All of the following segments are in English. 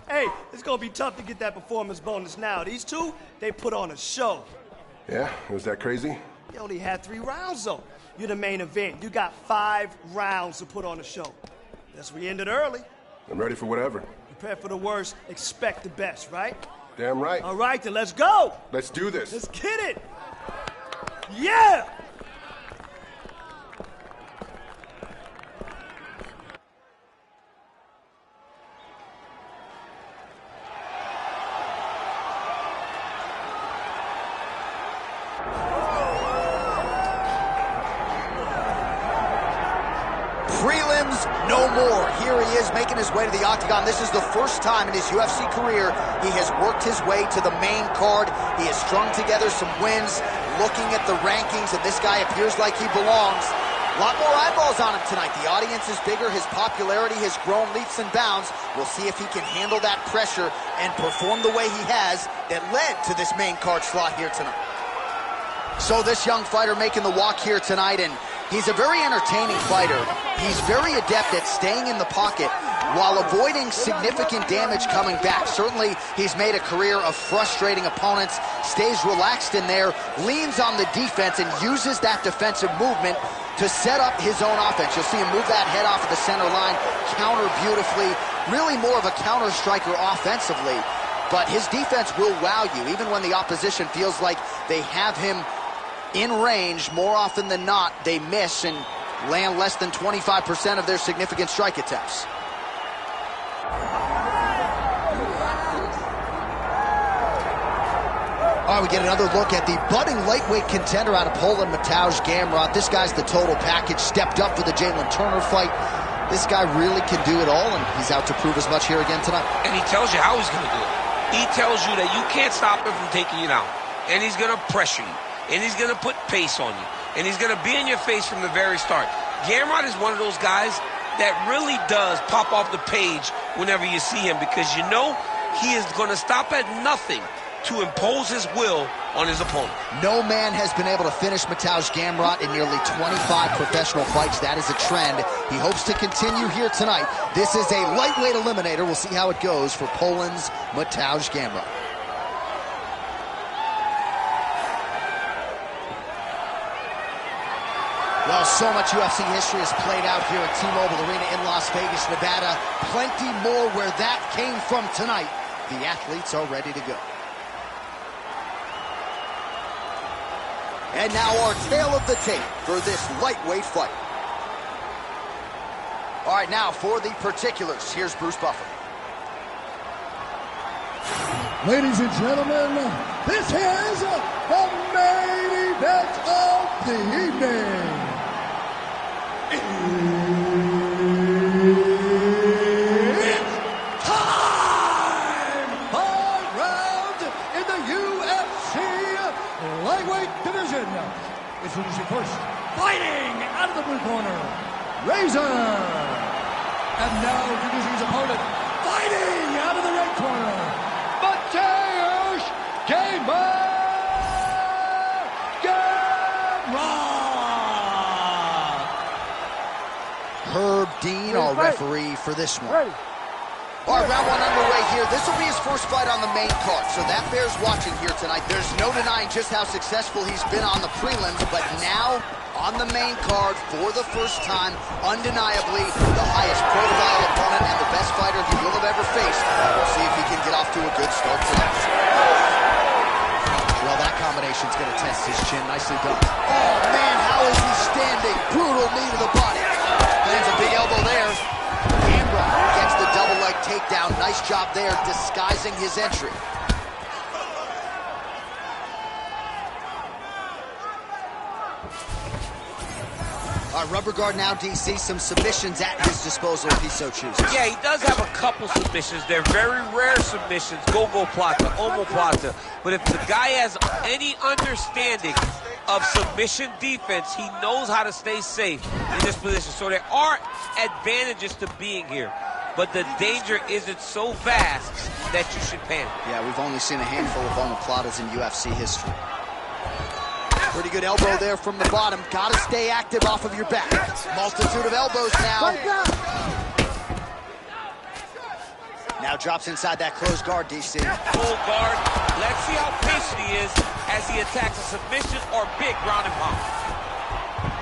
Hey, it's gonna be tough to get that performance bonus now. These two, they put on a show. Yeah? Was that crazy? You only had 3 rounds, though. You're the main event. You got 5 rounds to put on a show. Guess we ended early. I'm ready for whatever. Prepare for the worst, expect the best, right? Damn right. All right, then let's go. Let's do this. Let's get it. Yeah! Prelims, no more. Here he is making his way to the octagon. This is the first time in his UFC career he has worked his way to the main card. He has strung together some wins, looking at the rankings, and this guy appears like he belongs. A lot more eyeballs on him tonight. The audience is bigger. His popularity has grown leaps and bounds. We'll see if he can handle that pressure and perform the way he has that led to this main card slot here tonight. So this young fighter making the walk here tonight, and he's a very entertaining fighter. He's very adept at staying in the pocket while avoiding significant damage coming back. Certainly, he's made a career of frustrating opponents, stays relaxed in there, leans on the defense, and uses that defensive movement to set up his own offense. You'll see him move that head off of the center line, counter beautifully, really more of a counter striker offensively. But his defense will wow you, even when the opposition feels like they have him in range. More often than not, they miss and land less than 25% of their significant strike attempts. All right, we get another look at the budding lightweight contender out of Poland, Mateusz Gamrot. This guy's the total package, stepped up for the Jalen Turner fight. This guy really can do it all, and he's out to prove as much here again tonight. And he tells you how he's going to do it. He tells you that you can't stop him from taking you down. And he's going to pressure you. And he's going to put pace on you. And he's going to be in your face from the very start. Gamrot is one of those guys that really does pop off the page whenever you see him, because you know he is going to stop at nothing to impose his will on his opponent. No man has been able to finish Mateusz Gamrot in nearly 25 professional fights. That is a trend. He hopes to continue here tonight. This is a lightweight eliminator. We'll see how it goes for Poland's Mateusz Gamrot. Well, so much UFC history has played out here at T-Mobile Arena in Las Vegas, Nevada. Plenty more where that came from tonight. The athletes are ready to go. And now our tale of the tape for this lightweight fight. All right, now for the particulars, here's Bruce Buffer. Ladies and gentlemen, this is the main event of the evening. It's time! 5 rounds in the UFC lightweight division. Introducing first, fighting out of the blue corner, Razor. And now introducing his opponent, fighting out of the red corner, Mateusz Gamrot. Herb Dean, our referee for this one. All right, round 1 underway here. This will be his first fight on the main card, so that bears watching here tonight. There's no denying just how successful he's been on the prelims, but now on the main card for the first time, undeniably the highest profile opponent and the best fighter he will have ever faced. We'll see if he can get off to a good start tonight. Well, that combination's going to test his chin. Nicely done. Oh, man, how is he standing? Brutal knee to the body. Lands a big elbow there. Gamrot gets the double leg takedown. Nice job there, disguising his entry. All right, rubber guard now, DC. Some submissions at his disposal if he so chooses. Yeah, he does have a couple submissions. They're very rare submissions. Gogoplata, omoplata. But if the guy has any understanding of submission defense, he knows how to stay safe in this position. So there are advantages to being here, but the danger isn't so vast that you should panic. Yeah, we've only seen a handful of omoplatas in UFC history. Pretty good elbow there from the bottom. Gotta stay active off of your back. Multitude of elbows now. Now drops inside that closed guard, DC. Full guard. Let's see how patient he is as he attacks a submission or big ground and pound.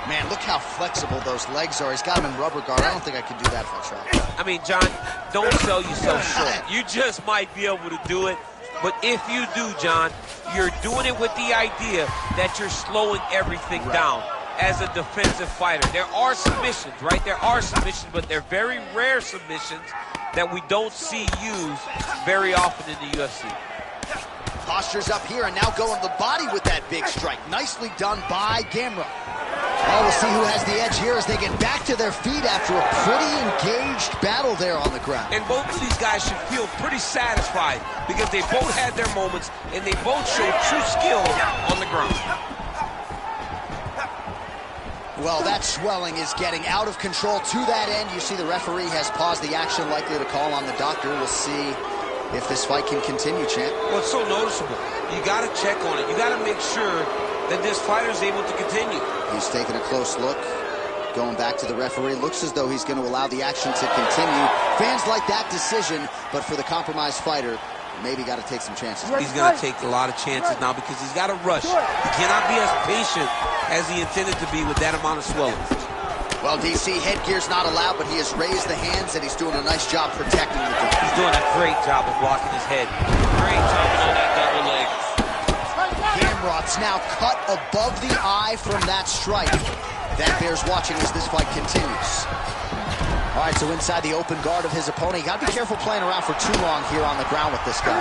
Man, look how flexible those legs are. He's got him in rubber guard. I don't think I could do that if I tried. I mean, John, don't sell yourself short. You just might be able to do it. But if you do, John, you're doing it with the idea that you're slowing everything down as a defensive fighter. There are submissions, right? There are submissions, but they're very rare submissions that we don't see used very often in the UFC. Posture's up here and now going to the body with that big strike. Nicely done by Gamrot. Oh, we'll see who has the edge here as they get back to their feet after a pretty engaged battle there on the ground. And both of these guys should feel pretty satisfied because they both had their moments and they both showed true skill on the ground. Well, that swelling is getting out of control to that end. You see the referee has paused the action, likely to call on the doctor. We'll see if this fight can continue, champ. Well, it's so noticeable. You got to check on it. You got to make sure that this fighter is able to continue. He's taking a close look, going back to the referee. Looks as though he's going to allow the action to continue. Fans like that decision, but for the compromised fighter, maybe got to take some chances. He's going to take a lot of chances now because he's got to rush. He cannot be as patient as he intended to be with that amount of swelling. Well, DC, headgear's not allowed, but he has raised the hands, and he's doing a nice job protecting the dude. He's doing a great job of blocking his head. Great job on that double leg. Gamrot's now cut above the eye from that strike. That bears watching as this fight continues. All right, so inside the open guard of his opponent. You got to be careful playing around for too long here on the ground with this guy.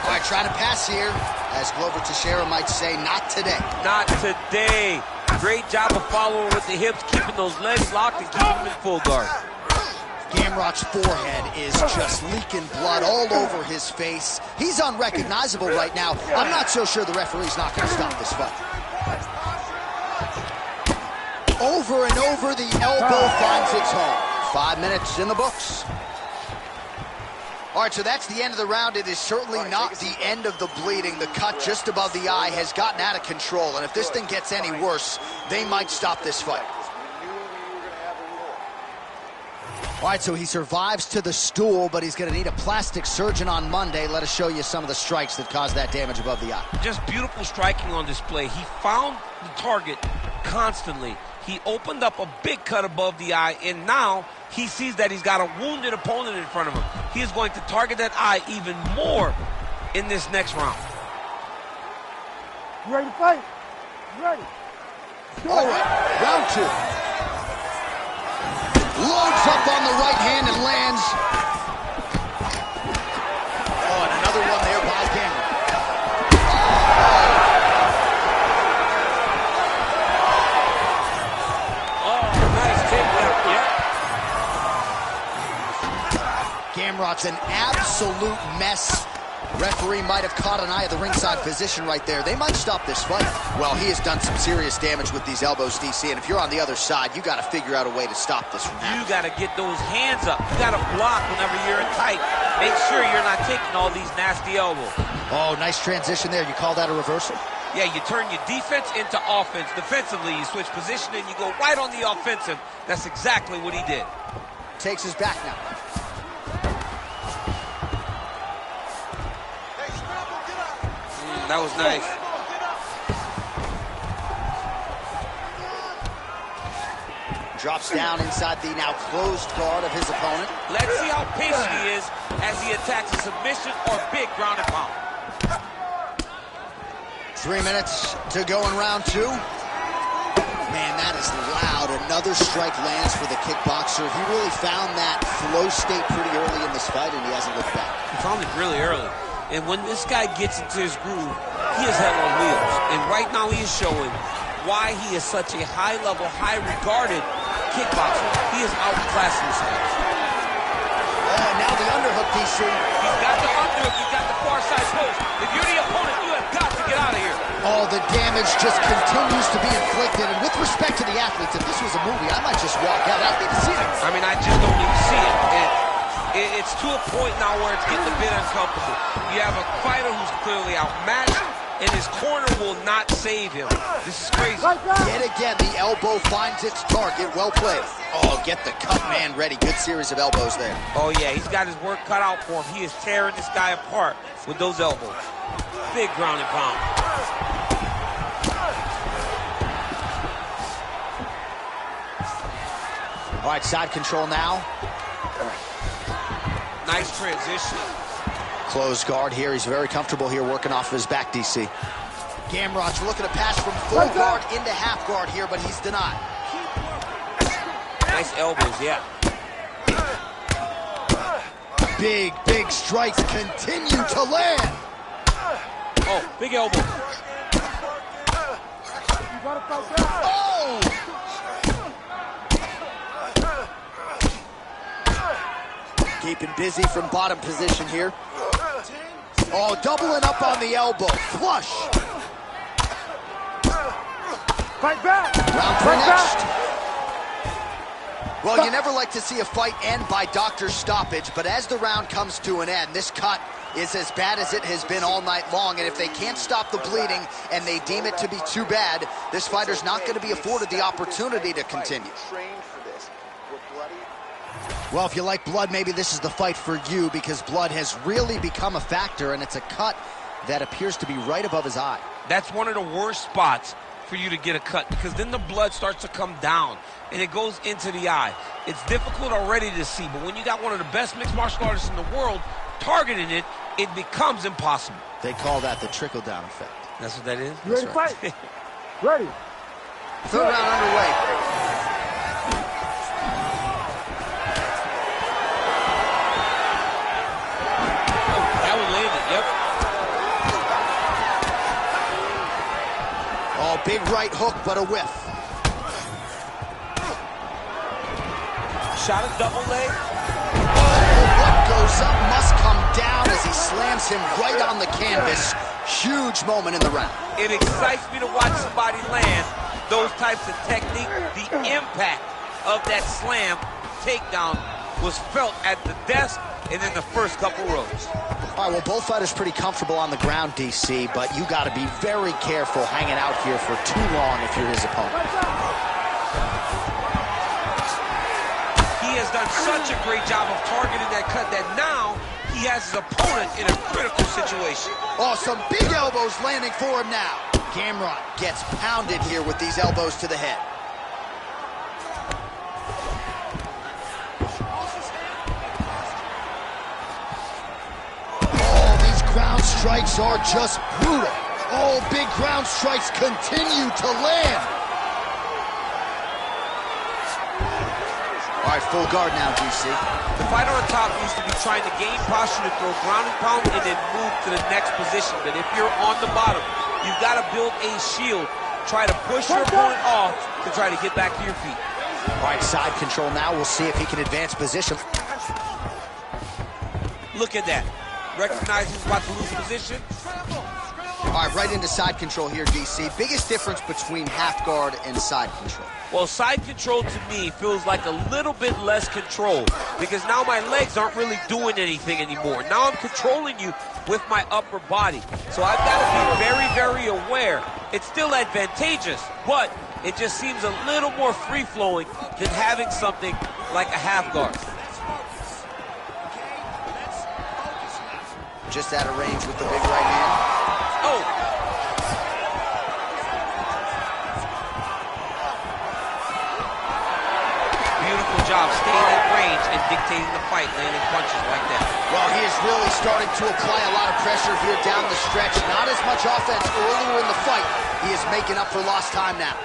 All right, trying to pass here. As Glover Teixeira might say, not today. Not today. Great job of following with the hips, keeping those legs locked and keeping them in full guard. Gamrot's forehead is just leaking blood all over his face. He's unrecognizable right now. I'm not so sure the referee's not going to stop this fight. Over and over, the elbow finds its home. 5 minutes in the books. All right, so that's the end of the round. It is certainly not the end of the bleeding. The cut just above the eye has gotten out of control, and if this thing gets any worse, they might stop this fight. All right, so he survives to the stool, but he's going to need a plastic surgeon on Monday. Let us show you some of the strikes that caused that damage above the eye. Just beautiful striking on display. He found the target constantly. He opened up a big cut above the eye, and now he sees that he's got a wounded opponent in front of him. He is going to target that eye even more in this next round. You ready to fight? You ready? All right, round two. Loads up on the right hand and lands. Oh, and another one there by Gamrot. Gamrot's an absolute mess. Referee might have caught an eye of the ringside physician right there. They might stop this fight. Well, he has done some serious damage with these elbows, DC, and if you're on the other side, you got to figure out a way to stop this from happening. You got to get those hands up. You got to block whenever you're in tight. Make sure you're not taking all these nasty elbows. Oh, nice transition there. You call that a reversal? Yeah, you turn your defense into offense. Defensively, you switch position and you go right on the offensive. That's exactly what he did. Takes his back now. That was nice. Drops down inside the now closed guard of his opponent. Let's see how patient he is as he attacks a submission or big ground and pound. 3 minutes to go in round two. Man, that is loud. Another strike lands for the kickboxer. He really found that flow state pretty early in this fight, and he hasn't looked back. He found it really early. And when this guy gets into his groove, he is hell on wheels. And right now he is showing why he is such a high-level, high-regarded kickboxer. He is outclassing this guy. Oh, now the underhook, DC. He's got the underhook. He's got the far side post. If you're the opponent, you have got to get out of here. Oh, the damage just continues to be inflicted. And with respect to the athletes, if this was a movie, I might just walk out. I don't need to see it. I mean, I just don't need to see it. It's to a point now where it's getting a bit uncomfortable. You have a fighter who's clearly outmatched. and his corner will not save him. This is crazy. Yet again, the elbow finds its target. Well played. Oh, get the cut man ready. Good series of elbows there. Oh, yeah, he's got his work cut out for him. He is tearing this guy apart with those elbows. Big ground and pound. All right, side control now. Nice transition. Close guard here. He's very comfortable here working off of his back, DC. Gamrot's looking to pass from full guard into half guard here, but he's denied. Nice elbows, yeah. Big, big strikes continue to land. Oh, big elbow. Oh! Keeping busy from bottom position here. Oh, doubling up on the elbow. Flush. Fight back. Round three next. Well, you never like to see a fight end by doctor's stoppage, but as the round comes to an end, this cut is as bad as it has been all night long, and if they can't stop the bleeding and they deem it to be too bad, this fighter's not going to be afforded the opportunity to continue. Well, if you like blood, maybe this is the fight for you, because blood has really become a factor, and it's a cut that appears to be right above his eye. That's one of the worst spots for you to get a cut, because then the blood starts to come down and it goes into the eye. It's difficult already to see, but when you got one of the best mixed martial artists in the world targeting it, it becomes impossible. They call that the trickle-down effect. That's what that is? You ready to right. fight? Ready. Third round underway. That one landed, yep. Oh, big right hook, but a whiff. Shot a double leg. What goes up must come down as he slams him right on the canvas. Huge moment in the round. It excites me to watch somebody land those types of technique. The impact of that slam takedown was felt at the desk and in the first couple rows. All right, well, both fighters pretty comfortable on the ground, DC, but you got to be very careful hanging out here for too long if you're his opponent. He has done such a great job of targeting that cut that now he has his opponent in a critical situation. Oh, some big elbows landing for him now. Gamrot gets pounded here with these elbows to the head. Oh, these ground strikes are just brutal. Oh, big ground strikes continue to land. All right, full guard now, DC. The fighter on top needs to be trying to gain posture to throw ground and pound and then move to the next position. But if you're on the bottom, you've got to build a shield. Try to push your opponent off to try to get back to your feet. All right, side control now. We'll see if he can advance position. Look at that. Recognize he's about to lose position. All right, right into side control here, DC. Biggest difference between half guard and side control? Well, side control to me feels like a little bit less control because now my legs aren't really doing anything anymore. Now I'm controlling you with my upper body. So I've got to be very, very aware. It's still advantageous, but it just seems a little more free-flowing than having something like a half guard. Just out of range with the big right hand. Oh! Beautiful job staying at range and dictating the fight, landing punches like that. Well, he is really starting to apply a lot of pressure here down the stretch. Not as much offense earlier in the fight. He is making up for lost time now.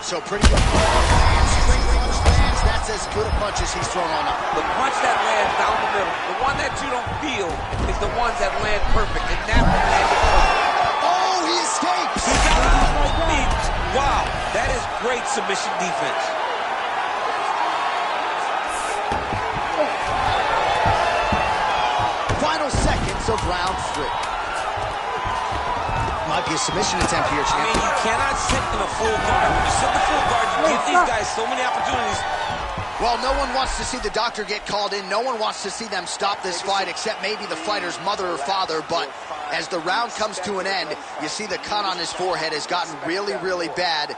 So pretty good. Straight punch lands. That's as good a punch as he's thrown all night. The punch that lands down the middle, the one that you don't feel, is the ones that land perfect. And that one landed perfect. Oh, he escapes. He got it. Wow, that is great submission defense. Final seconds of round 3. Might be a submission attempt here, I champ. mean, you cannot sit in a full guard. When you sit in a full guard, you give these guys so many opportunities. Well, no one wants to see the doctor get called in. No one wants to see them stop this fight except maybe the fighter's mother or father, but As the round comes to an end, you see the cut on his forehead has gotten really, really bad.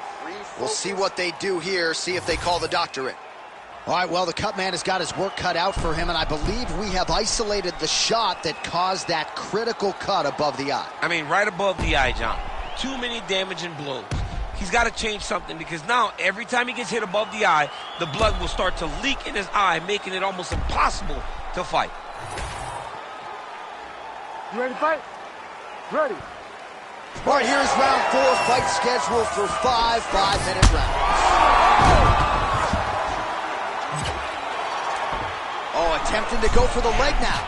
We'll see what they do here, see if they call the doctor in. All right, well, the cut man has got his work cut out for him, and I believe we have isolated the shot that caused that critical cut above the eye. I mean, right above the eye, John. Too many damaging blows. He's got to change something, because now every time he gets hit above the eye, the blood will start to leak in his eye, making it almost impossible to fight. You ready to fight? Ready. All right, here's round 4, fight scheduled for 5 5-minute rounds. Oh, attempting to go for the leg now.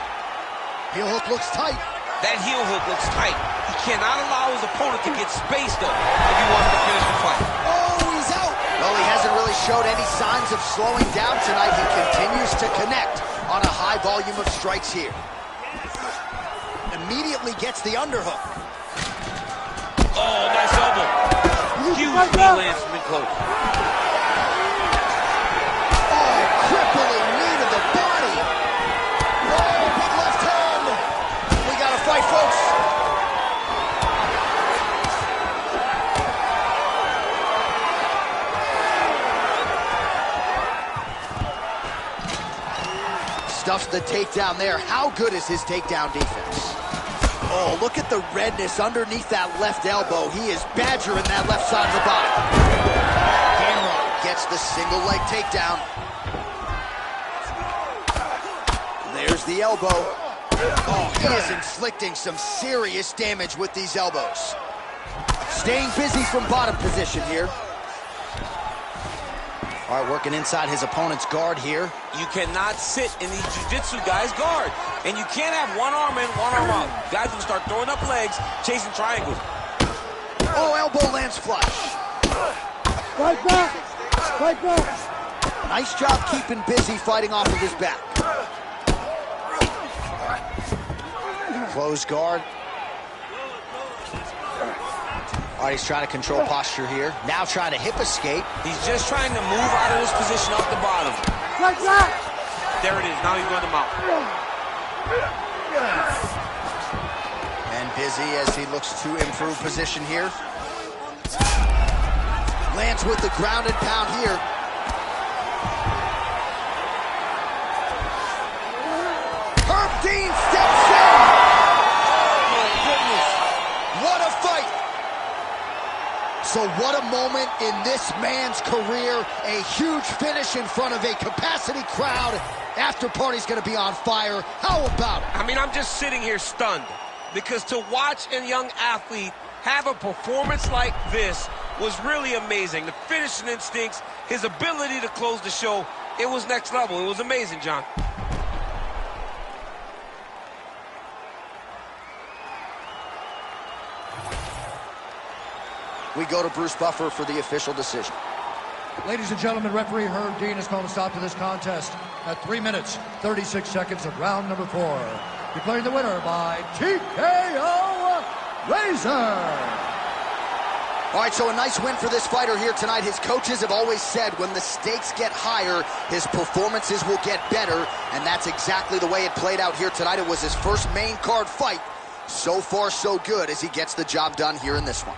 Heel hook looks tight. That heel hook looks tight. He cannot allow his opponent to get space, though, if he wants to finish the fight. Oh, he's out. Well, he hasn't really showed any signs of slowing down tonight. He continues to connect on a high volume of strikes here. Immediately gets the underhook. Oh, nice elbow. Huge knee lands from in close. Oh, crippling knee to the body. Oh, big left hand. We got to fight, folks. Stuffs the takedown there. How good is his takedown defense? Oh, look at the redness underneath that left elbow. He is badgering that left side of the body. Gamrot gets the single leg takedown. There's the elbow. Oh, he is inflicting some serious damage with these elbows. Staying busy from bottom position here. All right, working inside his opponent's guard here. You cannot sit in these jiu-jitsu guys' guard. And you can't have one arm in, one arm out. Guys will start throwing up legs, chasing triangles. Oh, elbow lands flush. Fight back. Fight back. Nice job keeping busy fighting off of his back. Closed guard. All right, he's trying to control posture here. Now trying to hip escape. He's just trying to move out of this position off the bottom. Fight back. There it is. Now he's running him out. And busy as he looks to improve position here. Lands with the ground and pound here. Herb Dean steps in. Oh, goodness. What a fight. So what a moment in this man's career. A huge finish in front of a capacity crowd. After party's gonna be on fire. How about it? I mean, I'm just sitting here stunned, because to watch a young athlete have a performance like this was really amazing. The finishing instincts, his ability to close the show, it was next level. It was amazing, John. We go to Bruce Buffer for the official decision. Ladies and gentlemen, referee Herb Dean has called a stop to this contest at 3 minutes, 36 seconds of round number 4. Declaring the winner by TKO Razor. All right, so a nice win for this fighter here tonight. His coaches have always said when the stakes get higher, his performances will get better, and that's exactly the way it played out here tonight. It was his first main card fight. So far, so good as he gets the job done here in this one.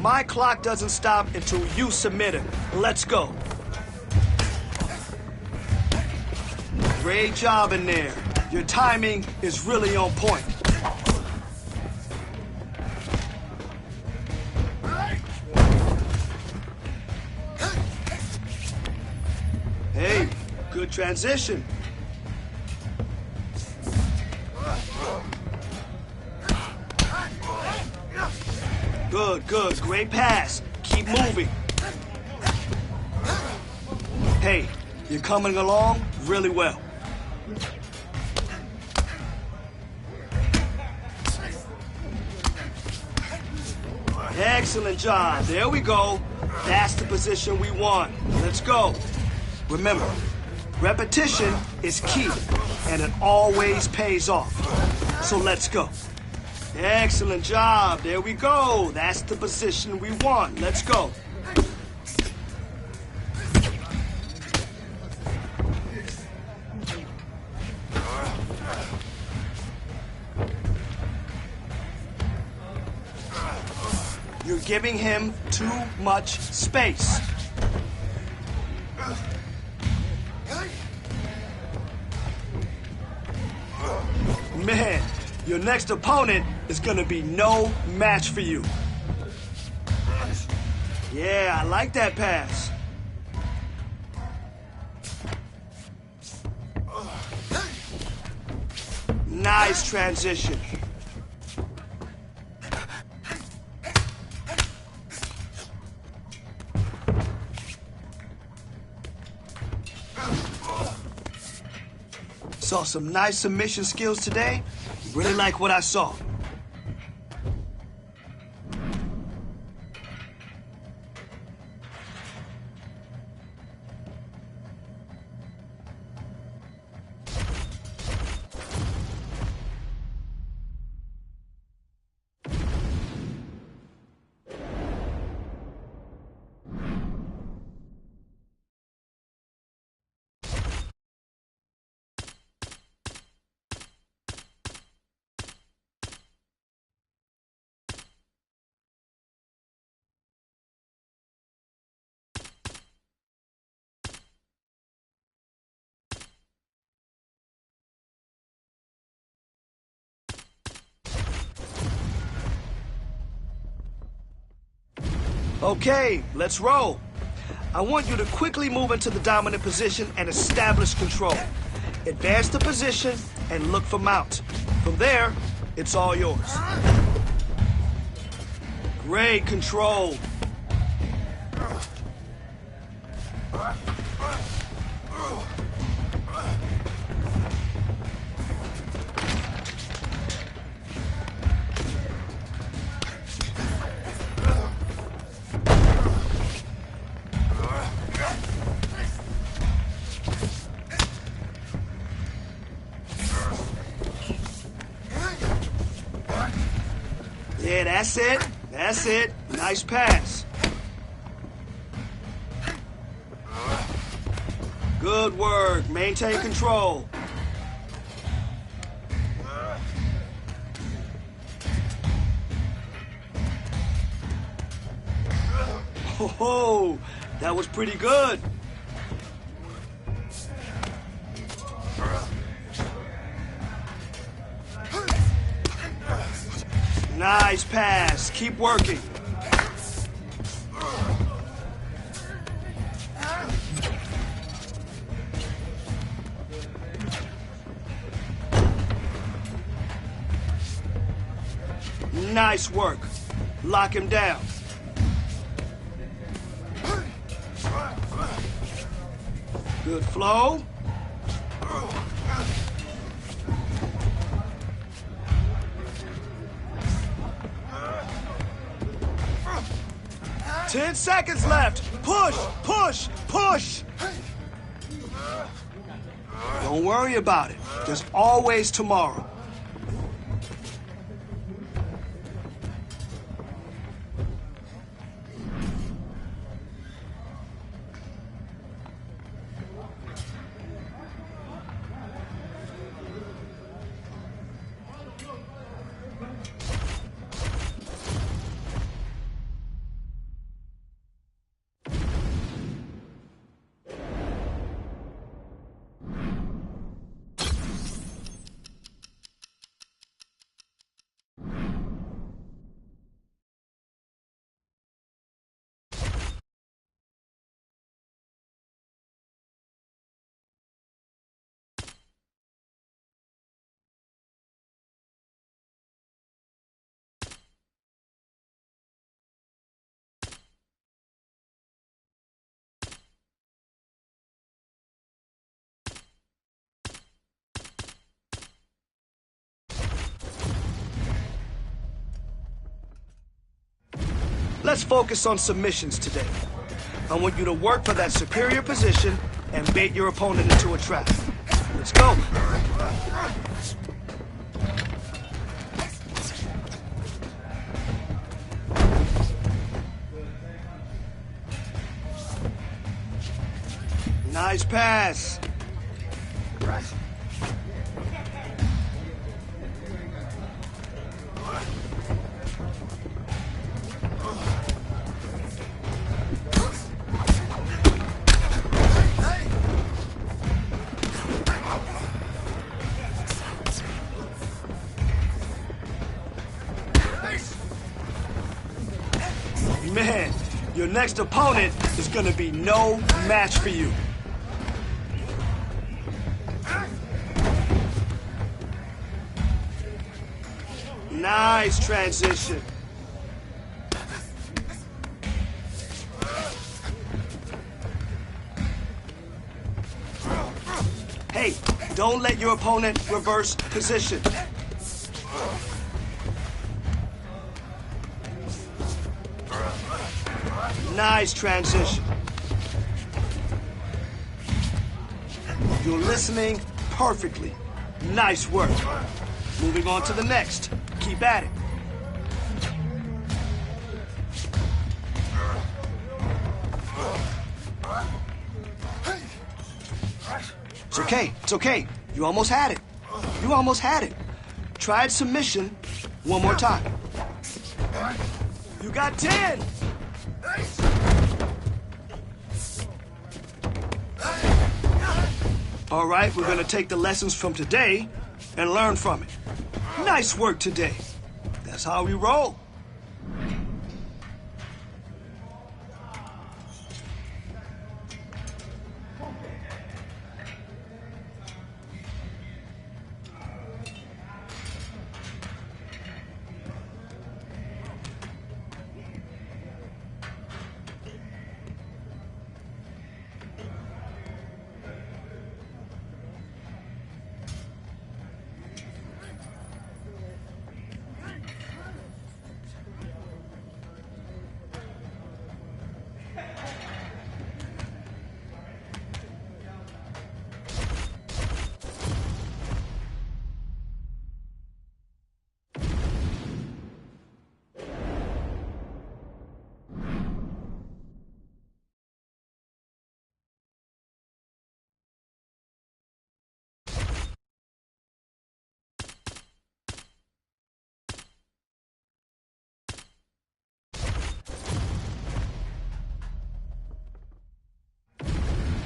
My clock doesn't stop until you submit it. Let's go. Great job in there. Your timing is really on point. Hey, good transition. Good, good. Great pass. Keep moving. Hey, you're coming along really well. Excellent job. There we go. That's the position we want. Let's go. Remember, repetition is key, and it always pays off. So let's go. Excellent job. There we go. That's the position we want. Let's go. You're giving him too much space. Man, your next opponent is gonna be no match for you. Yeah, I like that pass. Nice transition. Saw some nice submission skills today. Really like what I saw. Okay, let's roll. I want you to quickly move into the dominant position and establish control. Advance the position and look for mount. From there, it's all yours. Great control. Yeah, that's it. That's it. Nice pass. Good work. Maintain control. Oh, that was pretty good. Nice pass. Keep working. Nice work. Lock him down. Good flow. Ten seconds left. Push, push, push. Don't worry about it. There's always tomorrow. Let's focus on submissions today. I want you to work for that superior position and bait your opponent into a trap. Let's go. Nice pass. Man, your next opponent is gonna be no match for you. Nice transition. Hey, don't let your opponent reverse position. Nice transition. You're listening perfectly. Nice work. Moving on to the next. Keep at it. It's okay. It's okay. You almost had it. You almost had it. Try submission one more time. You got 10. All right, we're gonna take the lessons from today and learn from it. Nice work today. That's how we roll.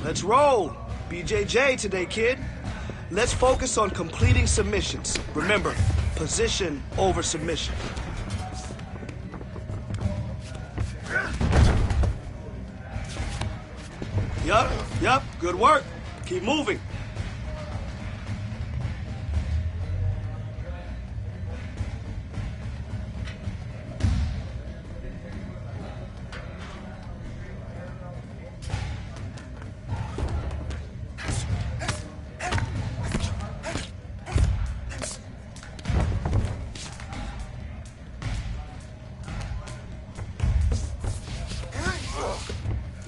Let's roll. BJJ today, kid. Let's focus on completing submissions. Remember, position over submission. Yup, good work. Keep moving.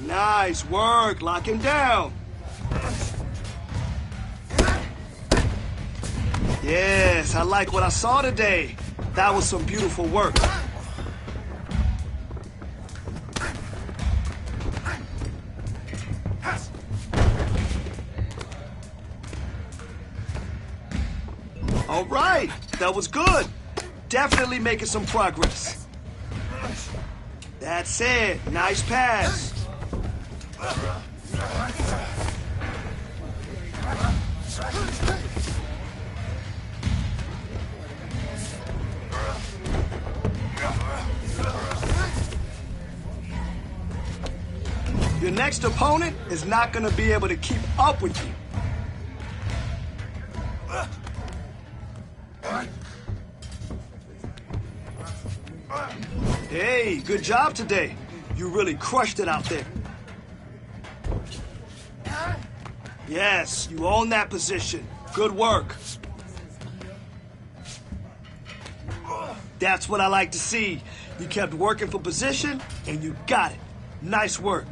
Nice work, lock him down. Yes, I like what I saw today. That was some beautiful work. All right, that was good. Definitely making some progress. That's it, nice pass. Your next opponent is not going to be able to keep up with you. Hey, good job today. You really crushed it out there. Yes, you own that position. Good work. That's what I like to see. You kept working for position, and you got it. Nice work.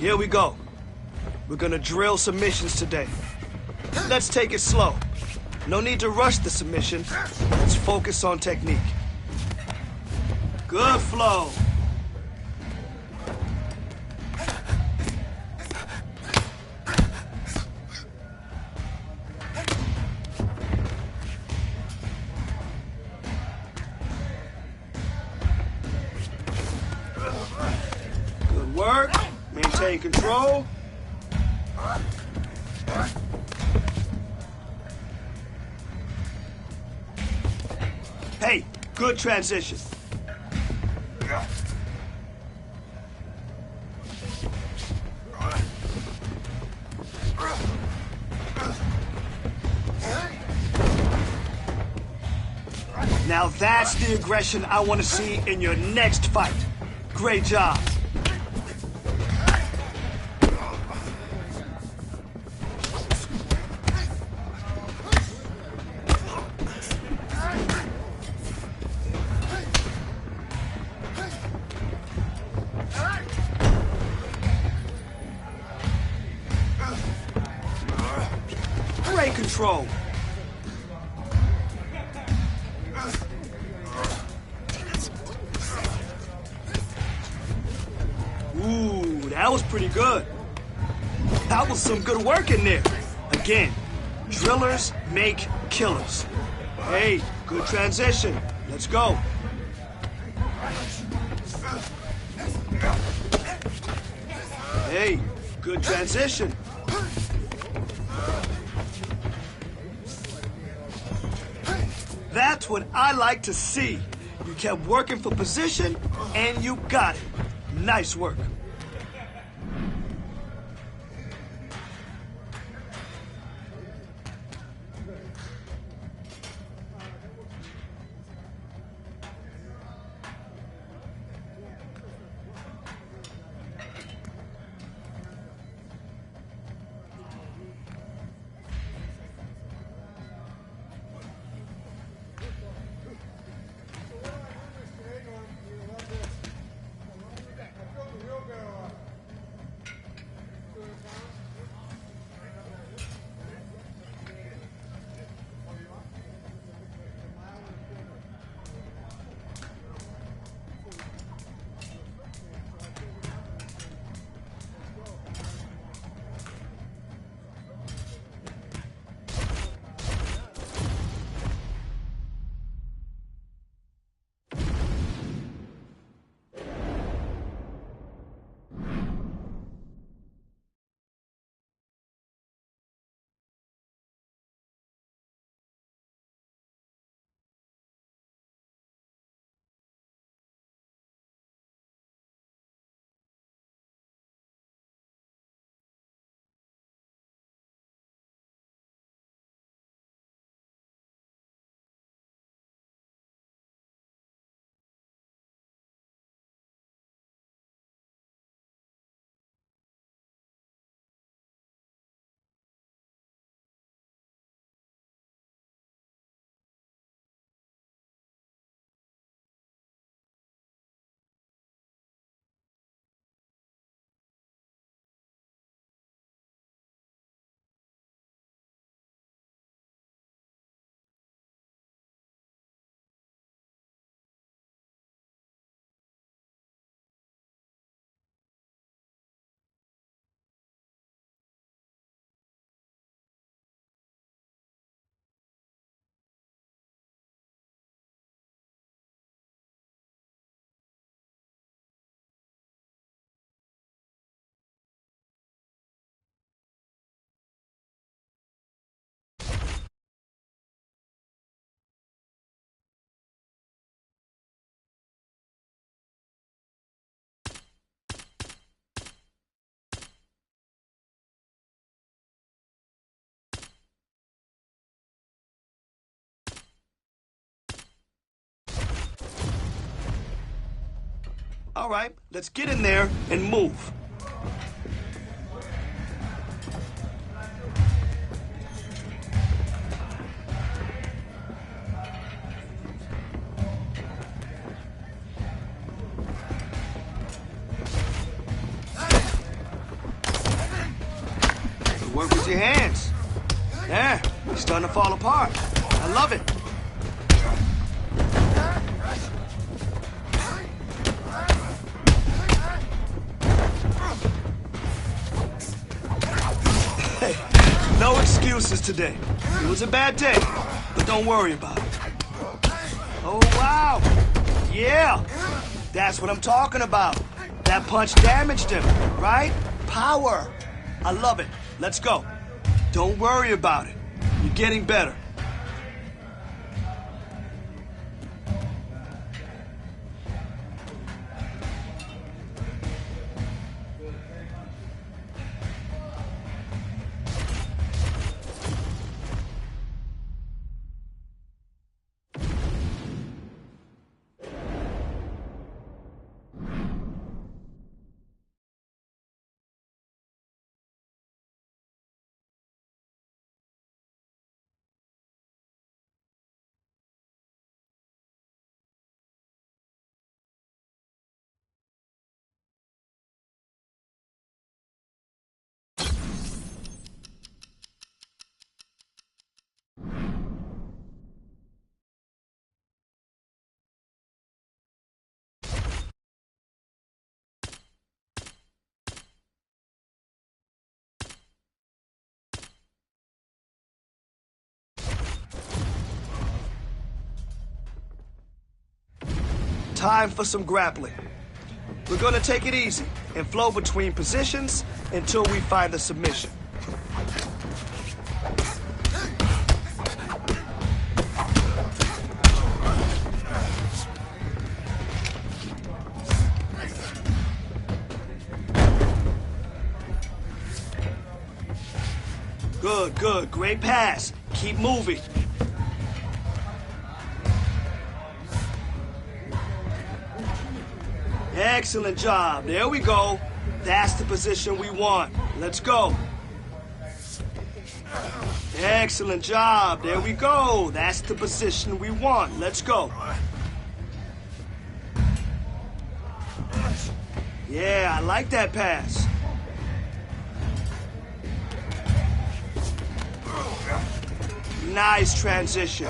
Here we go. We're gonna drill submissions today. Let's take it slow. No need to rush the submission. Let's focus on technique. Good flow. Good work. Maintain control. Hey, good transition. Now that's the aggression I want to see in your next fight. Great job. Great control. Ooh, that was pretty good. That was some good work in there. Again, drillers make killers. Hey, good transition. Let's go. Hey, good transition. That's what I like to see. You kept working for position, and you got it. Nice work. All right, let's get in there and move. your hands. There, he's starting to fall apart. I love it. Hey, no excuses today. It was a bad day, but don't worry about it. Oh, wow. Yeah, that's what I'm talking about. That punch damaged him, right? Power. I love it. Let's go. Don't worry about it. You're getting better. Time for some grappling. We're gonna take it easy and flow between positions until we find the submission. Good, good, great pass. Keep moving. Excellent job. There we go. That's the position we want. Let's go. Excellent job. There we go. That's the position we want. Let's go. Yeah, I like that pass. Nice transition.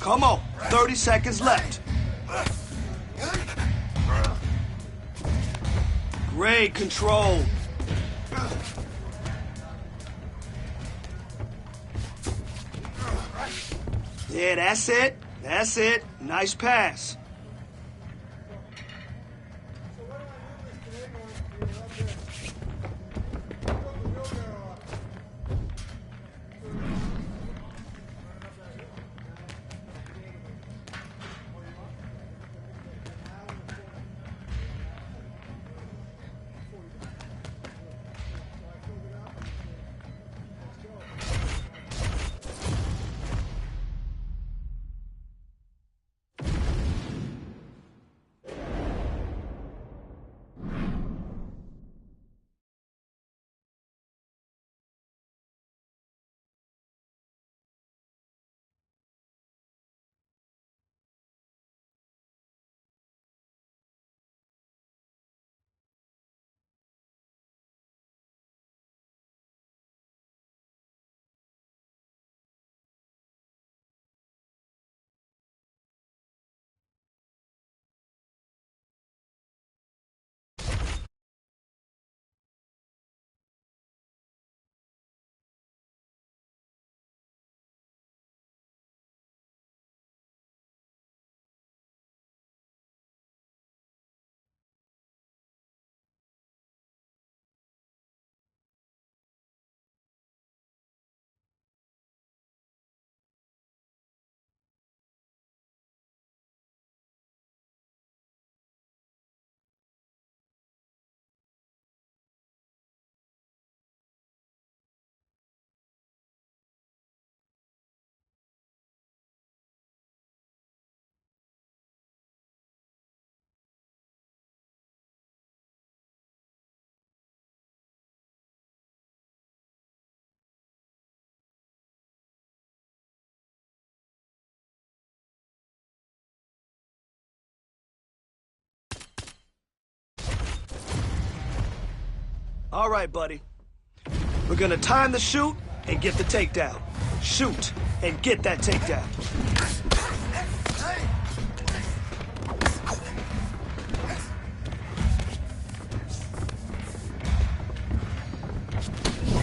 Come on, 30 seconds left. Great control. Yeah, that's it. That's it. Nice pass. All right, buddy. We're gonna time the shoot and get the takedown. Shoot and get that takedown.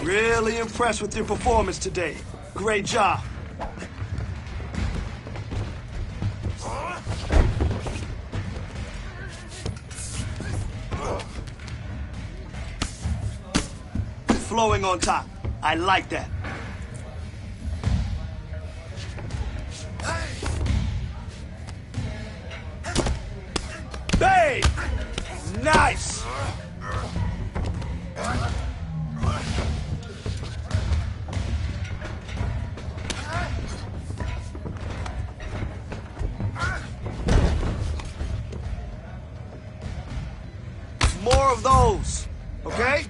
Really impressed with your performance today. Great job. Flowing on top. I like that. Bang! Nice! More of those, okay?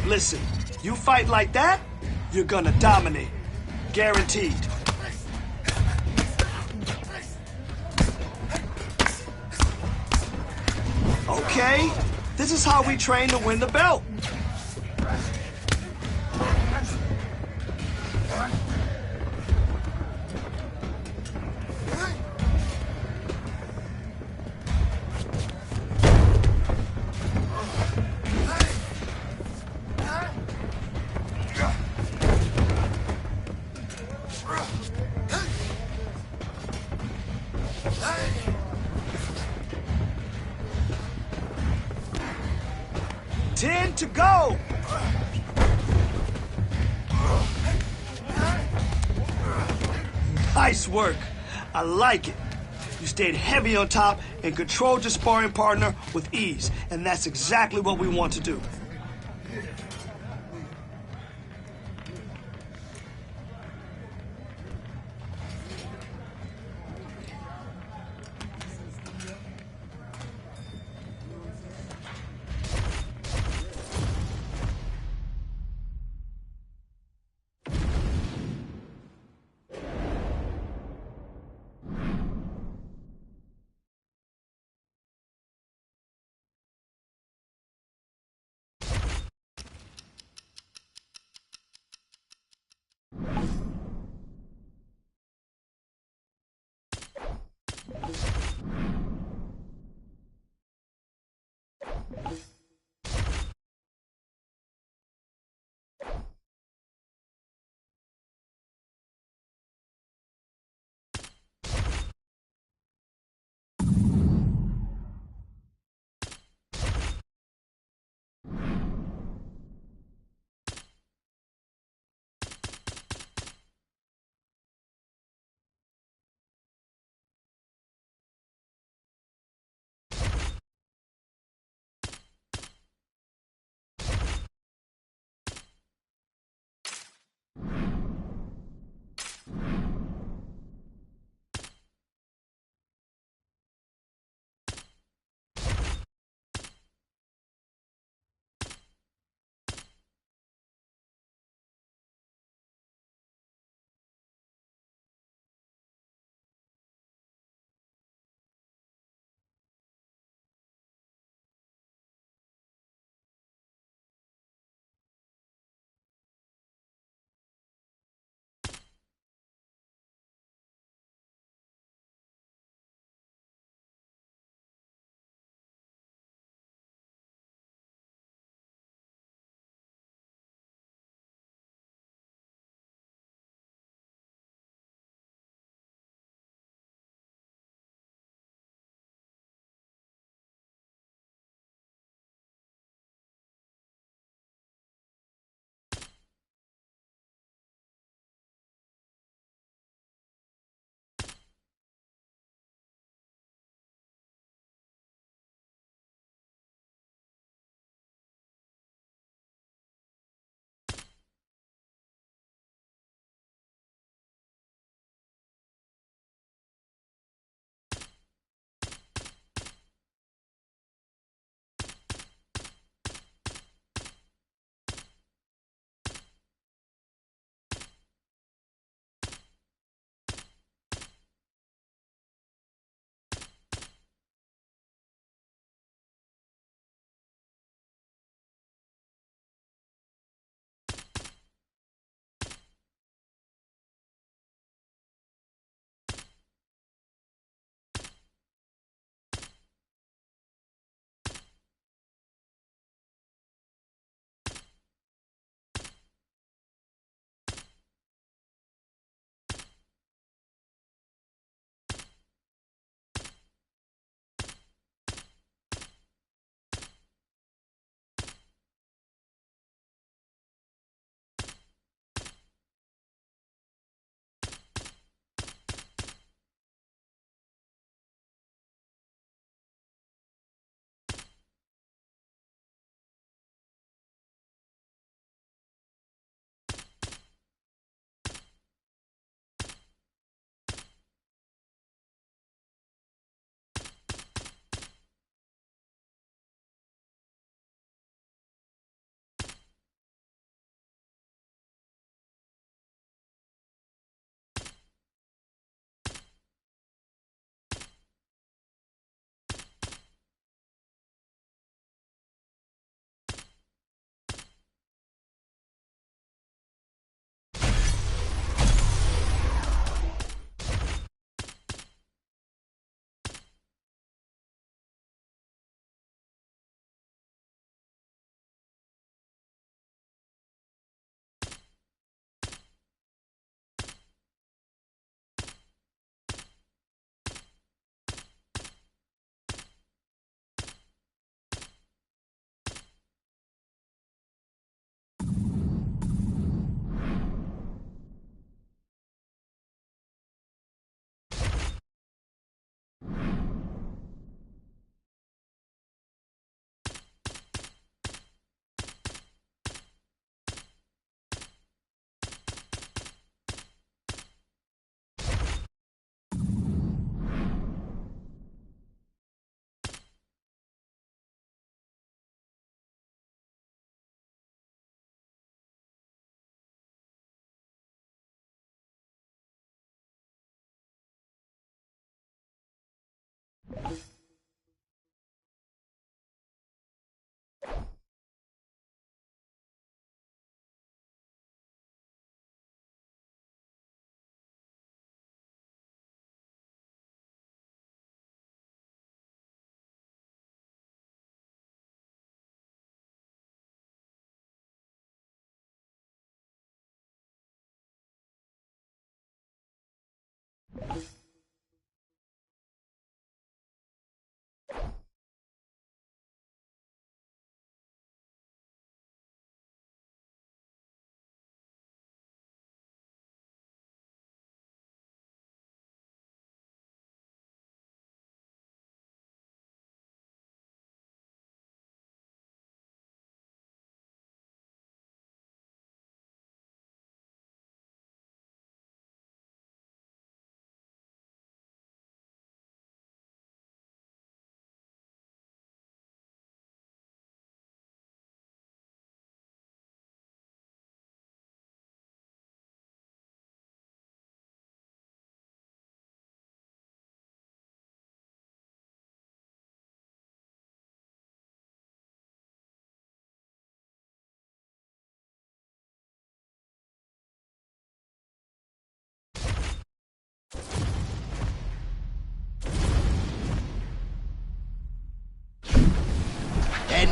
Listen, you fight like that, you're gonna dominate. Guaranteed. Okay, this is how we train to win the belt. Ten to go. Nice work. I like it. You stayed heavy on top and controlled your sparring partner with ease. And that's exactly what we want to do.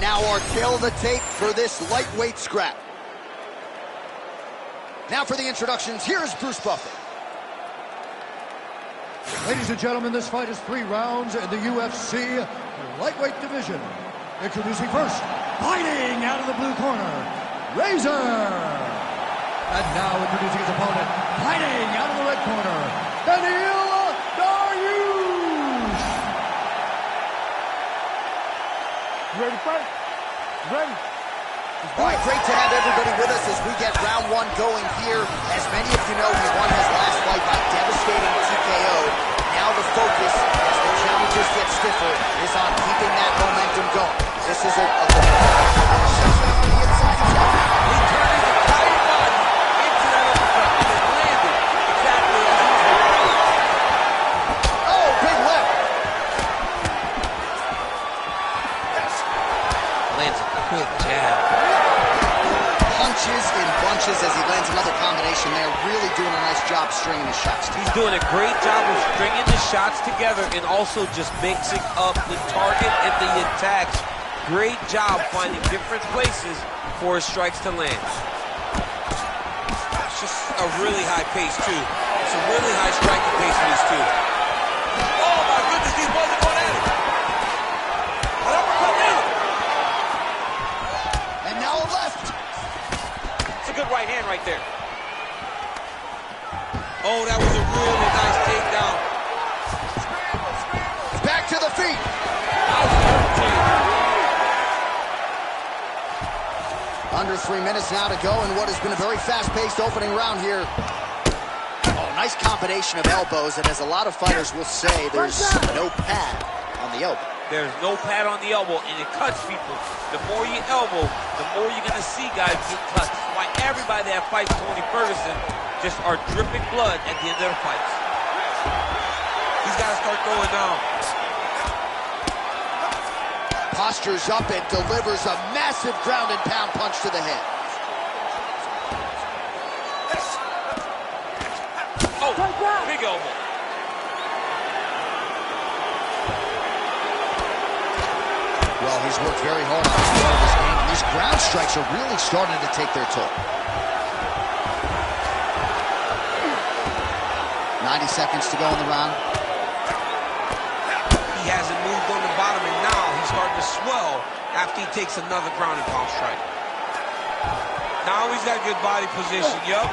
now our tail of the tape for this lightweight scrap. Now for the introductions, here's Bruce Buffer. Ladies and gentlemen, this fight is 3 rounds in the UFC lightweight division. Introducing first, fighting out of the blue corner, Razor. And now introducing his opponent, fighting out of the red corner, Beneil Dariush. You ready to fight? Ready. All right, great to have everybody with us as we get round 1 going here. As many of you know, he won his last fight by devastating TKO. Now the focus, as the challenges get stiffer, is on keeping that momentum going. This is a He turned his entire body into that uppercut and it landed exactly as he was hoping. oh, big left. Lands a quick jab. Punches in bunches as he lands another combination there. Really doing a nice job stringing his shots together. He's doing a great job of stringing the shots together and also just mixing up the target and the attacks. Great job finding different places for his strikes to land. It's just a really high pace, too. It's a really high striking pace for these two. Oh, my goodness, these boys are going at it. An uppercut now. And now a left. It's a good right hand right there. Oh, that was a really nice takedown. Back to the feet. Under 3 minutes now to go in what has been a very fast-paced opening round here. Oh, nice combination of elbows, and as a lot of fighters will say, there's no pad on the elbow. There's no pad on the elbow, and it cuts people. The more you elbow, the more you're going to see guys get cut. That's why everybody that fights Tony Ferguson just are dripping blood at the end of the fights. He's got to start going down. Postures up and delivers a massive ground and pound punch to the head. Oh, big elbow. Well, he's worked very hard on this part of his game, and these ground strikes are really starting to take their toll. 90 seconds to go in the round. He hasn't moved on the bottom, and now he's starting to swell after he takes another ground and pound strike. Now he's got good body position, yup.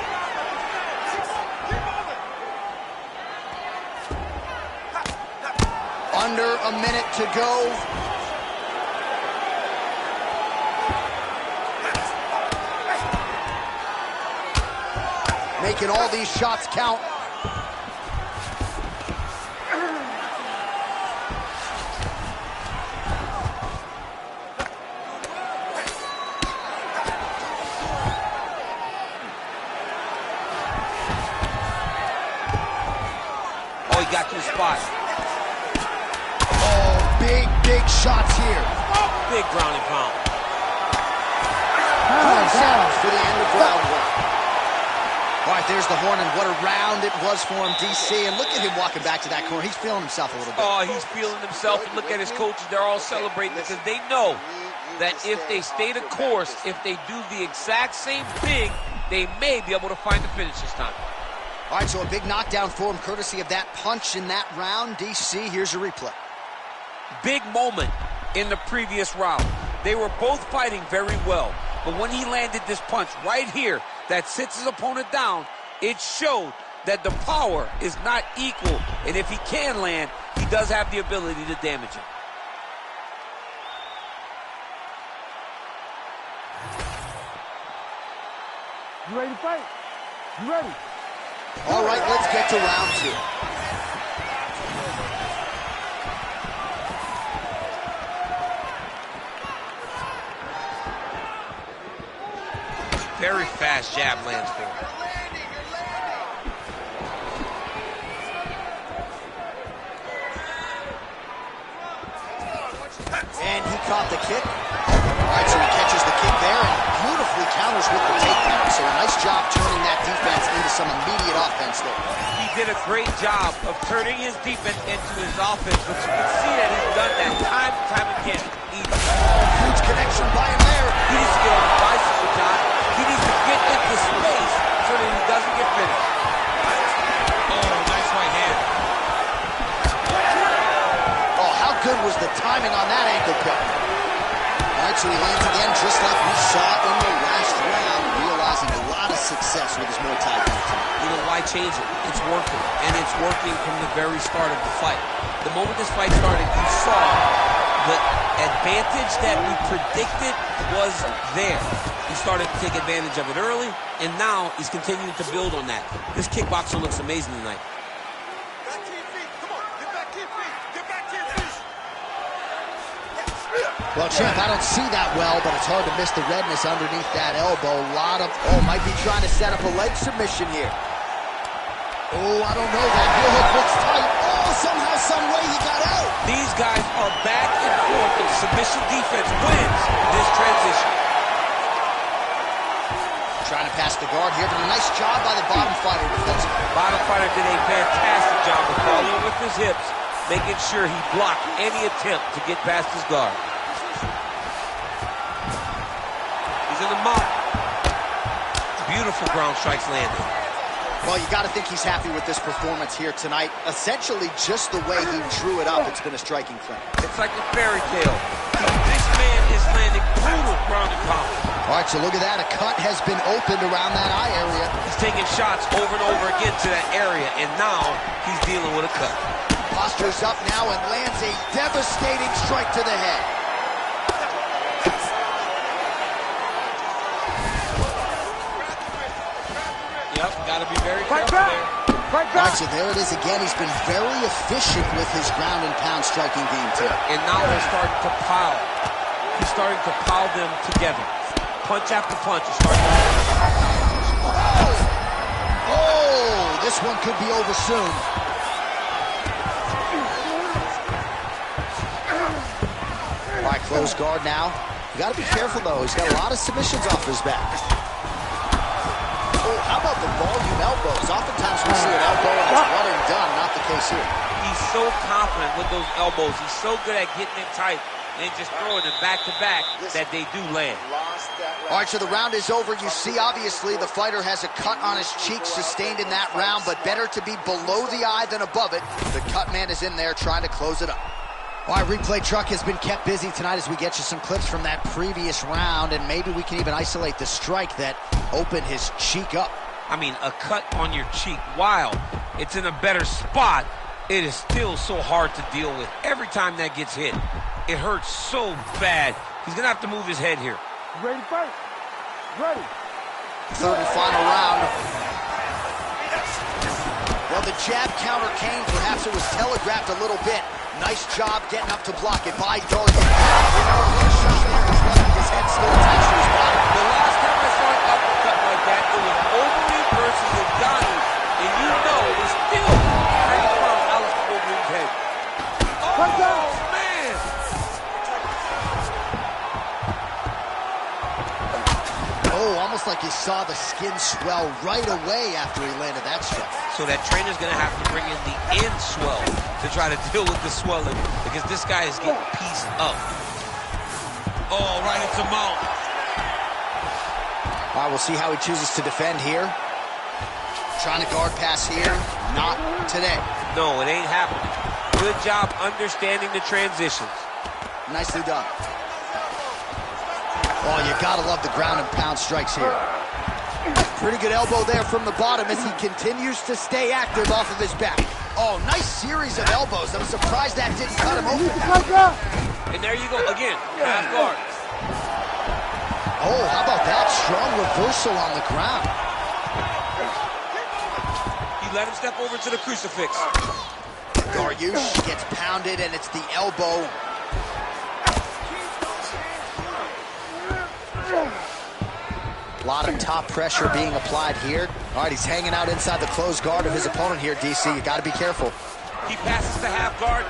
Under a minute to go. Making all these shots count. Oh, he got to the spot. Oh, big shots here. Big ground and pound. 20 seconds for the end of round 1. All right, there's the horn, and what a round it was for him, DC. And look at him walking back to that corner. He's feeling himself a little bit. Oh, he's feeling himself. And look at his coaches. They're all celebrating because they know that if they stay the course, if they do the exact same thing, they may be able to find the finish this time. All right, so a big knockdown for him, courtesy of that punch in that round. DC, here's your replay. Big moment in the previous round. They were both fighting very well. But when he landed this punch right here that sits his opponent down, it showed that the power is not equal. And if he can land, he does have the ability to damage him. You ready to fight? You ready? All right, let's get to round 2. Very fast jab lands for him. And he caught the kick. All right, so he catches the kick there and beautifully counters with the takedown. So a nice job turning that defense into some immediate offense there. He did a great job of turning his defense into his offense, but you can see that he's done that time and time again. Huge connection by him there. He needs to get on the bicycle, John. He needs to get into space so that he doesn't get finished. Oh, nice right hand. Oh, how good was the timing on that ankle pick? All right, so he lands again just like we saw in the last round, realizing a lot of success with his Muay Thai game. You know, why change it? It's working, and it's working from the very start of the fight. The moment this fight started, you saw the advantage that we predicted was there. He started to take advantage of it early, and now he's continuing to build on that. This kickboxer looks amazing tonight. Back to your feet. Come on. Get back to your feet. Get back to your feet. Well, champ, I don't see that well, but it's hard to miss the redness underneath that elbow. A lot of, might be trying to set up a leg submission here. Oh, I don't know. That heel hook looks tight. Oh, somehow, some way he got out. These guys are back and forth, and submission defense wins this transition. Trying to pass the guard here, but a nice job by the bottom fighter defensively. Bottom fighter did a fantastic job of following with his hips, making sure he blocked any attempt to get past his guard. He's in the mount. Beautiful ground strikes landed. Well, you got to think he's happy with this performance here tonight. Essentially, just the way he drew it up, it's been a striking clinic. It's like a fairy tale. This man is landing brutal ground and pound. All right, so look at that. A cut has been opened around that eye area. He's taking shots over and over again to that area, and now he's dealing with a cut. Postures up now and lands a devastating strike to the head. Yep, got to be very careful there. All right, so there it is again. He's been very efficient with his ground and pound striking game too. And now they're starting to pile. He's starting to pile them together. Punch after punch is starting to... Oh, this one could be over soon. All right, close guard now. You got to be careful though. He's got a lot of submissions off his back. Oh, how about the volume elbows? Oftentimes we see an elbow and it's one and done. Not the case here. He's so confident with those elbows. He's so good at getting it tight and just throwing it back to back that they do land. All right, so the round is over. You see, obviously, the fighter has a cut on his cheek sustained in that round, but better to be below the eye than above it. The cut man is in there trying to close it up. All right, replay truck has been kept busy tonight as we get you some clips from that previous round, and maybe we can even isolate the strike that opened his cheek up. I mean, a cut on your cheek, while it's in a better spot, it is still so hard to deal with. Every time that gets hit, it hurts so bad. He's going to have to move his head here. Ready, fight? Ready. Third and final round. Well, the jab counter came. Perhaps it was telegraphed a little bit. Nice job getting up to block it by Dargan. His head still attached to his body. The last time I saw an uppercut like that, it was Overeem versus Ngannou, and you know it was still trying to found Alex Overeem's head. Oh, man! Oh, almost like you saw the skin swell right away after he landed that strike. So that trainer's going to have to bring in the end swell to try to deal with the swelling, because this guy is getting pieced up. Oh, right into mount. All right, we'll see how he chooses to defend here. Trying to guard pass here. Not today. No, it ain't happening. Good job understanding the transitions. Nicely done. Oh, you gotta love the ground and pound strikes here. Pretty good elbow there from the bottom as he continues to stay active off of his back. Oh, nice series of elbows. I'm surprised that didn't cut him open. And there you go again, half guard. Oh, how about that strong reversal on the ground? You let him step over to the crucifix. Dariush gets pounded, and it's the elbow. A lot of top pressure being applied here. All right, he's hanging out inside the closed guard of his opponent here, DC. You got to be careful. He passes the half guard.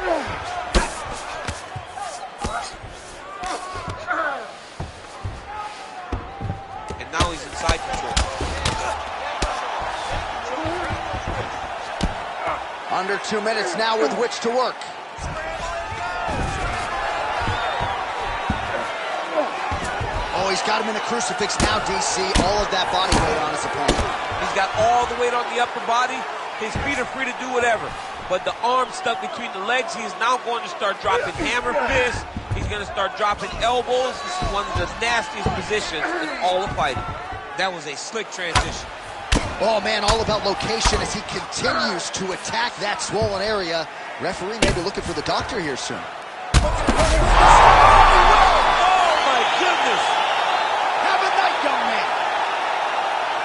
And now he's inside control. Under 2 minutes now with which to work. Oh, he's got him in a crucifix now, DC. All of that body weight on his opponent. He's got all the weight on the upper body. His feet are free to do whatever. But the arm stuck between the legs. He is now going to start dropping hammer fists. He's going to start dropping elbows. This is one of the nastiest positions in all of fighting. That was a slick transition. Oh, man, all about location as he continues to attack that swollen area. Referee may be looking for the doctor here soon. Oh, my goodness. Have a night, young man.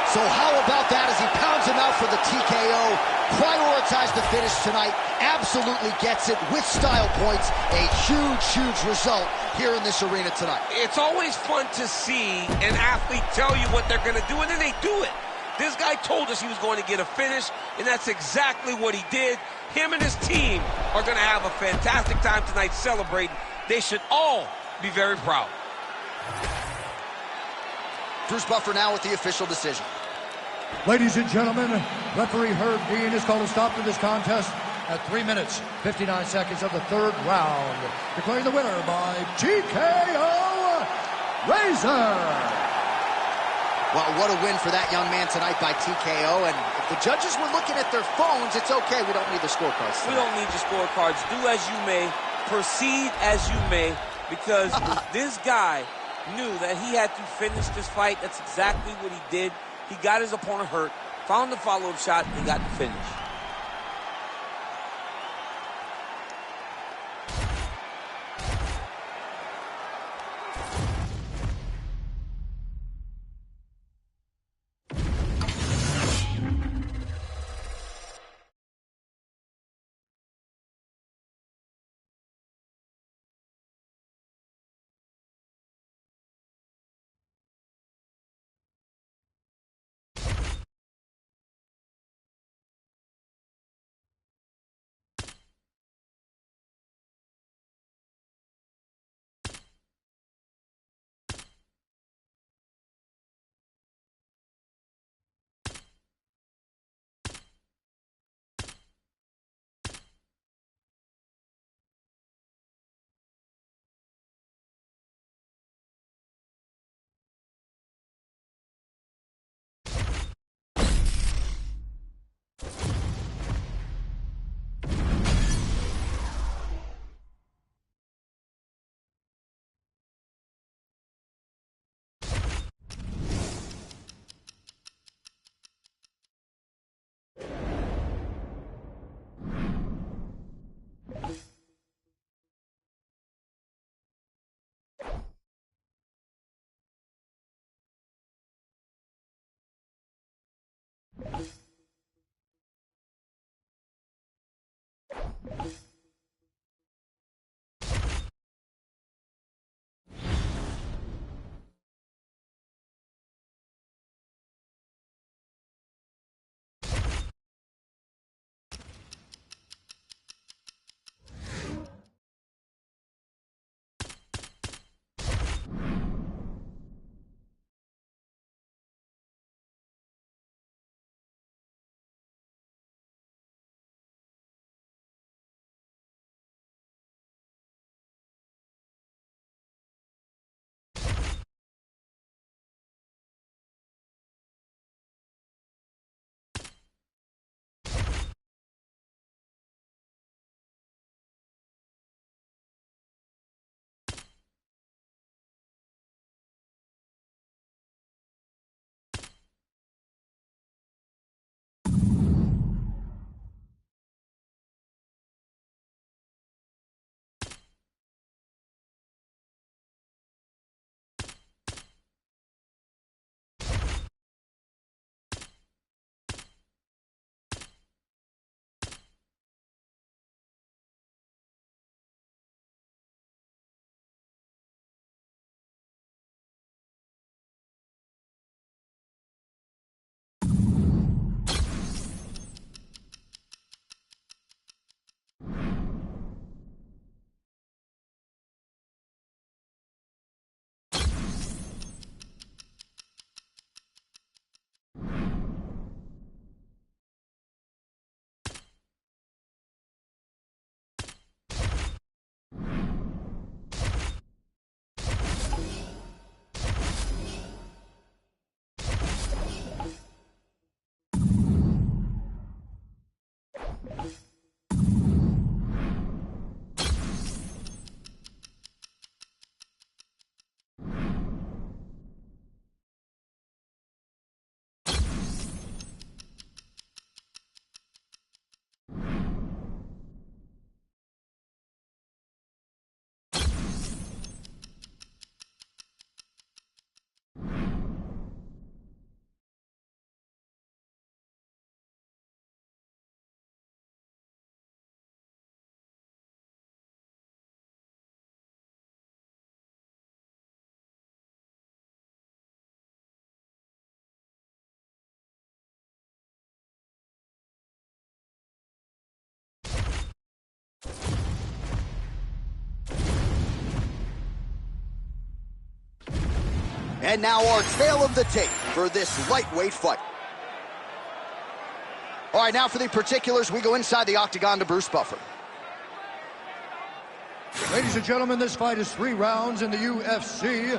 So how about that as he pounds him out for the TKO? Prioritize the finish tonight. Absolutely gets it with style points. A huge, huge result here in this arena tonight. It's always fun to see an athlete tell you what they're going to do, and then they do it. This guy told us he was going to get a finish, and that's exactly what he did. Him and his team are going to have a fantastic time tonight celebrating. They should all be very proud. Bruce Buffer now with the official decision. Ladies and gentlemen, referee Herb Dean has called a stop to this contest at 3 minutes, 59 seconds of the third round, declaring the winner by TKO, Razor. Well, what a win for that young man tonight by TKO. And if the judges were looking at their phones, it's okay. We don't need the scorecards tonight. We don't need your scorecards. Do as you may, proceed as you may, because this guy knew that he had to finish this fight. That's exactly what he did. He got his opponent hurt, found the follow-up shot, and got the finish. And now our tale of the tape for this lightweight fight. All right, now for the particulars, we go inside the octagon to Bruce Buffer. Ladies and gentlemen, this fight is 3 rounds in the UFC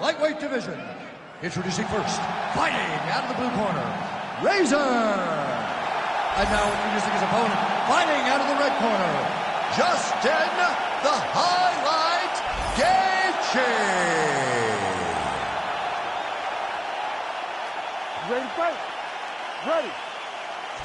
lightweight division. Introducing first, fighting out of the blue corner, Razor. And now introducing his opponent, fighting out of the red corner, Justin the Highlight Gaethje. Ready to fight? Ready.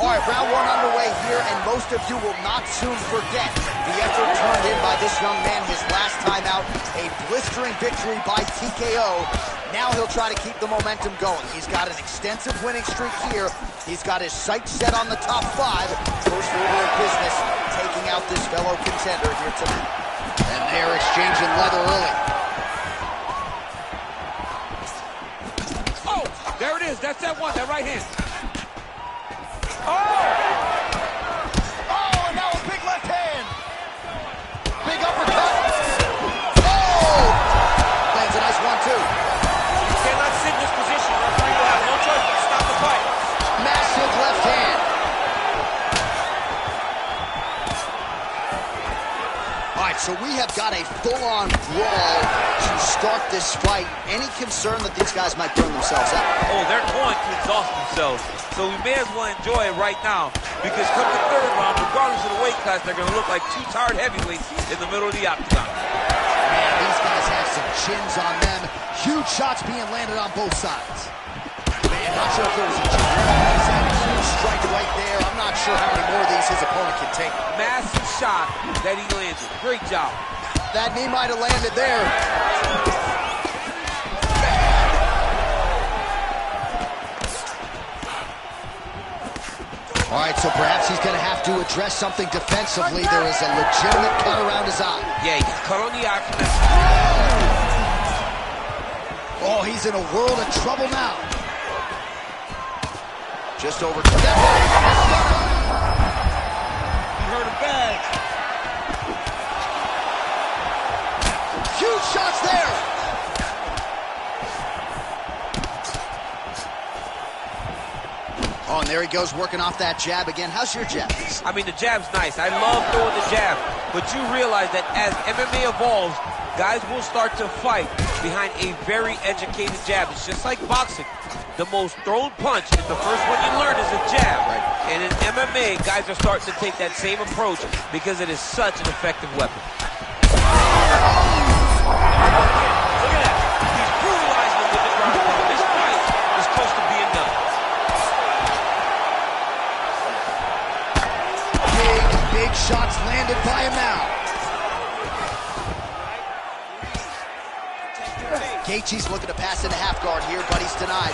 All right, round 1 underway here, and most of you will not soon forget the effort turned in by this young man his last time out, a blistering victory by TKO. Now he'll try to keep the momentum going. He's got an extensive winning streak here. He's got his sights set on the top 5. First order of business, taking out this fellow contender here tonight. And they're exchanging leather early. Oh, there it is. That's that one, that right hand. Oh! Oh, and now a big left hand. Big uppercut. Oh! Lands a nice one, too. You cannot sit in this position. Referee will have no choice but to stop the fight. Massive left hand. All right, so we have got a full-on brawl to start this fight. Any concern that these guys might burn themselves out? Oh, they're going to exhaust themselves. So we may as well enjoy it right now, because come the 3rd round, regardless of the weight class, they're going to look like 2 tired heavyweights in the middle of the octagon. Man, these guys have some chins on them. Huge shots being landed on both sides. Man, not sure if there was a chin. He's had a huge strike right there. I'm not sure how many more of these his opponent can take. Massive shot that he landed. Great job. That knee might have landed there. All right, so perhaps he's going to have to address something defensively. There is a legitimate cut around his eye. Yeah, he's cut on the eye from that. Oh, he's in a world of trouble now. Just over. He hurt him bad. Huge shots there. Oh, and there he goes, working off that jab again. How's your jab? I mean, the jab's nice. I love throwing the jab. But you realize that as MMA evolves, guys will start to fight behind a very educated jab. It's just like boxing. The most thrown punch is the first one you learn is a jab. Right. And in MMA, guys are starting to take that same approach because it is such an effective weapon. Look at that. He's brutalizing him with the ground pound. This fight is close to being done. Big shots landed by him now. Gaethje's looking to pass into half guard here, but he's denied.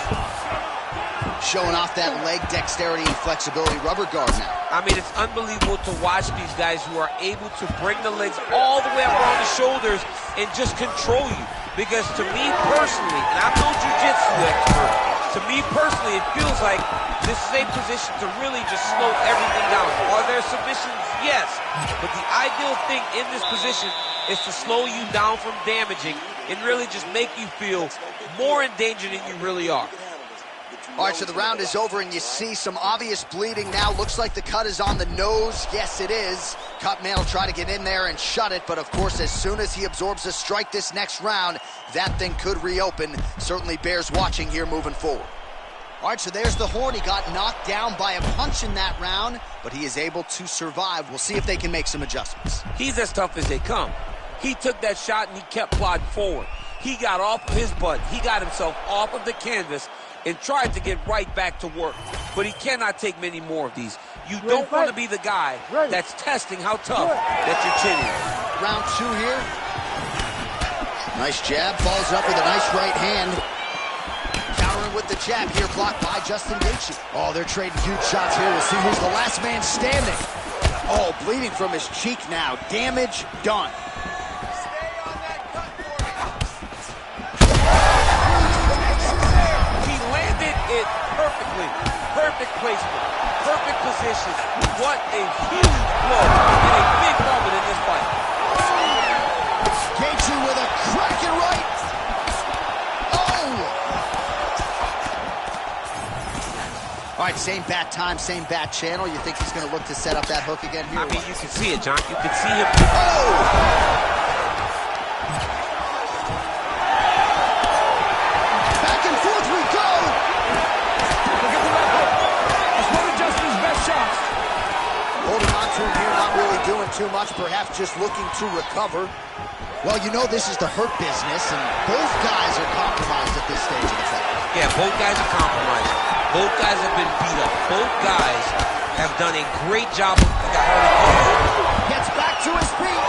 Showing off that leg dexterity and flexibility rubber guard now. I mean, it's unbelievable to watch these guys who are able to bring the legs all the way up around the shoulders and just control you. Because to me personally, and I'm no jiu-jitsu expert, to me personally, it feels like this is a position to really just slow everything down. Are there submissions? Yes. But the ideal thing in this position is to slow you down from damaging and really just make you feel more in danger than you really are. All right, so the round is over, and you see some obvious bleeding now. Looks like the cut is on the nose. Yes, it is. Cutman will try to get in there and shut it, but of course, as soon as he absorbs a strike this next round, that thing could reopen. Certainly bears watching here moving forward. All right, so there's the horn. He got knocked down by a punch in that round, but he is able to survive. We'll see if they can make some adjustments. He's as tough as they come. He took that shot and he kept plodding forward. He got off of his butt. He got himself off of the canvas and tried to get right back to work. But he cannot take many more of these. You don't want to be the guy that's testing how tough that your chin is. Round 2 here. Nice jab, follows up with a nice right hand. Countering with the jab here, blocked by Justin Gaethje. Oh, they're trading huge shots here. We'll see who's the last man standing. Oh, bleeding from his cheek now. Damage done. It perfectly. Perfect placement. Perfect position. What a huge blow and a big moment in this fight. Gaethje with a cracking right. Oh! All right, same bat time, same bat channel. You think he's going to look to set up that hook again here? I mean, you can see it, John. You can see him. Oh! Back and forth we go! Look at the left hook. That's one of Justin's best shots. Holding on to him here, not really doing too much, perhaps just looking to recover. Well, you know this is the hurt business, and both guys are compromised at this stage of the fight. Yeah, both guys are compromised. Both guys have been beat up. Both guys have done a great job of Gets back to his feet.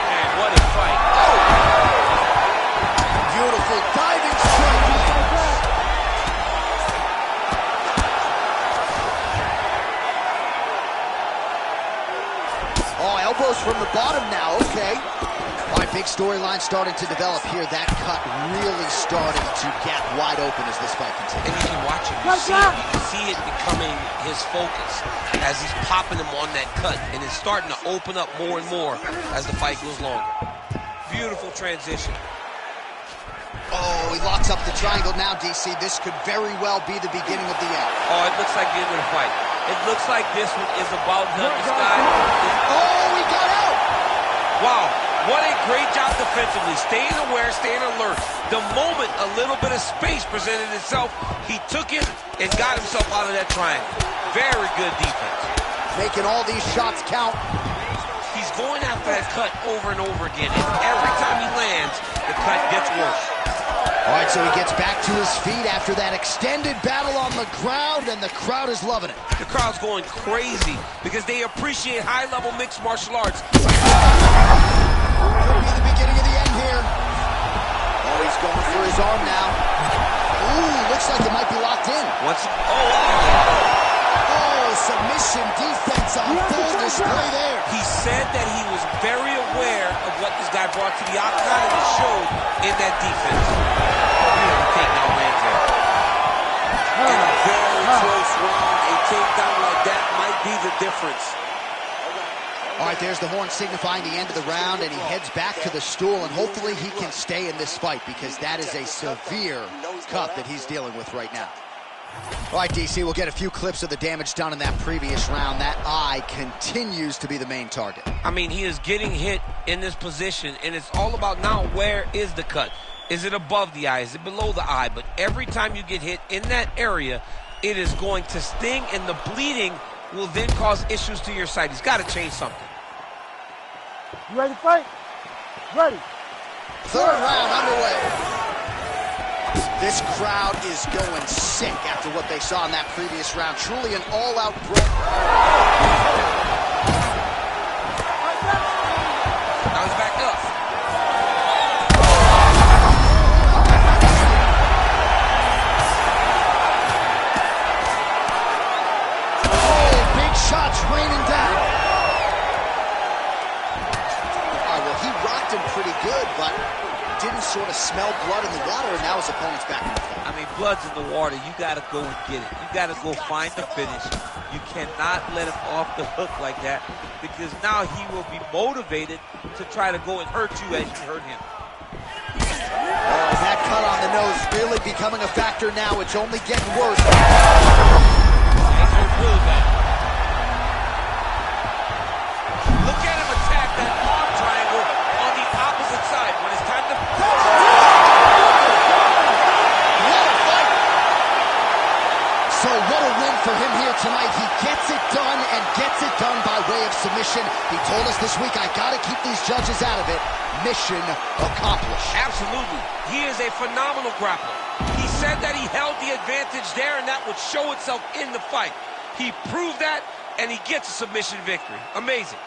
Man, what a fight. Beautiful diving strike. Oh, elbows from the bottom now. Okay. All right, big storyline starting to develop here. That cut really starting to get wide open as this fight continues. And you can watch him. You see it becoming his focus as he's popping him on that cut. And it's starting to open up more and more as the fight goes longer. Beautiful transition. Oh, he locks up the triangle now, DC. This could very well be the beginning of the end. Oh, it looks like the end of the fight. It looks like this one is about him. This guy Oh, he got out! Wow, what a great job defensively. Staying aware, staying alert. The moment a little bit of space presented itself, he took it and got himself out of that triangle. Very good defense. Making all these shots count. He's going after that cut over and over again, and every time he lands, the cut gets worse. All right, so he gets back to his feet after that extended battle on the ground, and the crowd is loving it. The crowd's going crazy because they appreciate high-level mixed martial arts. Could be the beginning of the end here. Oh, he's going for his arm now. Ooh, looks like it might be locked in. Oh, submission defense on full display there. He said that he was very aware of what this guy brought to the octagon, and it showed in that defense. Takedown lands there. In a very close round, a takedown like that might be the difference. All right, there's the horn signifying the end of the round, and he heads back to the stool, and hopefully he can stay in this fight because that is a severe cut that he's dealing with right now. All right, DC, we'll get a few clips of the damage done in that previous round. That eye continues to be the main target. I mean, he is getting hit in this position, and it's all about now where is the cut? Is it above the eye? Is it below the eye? But every time you get hit in that area, it is going to sting, and the bleeding will then cause issues to your sight. He's got to change something. You ready to fight? Ready. Third round underway. This crowd is going sick after what they saw in that previous round. Truly an all-out brawl. Now he's back up. Oh, big shots raining down. All right, well, he rocked him pretty good, but didn't sort of smell blood in the water, and now his opponent's back in the fight. I mean, blood's in the water. You got to go and get it. You got to go find the finish. You cannot let him off the hook like that because now he will be motivated to try to go and hurt you as you hurt him. Oh, that cut on the nose really becoming a factor now. It's only getting worse. Things are really bad. Look at him attack that arm triangle on the opposite side when it's time to... So what a win for him here tonight. He gets it done and gets it done by way of submission. He told us this week, I got to keep these judges out of it. Mission accomplished. Absolutely. He is a phenomenal grappler. He said that he held the advantage there and that would show itself in the fight. He proved that and he gets a submission victory. Amazing.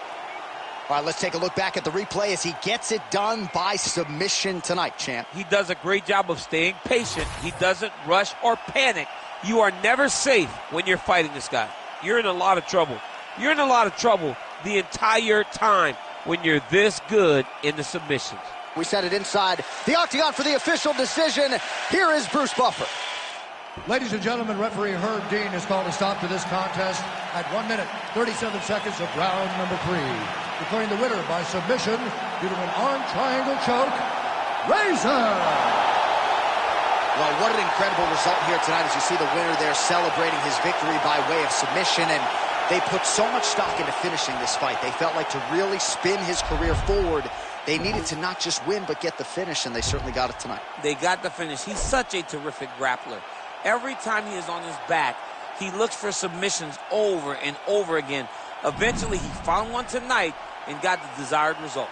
All right, let's take a look back at the replay as he gets it done by submission tonight, champ. He does a great job of staying patient. He doesn't rush or panic. You are never safe when you're fighting this guy. You're in a lot of trouble. You're in a lot of trouble the entire time when you're this good in the submissions. We set it inside the octagon for the official decision. Here is Bruce Buffer. Ladies and gentlemen, referee Herb Dean has called a stop to this contest at 1 minute, 37 seconds of round number 3. Declaring the winner by submission due to an arm triangle choke, Razor. Well, what an incredible result here tonight as you see the winner there celebrating his victory by way of submission. And they put so much stock into finishing this fight. They felt like to really spin his career forward, they needed to not just win, but get the finish, and they certainly got it tonight. They got the finish. He's such a terrific grappler. Every time he is on his back, he looks for submissions over and over again. Eventually, he found one tonight and got the desired result.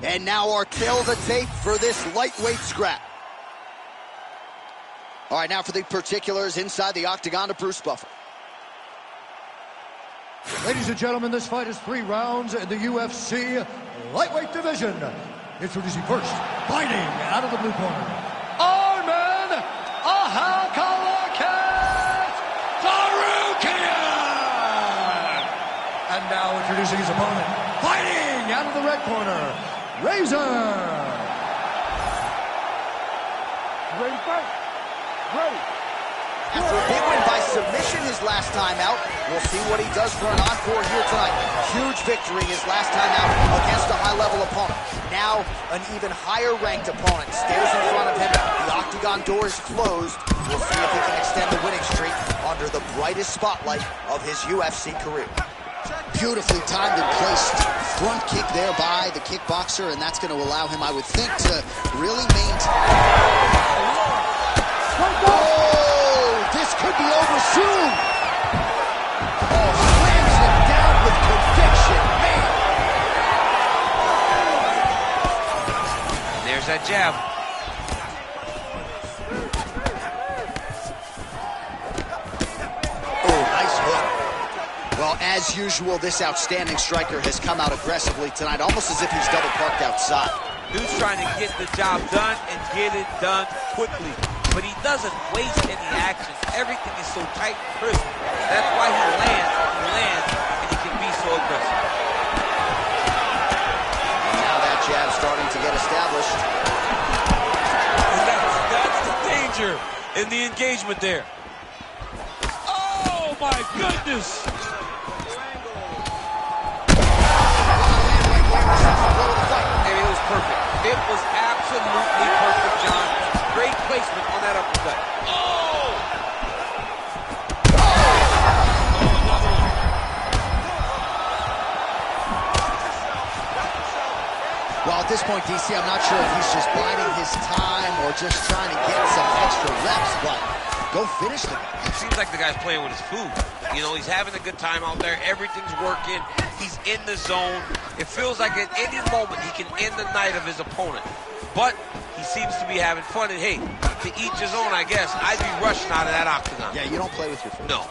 And now our tail of the tape for this lightweight scrap. All right, now for the particulars inside the octagon to Bruce Buffer. Ladies and gentlemen, this fight is 3 rounds in the UFC lightweight division. Introducing first, fighting out of the blue corner, Arman Ahalkalakat Tsarukyan! And now introducing his opponent, fighting out of the red corner, Razor! Ready to fight? Ready. After a big win by submission his last time out, we'll see what he does for an encore here tonight. Huge victory his last time out against a high-level opponent. Now, an even higher-ranked opponent stares in front of him. The octagon door is closed. We'll see if he can extend the winning streak under the brightest spotlight of his UFC career. Beautifully timed and placed front kick there by the kickboxer, and that's going to allow him, I would think, to really maintain. Oh, this could be over soon. Oh, slams him down with conviction, man. And there's that jab. Oh, nice hook. Well, as usual, this outstanding striker has come out aggressively tonight, almost as if he's double parked outside. Dude's trying to get the job done and get it done quickly. But he doesn't waste any action. Everything is so tight and crisp. That's why he lands, and he can be so aggressive. And now that jab starting to get established. That's the danger in the engagement there. Oh, my goodness. It was perfect. It was absolutely perfect, John. Great placement on that uppercut. Oh! Well, at this point, DC, I'm not sure if he's just biding his time or just trying to get some extra reps, but go finish the guy. It seems like the guy's playing with his food. You know, he's having a good time out there. Everything's working. He's in the zone. It feels like at any moment he can end the night of his opponent. But he seems to be having fun, and hey, to each his own, I guess. I'd be rushing out of that octagon. Yeah, you don't play with your food. No.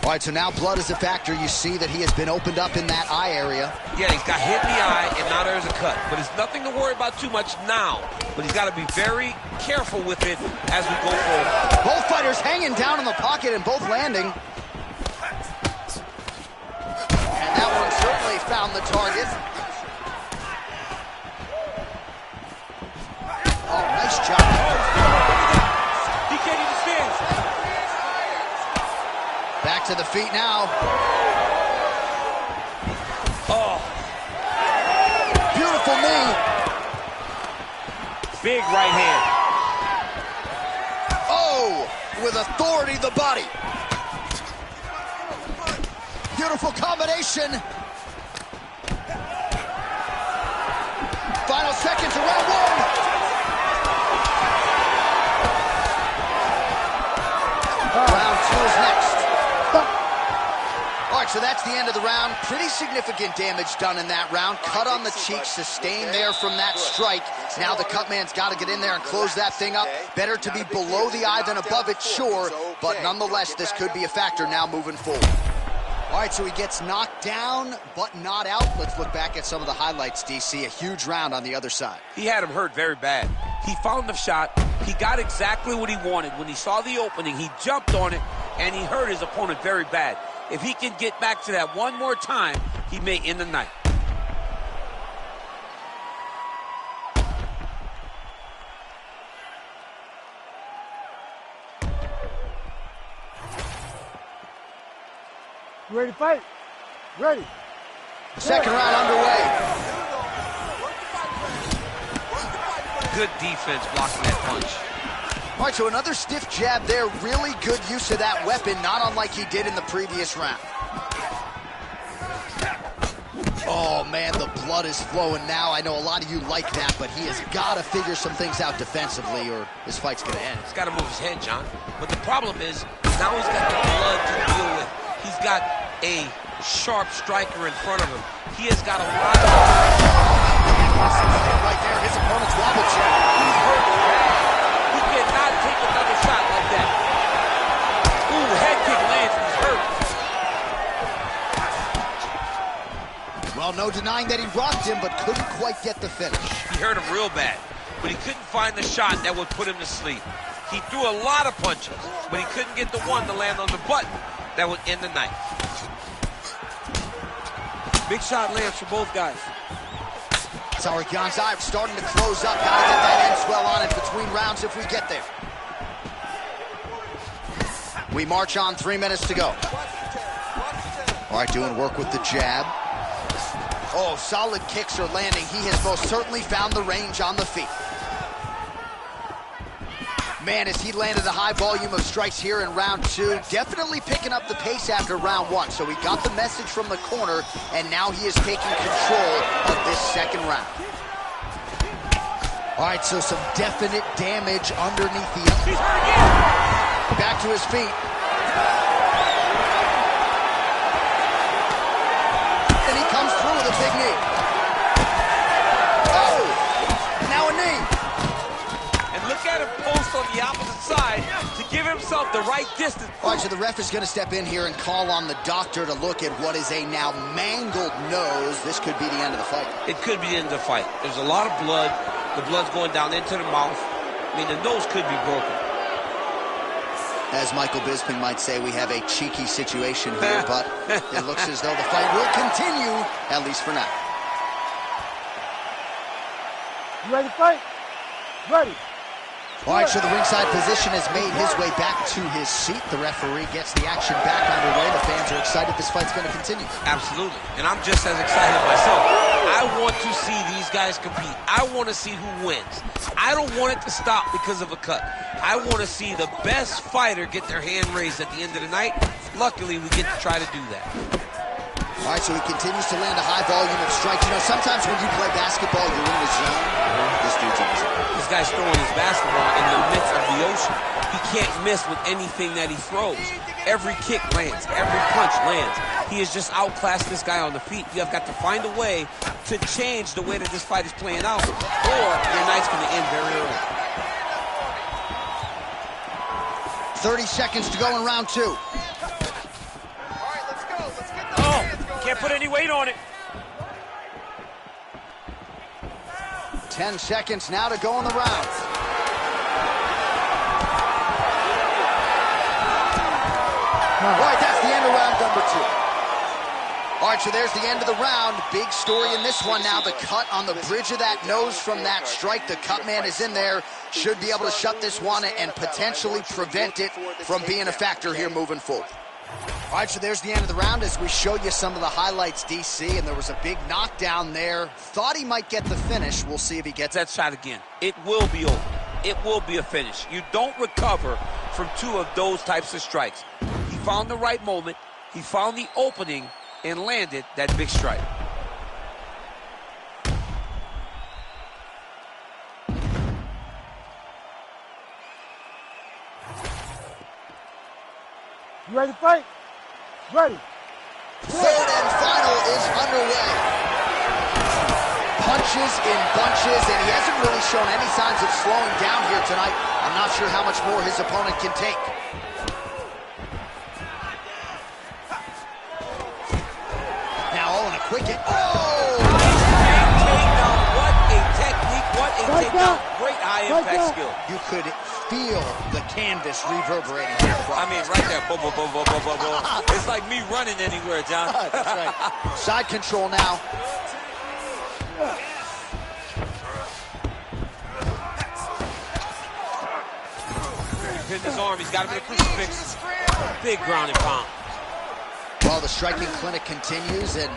All right, so now blood is a factor. You see that he has been opened up in that eye area. Yeah, he's got hit in the eye, and now there's a cut. But it's nothing to worry about too much now. But he's got to be very careful with it as we go forward. Both fighters hanging down in the pocket and both landing. And that one certainly found the target. Oh, nice job. He can't even stand. Back to the feet now. Oh. Beautiful knee. Big right hand. Oh, with authority the body. Beautiful combination. Final seconds of round one. Round two is next. All right, so that's the end of the round. Pretty significant damage done in that round. Cut on the cheek, sustained there from that strike. Now the cut man's got to get in there and close that thing up. Better to be below the eye than above it, sure. But nonetheless, this could be a factor now moving forward. All right, so he gets knocked down, but not out. Let's look back at some of the highlights, DC. A huge round on the other side. He had him hurt very bad. He found the shot. He got exactly what he wanted. When he saw the opening, he jumped on it, and he hurt his opponent very bad. If he can get back to that one more time, he may end the night. You ready to fight? Ready. Second round underway. Good defense blocking that punch. All right, so another stiff jab there. Really good use of that weapon, not unlike he did in the previous round. Oh, man, the blood is flowing now. I know a lot of you like that, but he has got to figure some things out defensively or this fight's going to end. He's got to move his head, John. But the problem is, now he's got the blood to deal with. He's got a sharp striker in front of him. He has got a lot of... Right there, his opponent's wobble check. He's hurt bad. He cannot take another shot like that. Ooh, head kick lands. He's hurt. Well, no denying that he rocked him, but couldn't quite get the finish. He hurt him real bad, but he couldn't find the shot that would put him to sleep. He threw a lot of punches, but he couldn't get the one to land on the button that would end the night. Big shot lands for both guys. Tsarukyan's eye starting to close up. Gotta get that end swell on it between rounds if we get there. We march on, 3 minutes to go. All right, doing work with the jab. Oh, solid kicks are landing. He has most certainly found the range on the feet. Man, as he landed a high volume of strikes here in round 2, definitely picking up the pace after round 1. So he got the message from the corner, and now he is taking control of this second round. All right, so some definite damage underneath the... He's hurt again. Back to his feet. And he comes through with a big knee. Oh! Now a knee. And look at him post on the opposite side to give himself the right distance. All right, so the ref is going to step in here and call on the doctor to look at what is a now mangled nose. This could be the end of the fight. It could be the end of the fight. There's a lot of blood. The blood's going down into the mouth. I mean, the nose could be broken. As Michael Bisping might say, we have a cheeky situation here, but it looks as though the fight will continue, at least for now. You ready to fight? Ready. All right, so the ringside position has made his way back to his seat. The referee gets the action back underway. The fans are excited this fight's going to continue. Absolutely. And I'm just as excited myself. I want to see these guys compete. I want to see who wins. I don't want it to stop because of a cut. I want to see the best fighter get their hand raised at the end of the night. Luckily, we get to try to do that. All right, so he continues to land a high volume of strikes. You know, sometimes when you play basketball, you're in the zone. This dude's in the zone. This guy's throwing his basketball in the midst of the ocean. He can't miss with anything that he throws. Every kick lands. Every punch lands. He has just outclassed this guy on the feet. You have got to find a way to change the way that this fight is playing out, or your night's going to end very early. 30 seconds to go in round 2. Can't put any weight on it. 10 seconds now to go in the round. All right, that's the end of round number 2. All right, so there's the end of the round. Big story in this one now. The cut on the bridge of that nose from that strike. The cut man is in there. Should be able to shut this one and potentially prevent it from being a factor here moving forward. All right, so there's the end of the round as we show you some of the highlights, DC, and there was a big knockdown there. Thought he might get the finish. We'll see if he gets that shot again. It will be over. It will be a finish. You don't recover from 2 of those types of strikes. He found the right moment. He found the opening and landed that big strike. You ready to fight? Ready. Third and final is underway. Punches in bunches, and he hasn't really shown any signs of slowing down here tonight. I'm not sure how much more his opponent can take. Now all in a quick hit. Oh! What a technique, what a takedown. Great high-impact skill. You could feel the canvas reverberating here. I mean, right there. Boom, boom, boom, boom, boom, boom, boom. It's like me running anywhere, John. That's right. Side control now. Pinned his arm. He's got him in a crucifix. Big ground and pound. Well, the striking clinic continues, and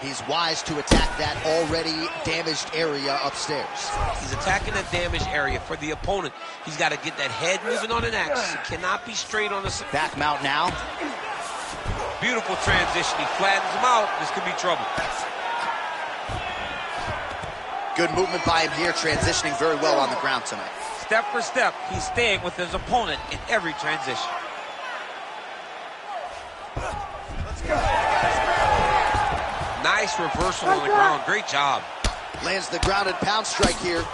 he's wise to attack that already damaged area upstairs. He's attacking that damaged area for the opponent. He's got to get that head moving on an axis. He cannot be straight on the... Back mount now. Beautiful transition. He flattens him out. This could be trouble. Good movement by him here, transitioning very well on the ground tonight. Step for step, he's staying with his opponent in every transition. Nice reversal on the ground. Great job. Lands the grounded pound strike here.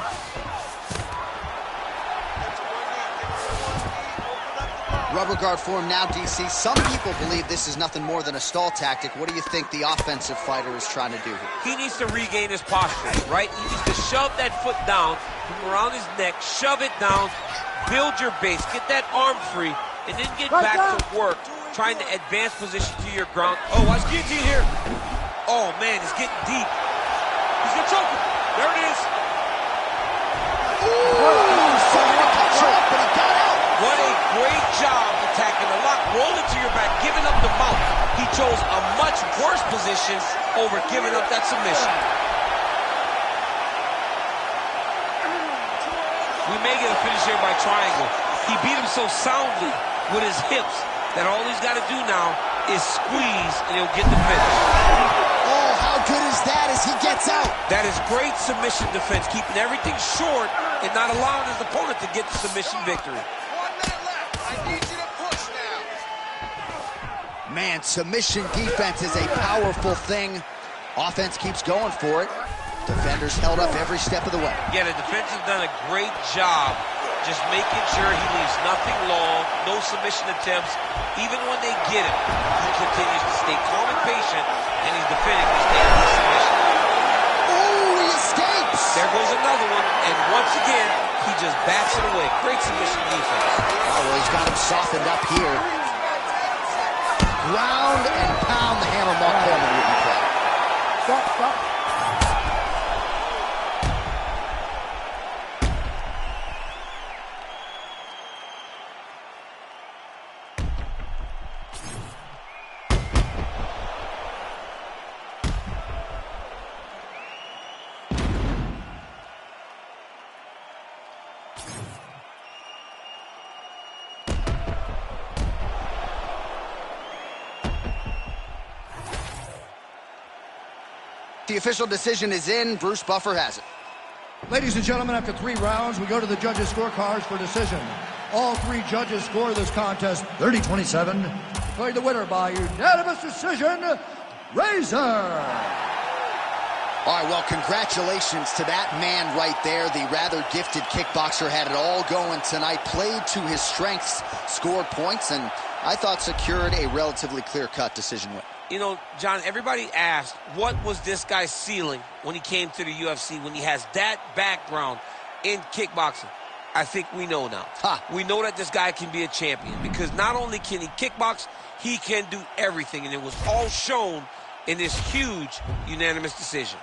Rubber guard form now, DC. Some people believe this is nothing more than a stall tactic. What do you think the offensive fighter is trying to do here? He needs to regain his posture, right? He needs to shove that foot down from around his neck, shove it down, build your base, get that arm free, and then get back to work, trying to advance position to your ground. Oh, watch guillotine here. Oh, man, it's getting deep. He's going to choke him. There it is. Ooh, someone got choke, but he got out. What a great job attacking the lock, rolling to your back, giving up the mount. He chose a much worse position over giving up that submission. We may get a finish here by triangle. He beat him so soundly with his hips that all he's got to do now is squeeze and he'll get the finish. Oh, how good is that as he gets out? That is great submission defense, keeping everything short and not allowing his opponent to get the submission victory. 1 minute left. I need you to push now. Man, submission defense is a powerful thing. Offense keeps going for it. Defenders held up every step of the way. Yeah, the defense has done a great job just making sure he leaves nothing long, no submission attempts. Even when they get him, he continues to stay calm and patient, and he's defending his standing submission. Ooh, he escapes! There goes another one, and once again, he just bats it away. Great submission defense. Oh, well, he's got him softened up here. Ground and pound, the hammer Mark Coleman wouldn't play. Stop. The official decision is in. Bruce Buffer has it. Ladies and gentlemen, after 3 rounds, we go to the judges' scorecards for decision. All 3 judges score this contest 30-27. Declared the winner by unanimous decision, Razor. All right, well, congratulations to that man right there. The rather gifted kickboxer had it all going tonight, played to his strengths, scored points, and I thought secured a relatively clear-cut decision win. You know, John, everybody asked, what was this guy's ceiling when he came to the UFC, when he has that background in kickboxing? I think we know now. We know that this guy can be a champion because not only can he kickbox, he can do everything, and it was all shown in this huge unanimous decision.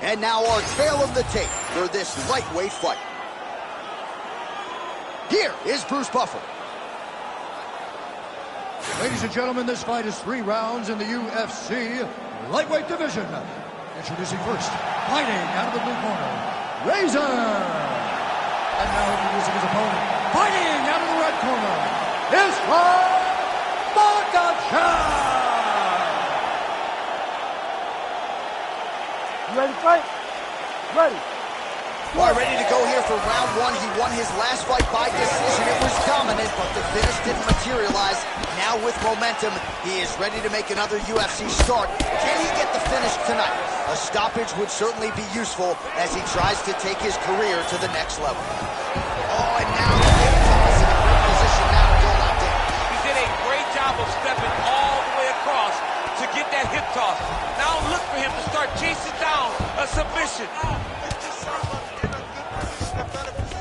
And now our tale of the tape for this lightweight fight. Here is Bruce Buffer. Ladies and gentlemen, this fight is 3 rounds in the UFC lightweight division. Introducing first, fighting out of the blue corner, Razor. And now introducing his opponent, fighting out of the red corner, Islam Makhachev. You ready to fight? Ready. All right, ready to go here for round 1. He won his last fight by decision. It was dominant, but the finish didn't materialize. Now with momentum, he is ready to make another UFC start. Can he get the finish tonight? A stoppage would certainly be useful as he tries to take his career to the next level. Oh, and now the hip toss in a great position now to go locked in. He did a great job of stepping all the way across to get that hip toss. Now look for him to start chasing down a submission.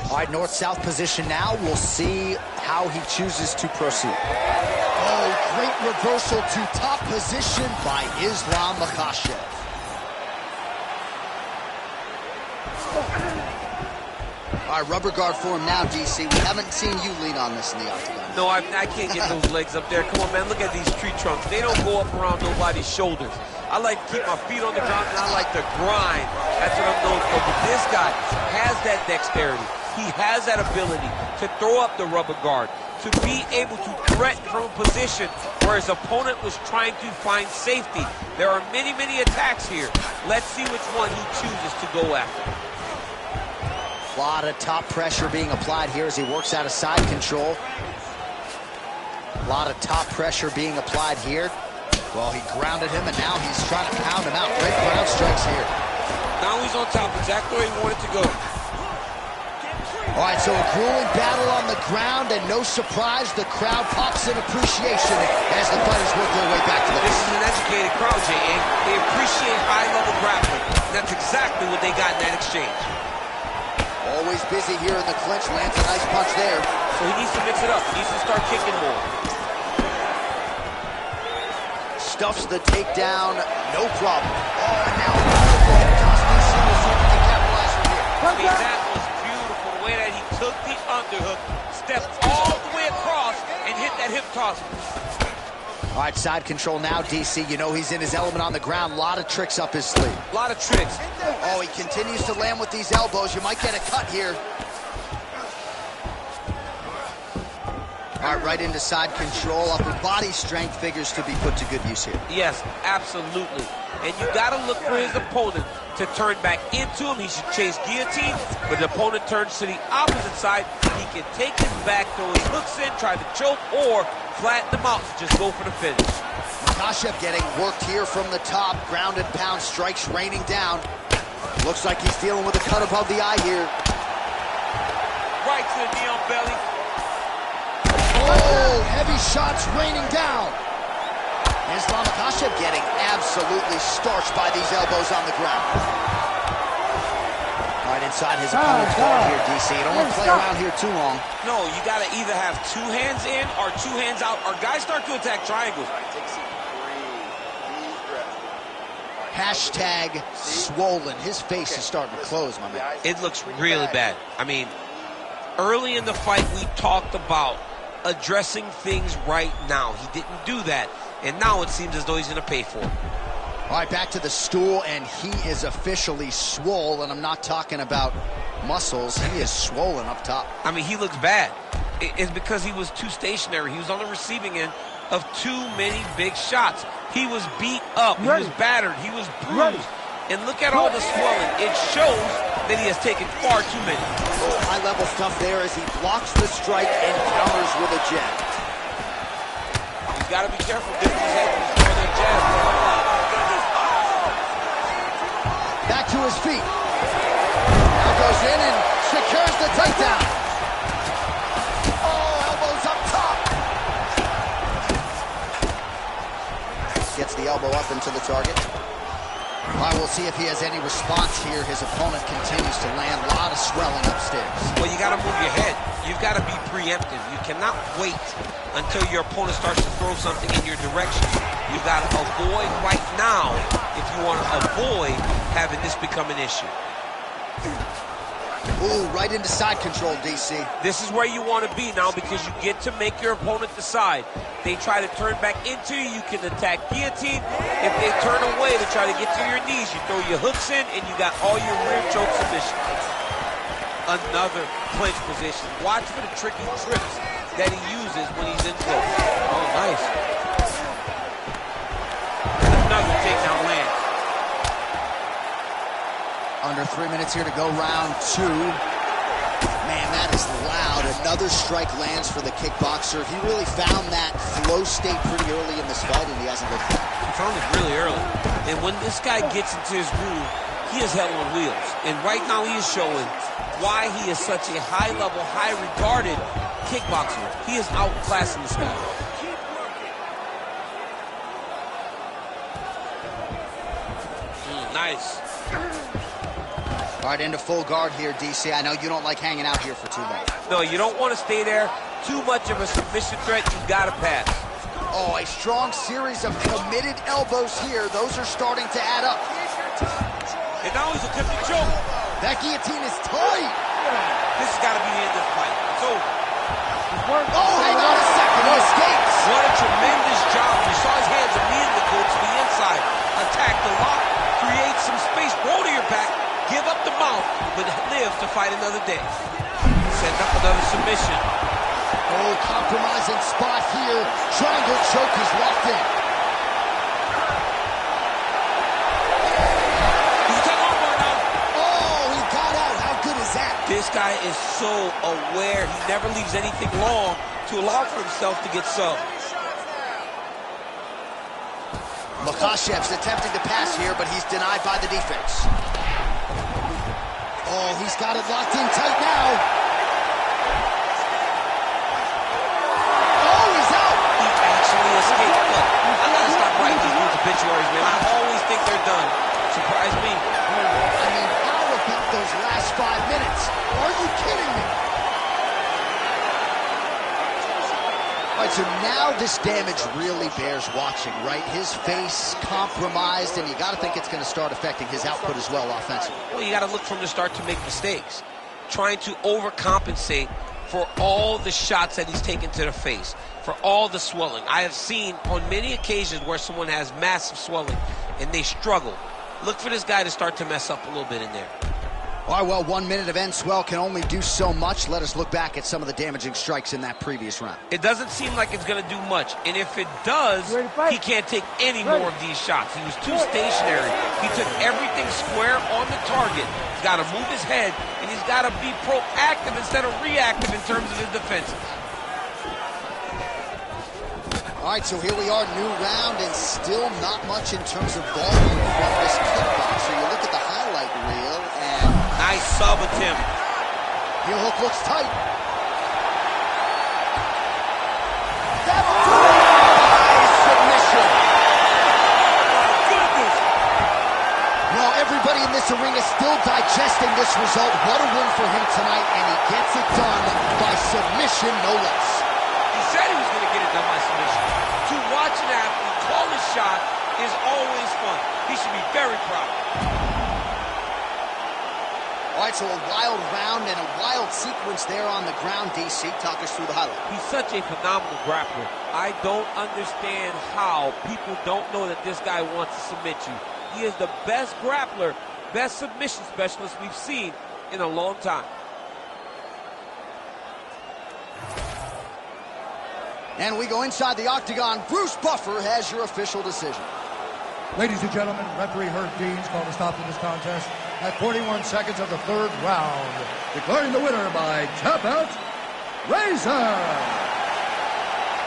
All right, north-south position now. We'll see how he chooses to proceed. Oh, great reversal to top position by Islam Makhachev. All right, rubber guard for him now, DC. We haven't seen you lean on this in the octagon. No, I can't get those legs up there. Come on, man, look at these tree trunks. They don't go up around nobody's shoulders. I like to keep my feet on the ground, and I like to grind. That's what I'm known for. But this guy has that dexterity. He has that ability to throw up the rubber guard, to be able to threaten from a position where his opponent was trying to find safety. There are many, many attacks here. Let's see which one he chooses to go after. A lot of top pressure being applied here as he works out of side control. A lot of top pressure being applied here. Well, he grounded him, and now he's trying to pound him out. Great ground strikes here. Now he's on top, exactly where he wanted to go. All right, so a grueling battle on the ground, and no surprise, the crowd pops in appreciation as the fighters work their way back to the This is an educated crowd, J.A. They appreciate high-level grappling. That's exactly what they got in that exchange. Always busy here in the clinch, lands a nice punch there. So he needs to mix it up. He needs to start kicking more. Stuffs the takedown, no problem. Oh, and now toss DC will see if he can capitalize from here. I mean, that was beautiful, the way that he took the underhook, stepped all the way across, and hit that hip toss. All right, side control now, DC. You know he's in his element on the ground. A lot of tricks up his sleeve. A lot of tricks. Oh, he continues to land with these elbows. You might get a cut here. All right, right into side control. Upper body strength figures to be put to good use here. Yes, absolutely. And you got to look for his opponent to turn back into him. He should chase guillotine, but the opponent turns to the opposite side. He can take his back, throw his hooks in, try to choke, or flatten them out and just go for the finish. Makhachev getting worked here from the top. Ground and pound strikes raining down. Looks like he's dealing with a cut above the eye here. Right to the knee on belly. Oh, heavy shots raining down. Islam Makhachev getting absolutely starched by these elbows on the ground. Right inside his opponent's guard here, DC. You don't want to play around here too long. No, you got to either have 2 hands in or 2 hands out, or guys start to attack triangles. Hashtag swollen. His face is starting to close, my man. It looks really bad. I mean, early in the fight, we talked about addressing things right now. He didn't do that, and now it seems as though he's going to pay for it. All right, back to the stool, and he is officially swole, and I'm not talking about muscles. He is swollen up top. I mean, he looks bad. It's because he was too stationary. He was on the receiving end of too many big shots. He was beat up. He was battered. He was bruised. And look at all the swelling. It shows that he has taken far too many. Oh, high-level stuff there as he blocks the strike and counters with a jab. He's got to be careful dipping his head when he's throwing that jab. Back to his feet. Now goes in and secures the takedown. Oh, elbows up top. Gets the elbow up into the target. All right, we'll see if he has any response here. His opponent continues to land. A lot of swelling upstairs. Well, you got to move your head. You've got to be preemptive. You cannot wait until your opponent starts to throw something in your direction. You got to avoid right now if you want to avoid having this become an issue. Ooh, right into side control, DC. This is where you want to be now because you get to make your opponent decide. They try to turn back into you, you can attack guillotine. If they turn away to try to get to your knees, you throw your hooks in and you got all your rear choke submission. Another clinch position. Watch for the tricky trips that he uses when he's in close. Oh, nice. Another takedown land. Under 3 minutes here to go, round 2. Man, that is loud. Another strike lands for the kickboxer. He really found that flow state pretty early in this fight, and he hasn't looked back. He found it really early. And when this guy gets into his groove, he is hell on wheels. And right now he is showing why he is such a high-level, high-regarded kickboxer. He is outclassing this guy. Nice. All right, into full guard here, DC. I know you don't like hanging out here for too long. No, you don't want to stay there. Too much of a submission threat, you got to pass. Oh, a strong series of committed elbows here. Those are starting to add up. And now he's attempting to choke. That guillotine is tight. This has got to be the end of the fight. It's over. Oh, hang on a second. He escapes. What a tremendous job. You saw his hands immediately go to the inside. Attack the lock. Create some space. Roll to your back. Give up the mouth, but live to fight another day. Setting up another submission. Oh, compromising spot here. Triangle choke is locked in. Oh, he got out. How good is that? This guy is so aware. He never leaves anything long to allow for himself to get subbed. Makhachev's attempting to pass here, but he's denied by the defense. Oh, he's got it locked in tight now. Oh, he's out. He actually escaped. Look, I gotta stop writing these dudes obituaries, man. I always think they're done. Surprise me. I mean, how about those last 5 minutes? Are you kidding me? All right, so now this damage really bears watching, right? His face compromised, and you got to think it's going to start affecting his output as well offensively. Well, you got to look from the start to make mistakes. Trying to overcompensate for all the shots that he's taken to the face, for all the swelling. I have seen on many occasions where someone has massive swelling and they struggle. Look for this guy to start to mess up a little bit in there. All right, well, 1 minute of end swell can only do so much. Let us look back at some of the damaging strikes in that previous round. It doesn't seem like it's going to do much. And if it does, he can't take any more of these shots. He was too stationary. He took everything square on the target. He's got to move his head, and he's got to be proactive instead of reactive in terms of his defenses. All right, so here we are, new round, and still not much in terms of volume from this kickboxer. You look at the highlight reel, and nice sub attempt. Heel hook looks tight. Submission. Well, everybody in this arena still digesting this result. What a win for him tonight, and he gets it done by submission, no less. He said he was going to get it done by submission. To watch an athlete call his shot is always fun. He should be very proud. All right, so a wild round and a wild sequence there on the ground, DC. Talk us through the highlight. He's such a phenomenal grappler. I don't understand how people don't know that this guy wants to submit you. He is the best grappler, best submission specialist we've seen in a long time. And we go inside the octagon. Bruce Buffer has your official decision. Ladies and gentlemen, referee Herb Deans called a stop to this contest at 41 seconds of the third round, declaring the winner by tap out, Razor.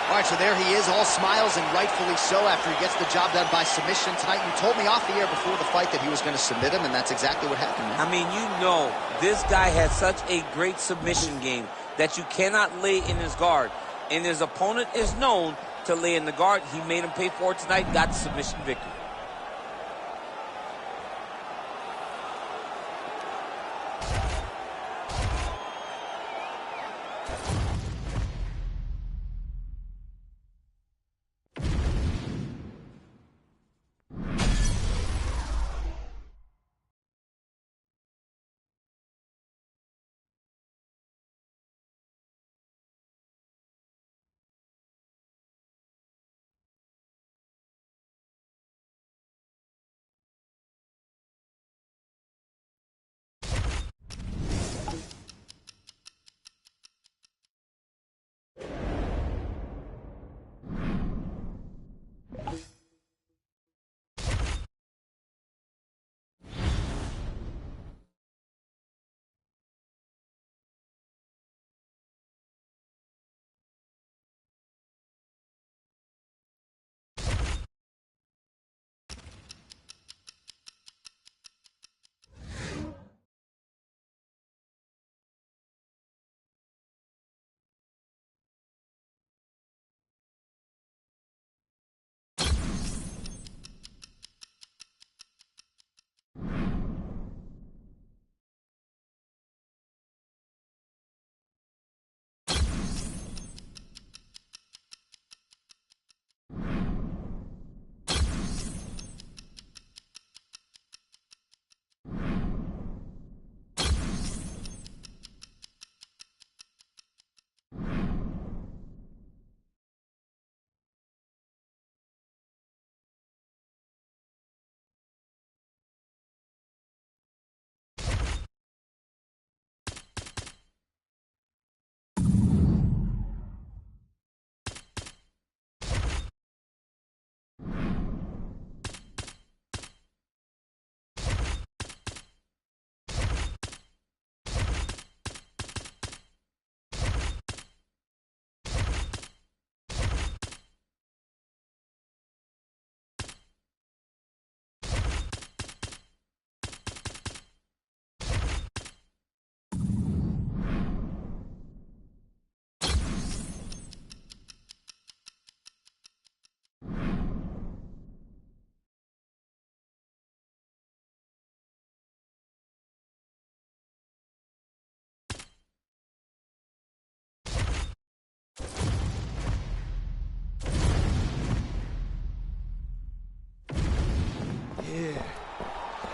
All right, so there he is, all smiles, and rightfully so after he gets the job done by submission tonight. You told me off the air before the fight that he was going to submit him, and that's exactly what happened, man. I mean, you know, this guy has such a great submission game that you cannot lay in his guard. And his opponent is known to lay in the guard. He made him pay for it tonight, got the submission victory.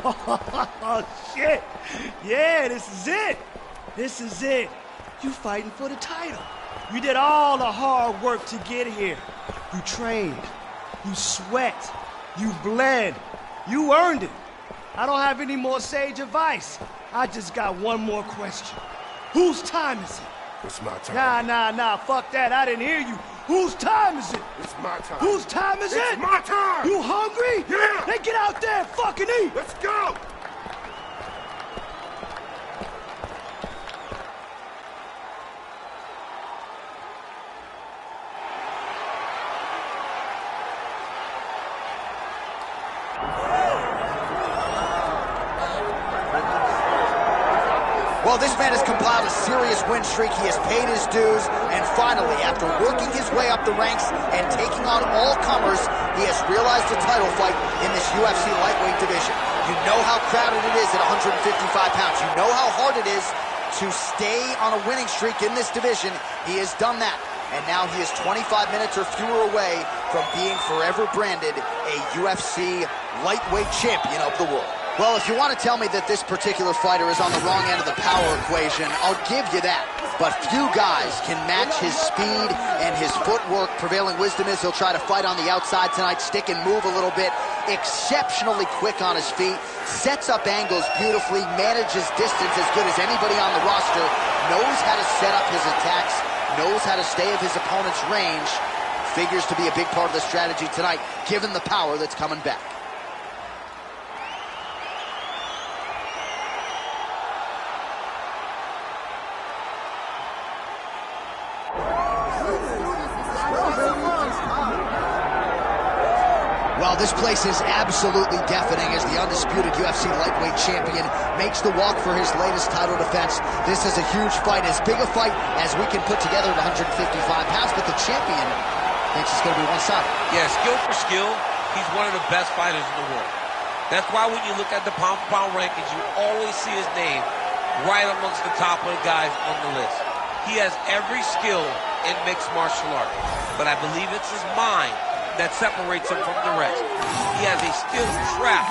Oh, shit. Yeah, this is it. This is it. You fighting for the title. You did all the hard work to get here. You trained. You sweat. You bled. You earned it. I don't have any more sage advice. I just got one more question. Whose time is it? It's my time. Nah. Fuck that. I didn't hear you. Whose time is it? It's my time. Whose time is it? It's my time. You hungry? Yeah. Then get out there and fucking eat. Let's go. Well, this man has compiled a serious win streak. He has paid his dues, and finally, after working his way up the ranks and taking on all comers, he has realized a title fight in this UFC lightweight division. You know how crowded it is at 155 pounds. You know how hard it is to stay on a winning streak in this division. He has done that, and now he is 25 minutes or fewer away from being forever branded a UFC lightweight champion of the world. Well, if you want to tell me that this particular fighter is on the wrong end of the power equation, I'll give you that. But few guys can match his speed and his footwork. Prevailing wisdom is he'll try to fight on the outside tonight, stick and move a little bit. Exceptionally quick on his feet, sets up angles beautifully, manages distance as good as anybody on the roster, knows how to set up his attacks, knows how to stay of his opponent's range. Figures to be a big part of the strategy tonight, given the power that's coming back. Well, this place is absolutely deafening as the undisputed UFC lightweight champion makes the walk for his latest title defense. This is a huge fight, as big a fight as we can put together at 155 pounds, but the champion thinks it's going to be one-sided. Yeah, skill for skill, he's one of the best fighters in the world. That's why when you look at the pound-for-pound rankings, you always see his name right amongst the top of the guys on the list. He has every skill in mixed martial art, but I believe it's his mind that separates him from the rest. He has a skill trap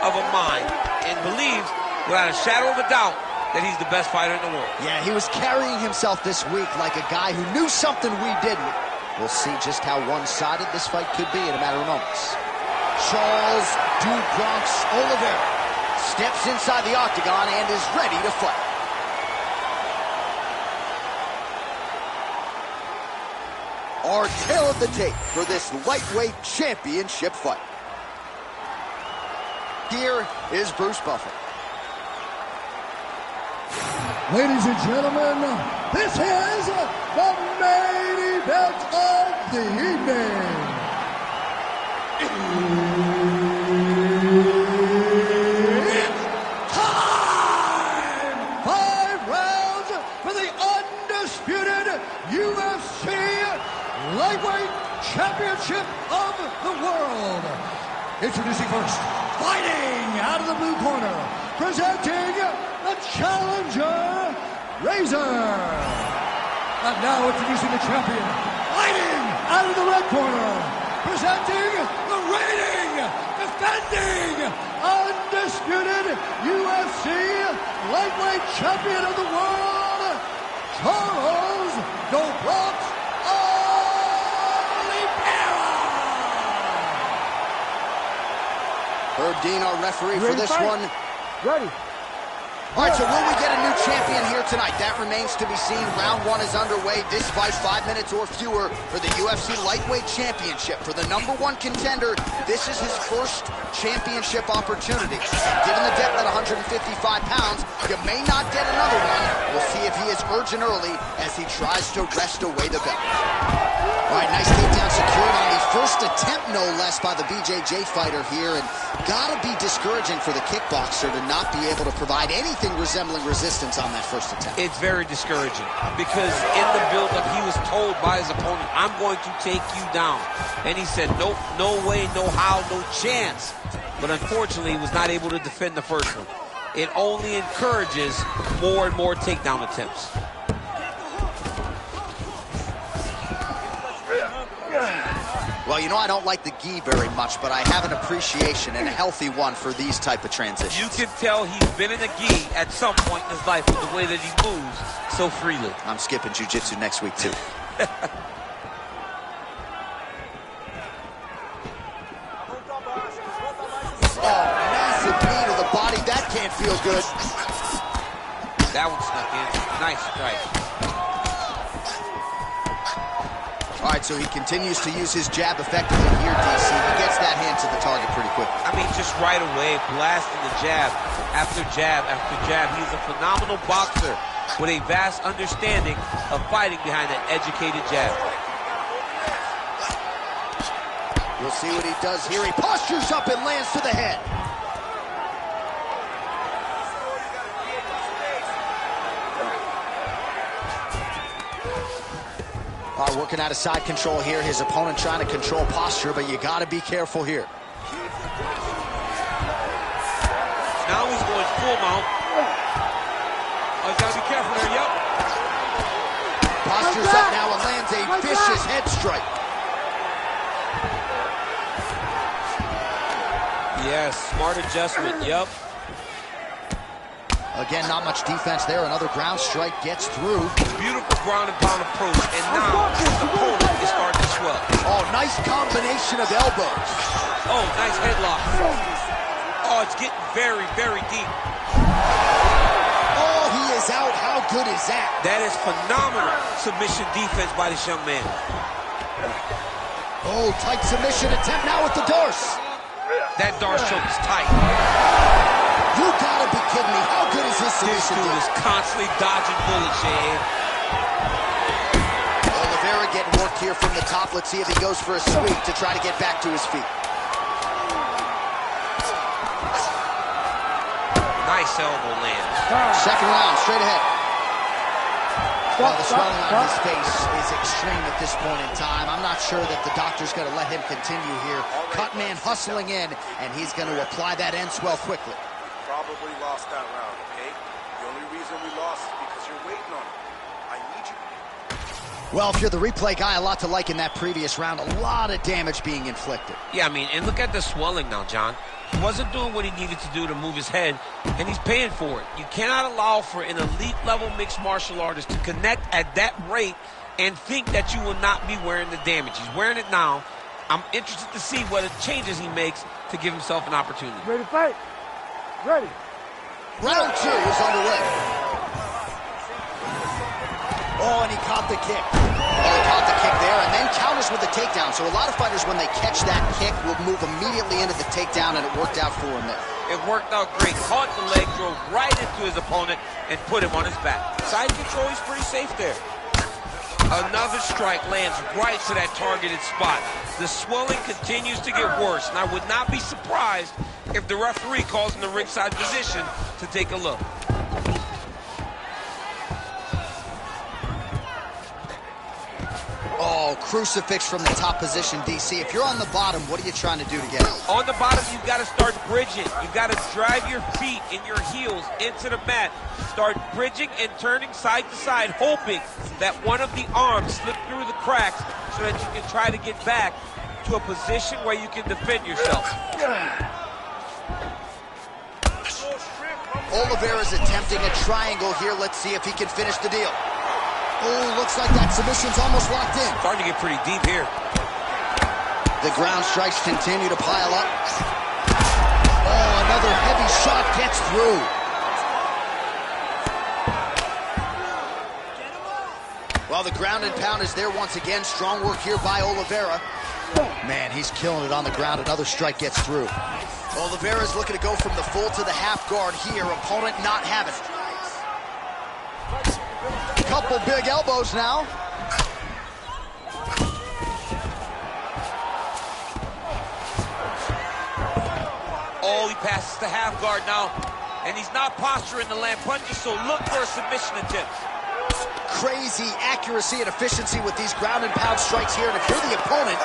of a mind and believes, without a shadow of a doubt, that he's the best fighter in the world. Yeah, he was carrying himself this week like a guy who knew something we didn't. We'll see just how one-sided this fight could be in a matter of moments. Charles Du Bronx Oliveira steps inside the octagon and is ready to fight. Our tale of the tape for this lightweight championship fight. Here is Bruce Buffer. Ladies and gentlemen, this is the main event of the evening. It's time! 5 rounds for the undisputed UFC Lightweight Championship of the world. Introducing first, fighting out of the blue corner, presenting the challenger, Razor. And now introducing the champion, fighting out of the red corner, presenting the reigning, defending, undisputed UFC Lightweight Champion of the world, Charles Du Bronx Herb Dean, our referee for this one. Ready. All right, so will we get a new champion here tonight? That remains to be seen. Round 1 is underway. This fight, 5 minutes or fewer for the UFC Lightweight Championship. For the #1 contender, this is his first championship opportunity. Given the depth at 155 pounds, you may not get another one. We'll see if he is urgent early as he tries to wrest away the belt. All right, nice takedown secured on the first attempt, no less, by the BJJ fighter here. And gotta be discouraging for the kickboxer to not be able to provide anything resembling resistance on that first attempt. It's very discouraging because in the build-up, he was told by his opponent, I'm going to take you down. And he said, nope, no way, no how, no chance. But unfortunately, he was not able to defend the first one. It only encourages more and more takedown attempts. Well, you know I don't like the gi very much, but I have an appreciation and a healthy one for these type of transitions. You can tell he's been in a gi at some point in his life with the way that he moves so freely. I'm skipping jiu-jitsu next week, too. Massive knee to the body. That can't feel good. That one snuck in. Nice strike. All right, so he continues to use his jab effectively here, DC. He gets that hand to the target pretty quick. I mean, just right away, blasting the jab after jab after jab. He's a phenomenal boxer with a vast understanding of fighting behind that educated jab. We'll see what he does here. He postures up and lands to the head. Working out of side control here. His opponent trying to control posture, but you got to be careful here. Now he's going full mount. Oh, he's got to be careful there, yep. Postures up now and lands a vicious head strike. Yes, smart adjustment, yep. Again, not much defense there. Another ground strike gets through. Beautiful ground and pound approach, and now his opponent is starting to swell. Oh, nice combination of elbows. Oh, nice headlock. Oh, it's getting very, very deep. Oh, he is out. How good is that? That is phenomenal submission defense by this young man. Oh, tight submission attempt now with the Darce. That Darce choke is tight. You gotta be kidding me. How good is his submission? This dude is constantly dodging bullets, Shane. Oliveira getting work here from the top. Let's see if he goes for a sweep to try to get back to his feet. Nice elbow lands. Second round, straight ahead. Well, the swelling on his face is extreme at this point in time. I'm not sure that the doctor's going to let him continue here. Cutman hustling in, and he's going to apply that end swell quickly. Probably lost that round, okay? The only reason we lost is because you're waiting on it. I need you. Well, if you're the replay guy, a lot to like in that previous round. A lot of damage being inflicted. Yeah, I mean, and look at the swelling now, John. He wasn't doing what he needed to do to move his head, and he's paying for it. You cannot allow for an elite-level mixed martial artist to connect at that rate and think that you will not be wearing the damage. He's wearing it now. I'm interested to see what changes he makes to give himself an opportunity. Ready to fight? Ready. Round two is underway. Oh, and he caught the kick. Oh, he caught the kick there and then counters with the takedown. So a lot of fighters, when they catch that kick, will move immediately into the takedown, and it worked out for him there. It worked out great. Caught the leg, drove right into his opponent, and put him on his back. Side control, he's pretty safe there. Another strike lands right to that targeted spot. The swelling continues to get worse, and I would not be surprised if the referee calls in the ringside position to take a look. Oh, crucifix from the top position, DC. If you're on the bottom, what are you trying to do to get out? On the bottom, you've got to start bridging. You've got to drive your feet and your heels into the mat. Start bridging and turning side to side, hoping that one of the arms slip through the cracks so that you can try to get back to a position where you can defend yourself. Oliveira's attempting a triangle here. Let's see if he can finish the deal. Oh, looks like that submission's almost locked in. Starting to get pretty deep here. The ground strikes continue to pile up. Oh, another heavy shot gets through. Well, the ground and pound is there once again. Strong work here by Oliveira. Man, he's killing it on the ground. Another strike gets through. Oliveira's looking to go from the full to the half guard here. Opponent not having it. Couple big elbows now. Oh, he passes the half guard now, and he's not posturing to land punches, so look for a submission attempt. Crazy accuracy and efficiency with these ground and pound strikes here, and if you're the opponent,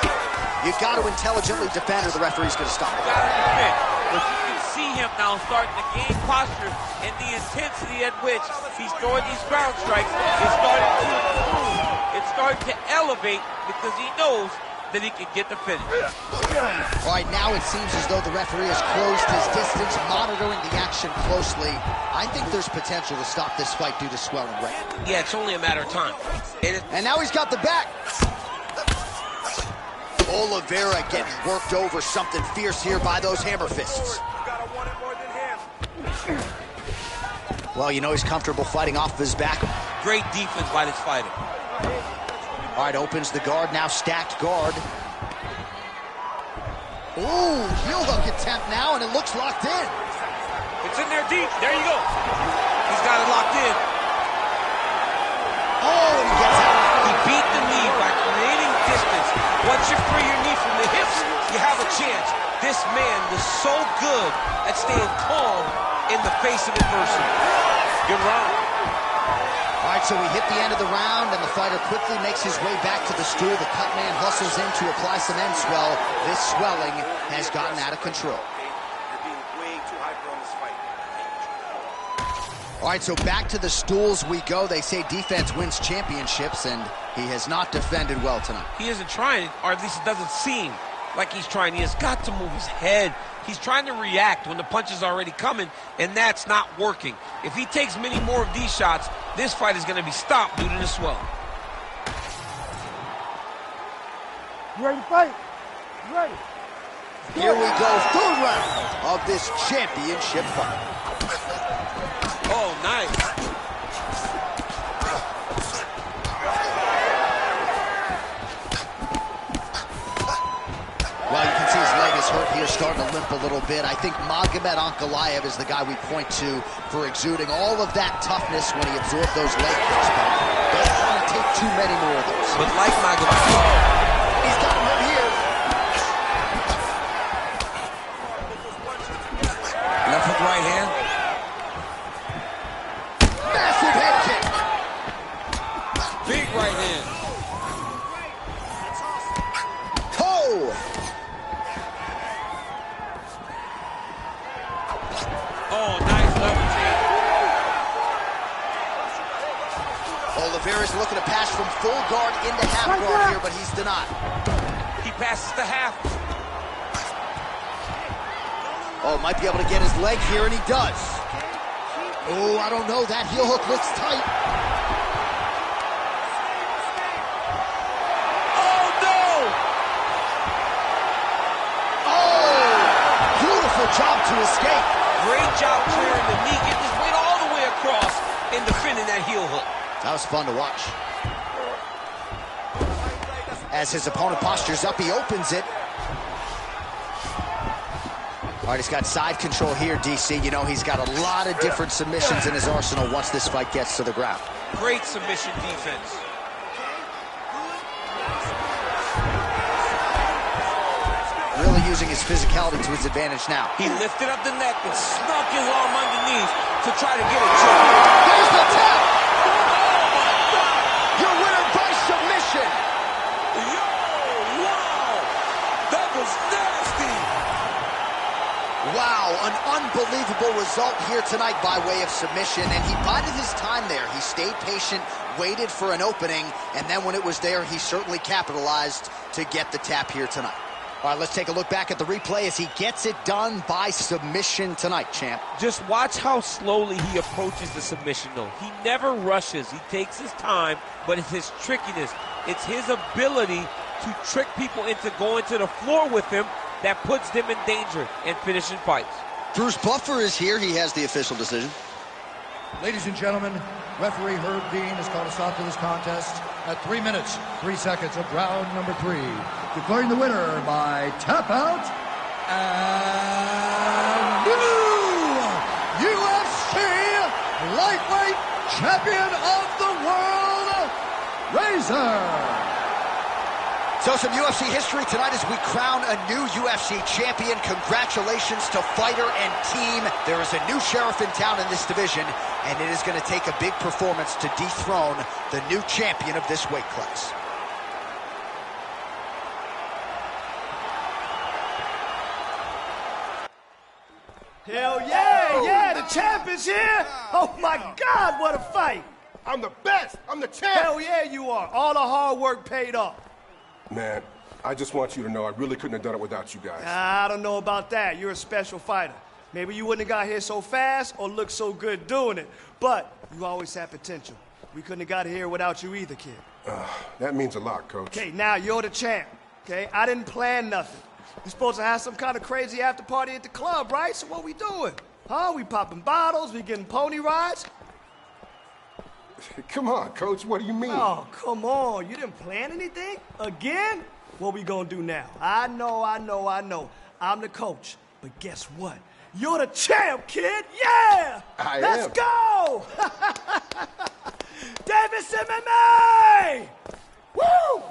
you've got to intelligently defend or the referee's going to stop it. Got to defend, but you can see him now starting to gain posture, and the intensity at which he's throwing these ground strikes is starting to improve. It's starting to elevate because he knows that he can get the finish. All right, now it seems as though the referee has closed his distance, monitoring the action closely. I think there's potential to stop this fight due to swelling right. Yeah, it's only a matter of time. And now he's got the back. Oliveira getting worked over, something fierce here by those hammer fists. Well, you know he's comfortable fighting off of his back. Great defense by this fighter. All right, opens the guard, now stacked guard. Ooh, heel hook attempt now, and it looks locked in. It's in there deep. There you go. He's got it locked in. Oh, and he gets out. He beat the knee by creating distance. Once you free your knee from the hips, you have a chance. This man was so good at staying calm in the face of adversity. Good round. All right, so we hit the end of the round, and the fighter quickly makes his way back to the stool. The cut man hustles in to apply some end swell. This swelling has gotten out of control. You're being way too hyper on this fight. All right, so back to the stools we go. They say defense wins championships, and he has not defended well tonight. He isn't trying, or at least it doesn't seem like he's trying. He has got to move his head. He's trying to react when the punch is already coming, and that's not working. If he takes many more of these shots, this fight is going to be stopped due to the swelling. You ready to fight? You ready? Here we go, third round of this championship fight. Oh, nice. Well, you can see his leg is hurt here, starting to limp a little bit. I think Magomed Ankalaev is the guy we point to for exuding all of that toughness when he absorbed those leg kicks. But doesn't want to take too many more of those. But like Magomed, He's got him right here. left hook, right hand. Massive head kick. Big right hand. Oh! Oh, nice leverage. Oliveira's looking to pass from full guard into half guard here, but he's denied. He passes the half. Oh, might be able to get his leg here, and he does. Oh, I don't know. That heel hook looks tight. Oh, no! Oh! Beautiful job to escape. Great job clearing the knee, getting his weight all the way across and defending that heel hook. That was fun to watch. As his opponent postures up, he opens it. All right, he's got side control here, DC. You know, he's got a lot of different submissions in his arsenal once this fight gets to the ground. Great submission defense. Really using his physicality to his advantage now. He lifted up the neck and snuck his arm underneath to try to get a choke. There's the tap! Your winner by submission! Yo, wow! That was nasty! Wow, an unbelievable result here tonight by way of submission, and he bided his time there. He stayed patient, waited for an opening, and then when it was there, he certainly capitalized to get the tap here tonight. All right, let's take a look back at the replay as he gets it done by submission tonight, champ. Just watch how slowly he approaches the submission, though. He never rushes. He takes his time, but it's his trickiness. It's his ability to trick people into going to the floor with him that puts them in danger and finishing fights. Bruce Buffer is here. He has the official decision. Ladies and gentlemen, referee Herb Dean has called a stop to this contest at 3 minutes, 3 seconds of round number 3, declaring the winner by tap out and new UFC lightweight champion of the world, Razor. So some UFC history tonight as we crown a new UFC champion. Congratulations to fighter and team. There is a new sheriff in town in this division, and it is going to take a big performance to dethrone the new champion of this weight class. Hell yeah, yeah, the champ is here. Oh my God, what a fight. I'm the best. I'm the champ. Hell yeah, you are. All the hard work paid off. Man, I just want you to know I really couldn't have done it without you guys. I don't know about that. You're a special fighter. Maybe you wouldn't have got here so fast or looked so good doing it, but you always had potential. We couldn't have got here without you either, kid. That means a lot, Coach. Okay, now you're the champ, okay? I didn't plan nothing. We're supposed to have some kind of crazy after party at the club, right? So what we doing? Huh? We popping bottles? We getting pony rides? Come on, Coach, what do you mean? Oh, come on. You didn't plan anything? Again? What we gonna do now? I know. I'm the coach. But guess what? You're the champ, kid! Yeah! Let's go! Davis MMA! Woo!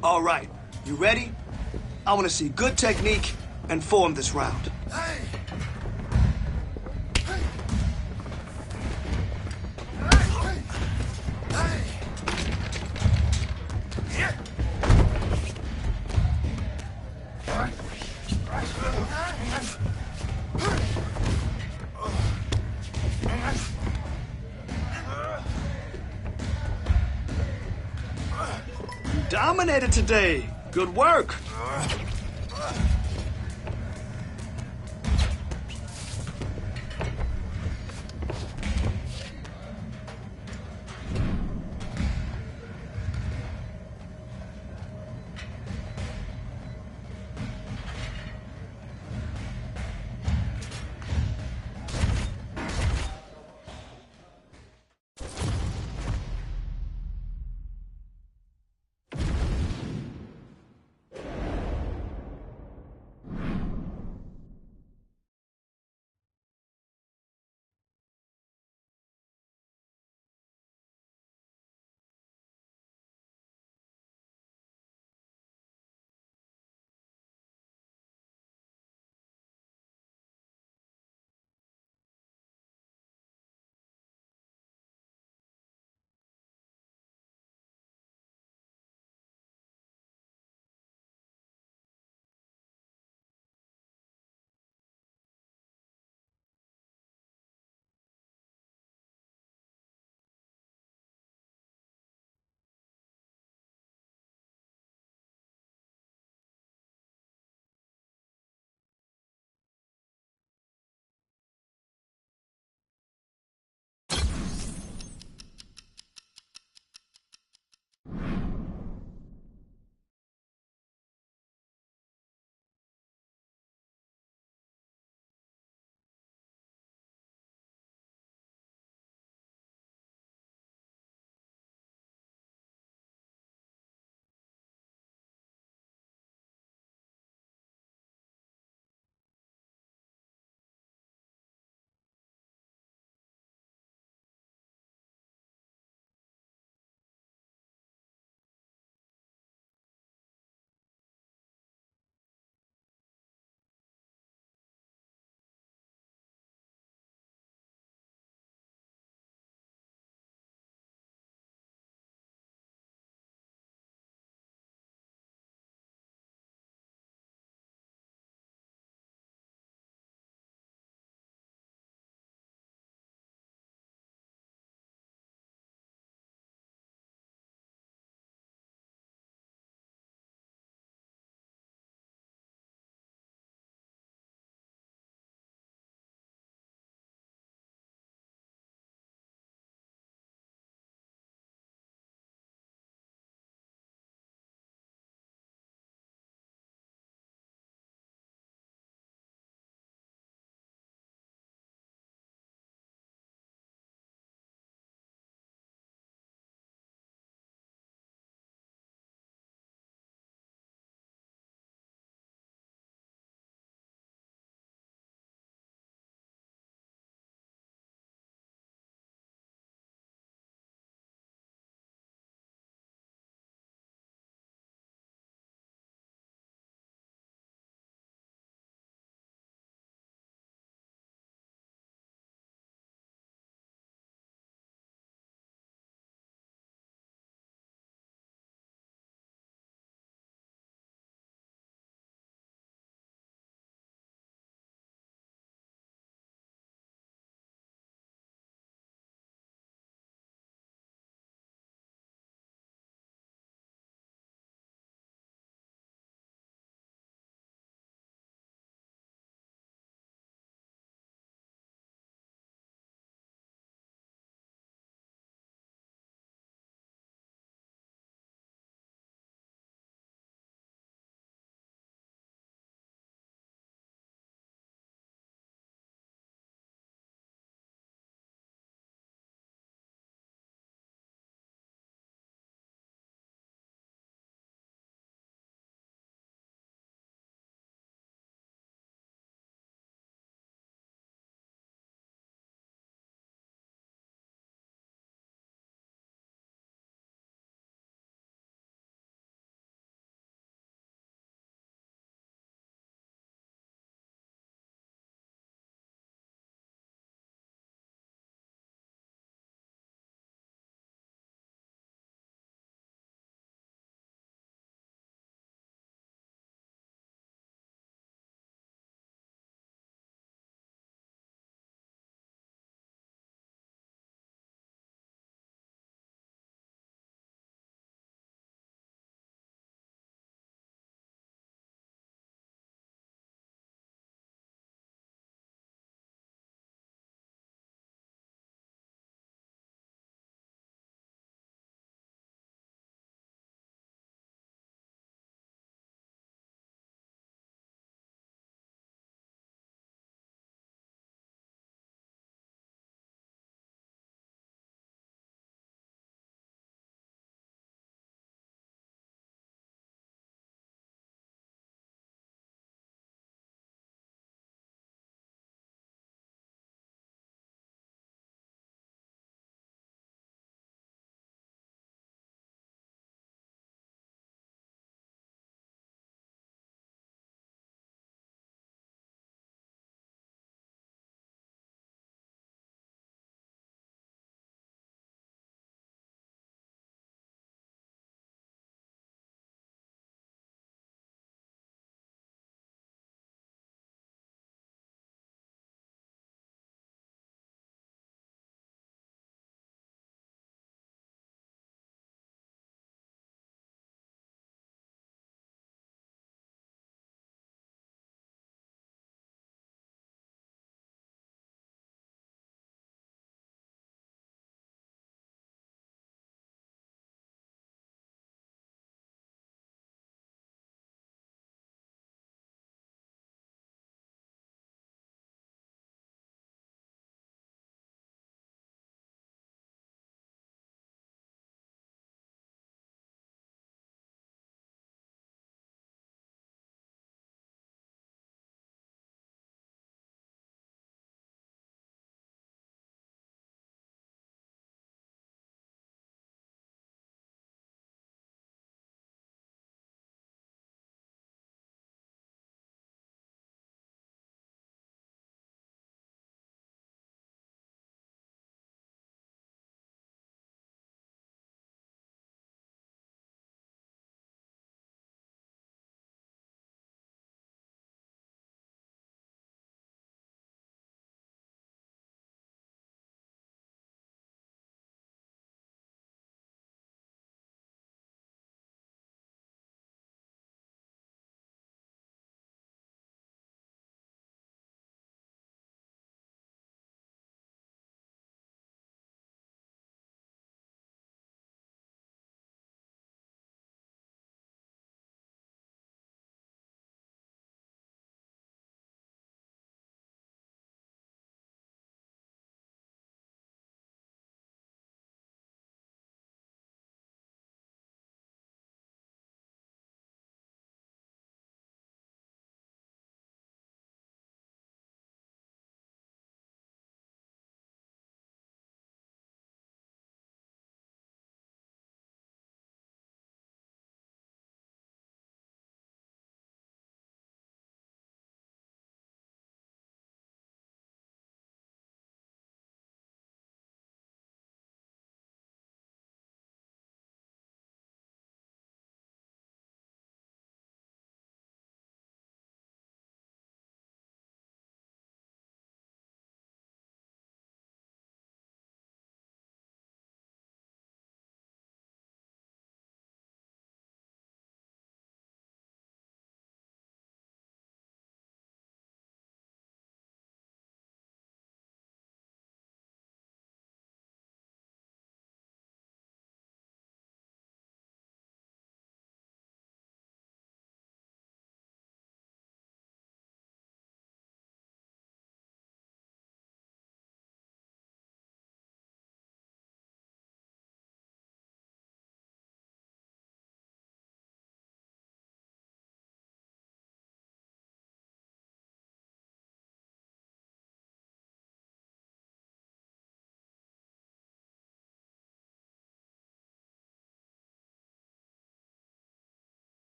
All right, you ready? I want to see good technique and form this round. You dominated today. Good work.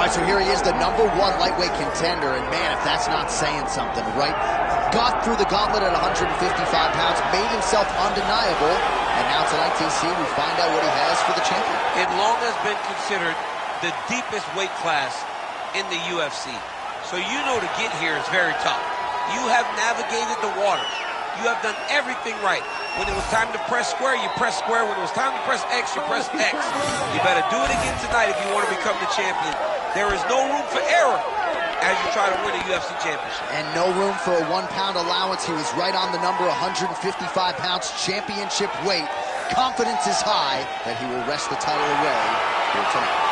All right, so here he is, the #1 lightweight contender, and man, if that's not saying something, right? Got through the gauntlet at 155 pounds, made himself undeniable, and now tonight, TC, we find out what he has for the champion. It long has been considered the deepest weight class in the UFC. So you know to get here is very tough. You have navigated the waters. You have done everything right. When it was time to press square, you press square. When it was time to press X, you press X. You better do it again tonight if you want to become the champion. There is no room for error as you try to win a UFC championship. And no room for a 1 pound allowance. He was right on the number, 155 pounds, championship weight. Confidence is high that he will wrest the title away here tonight.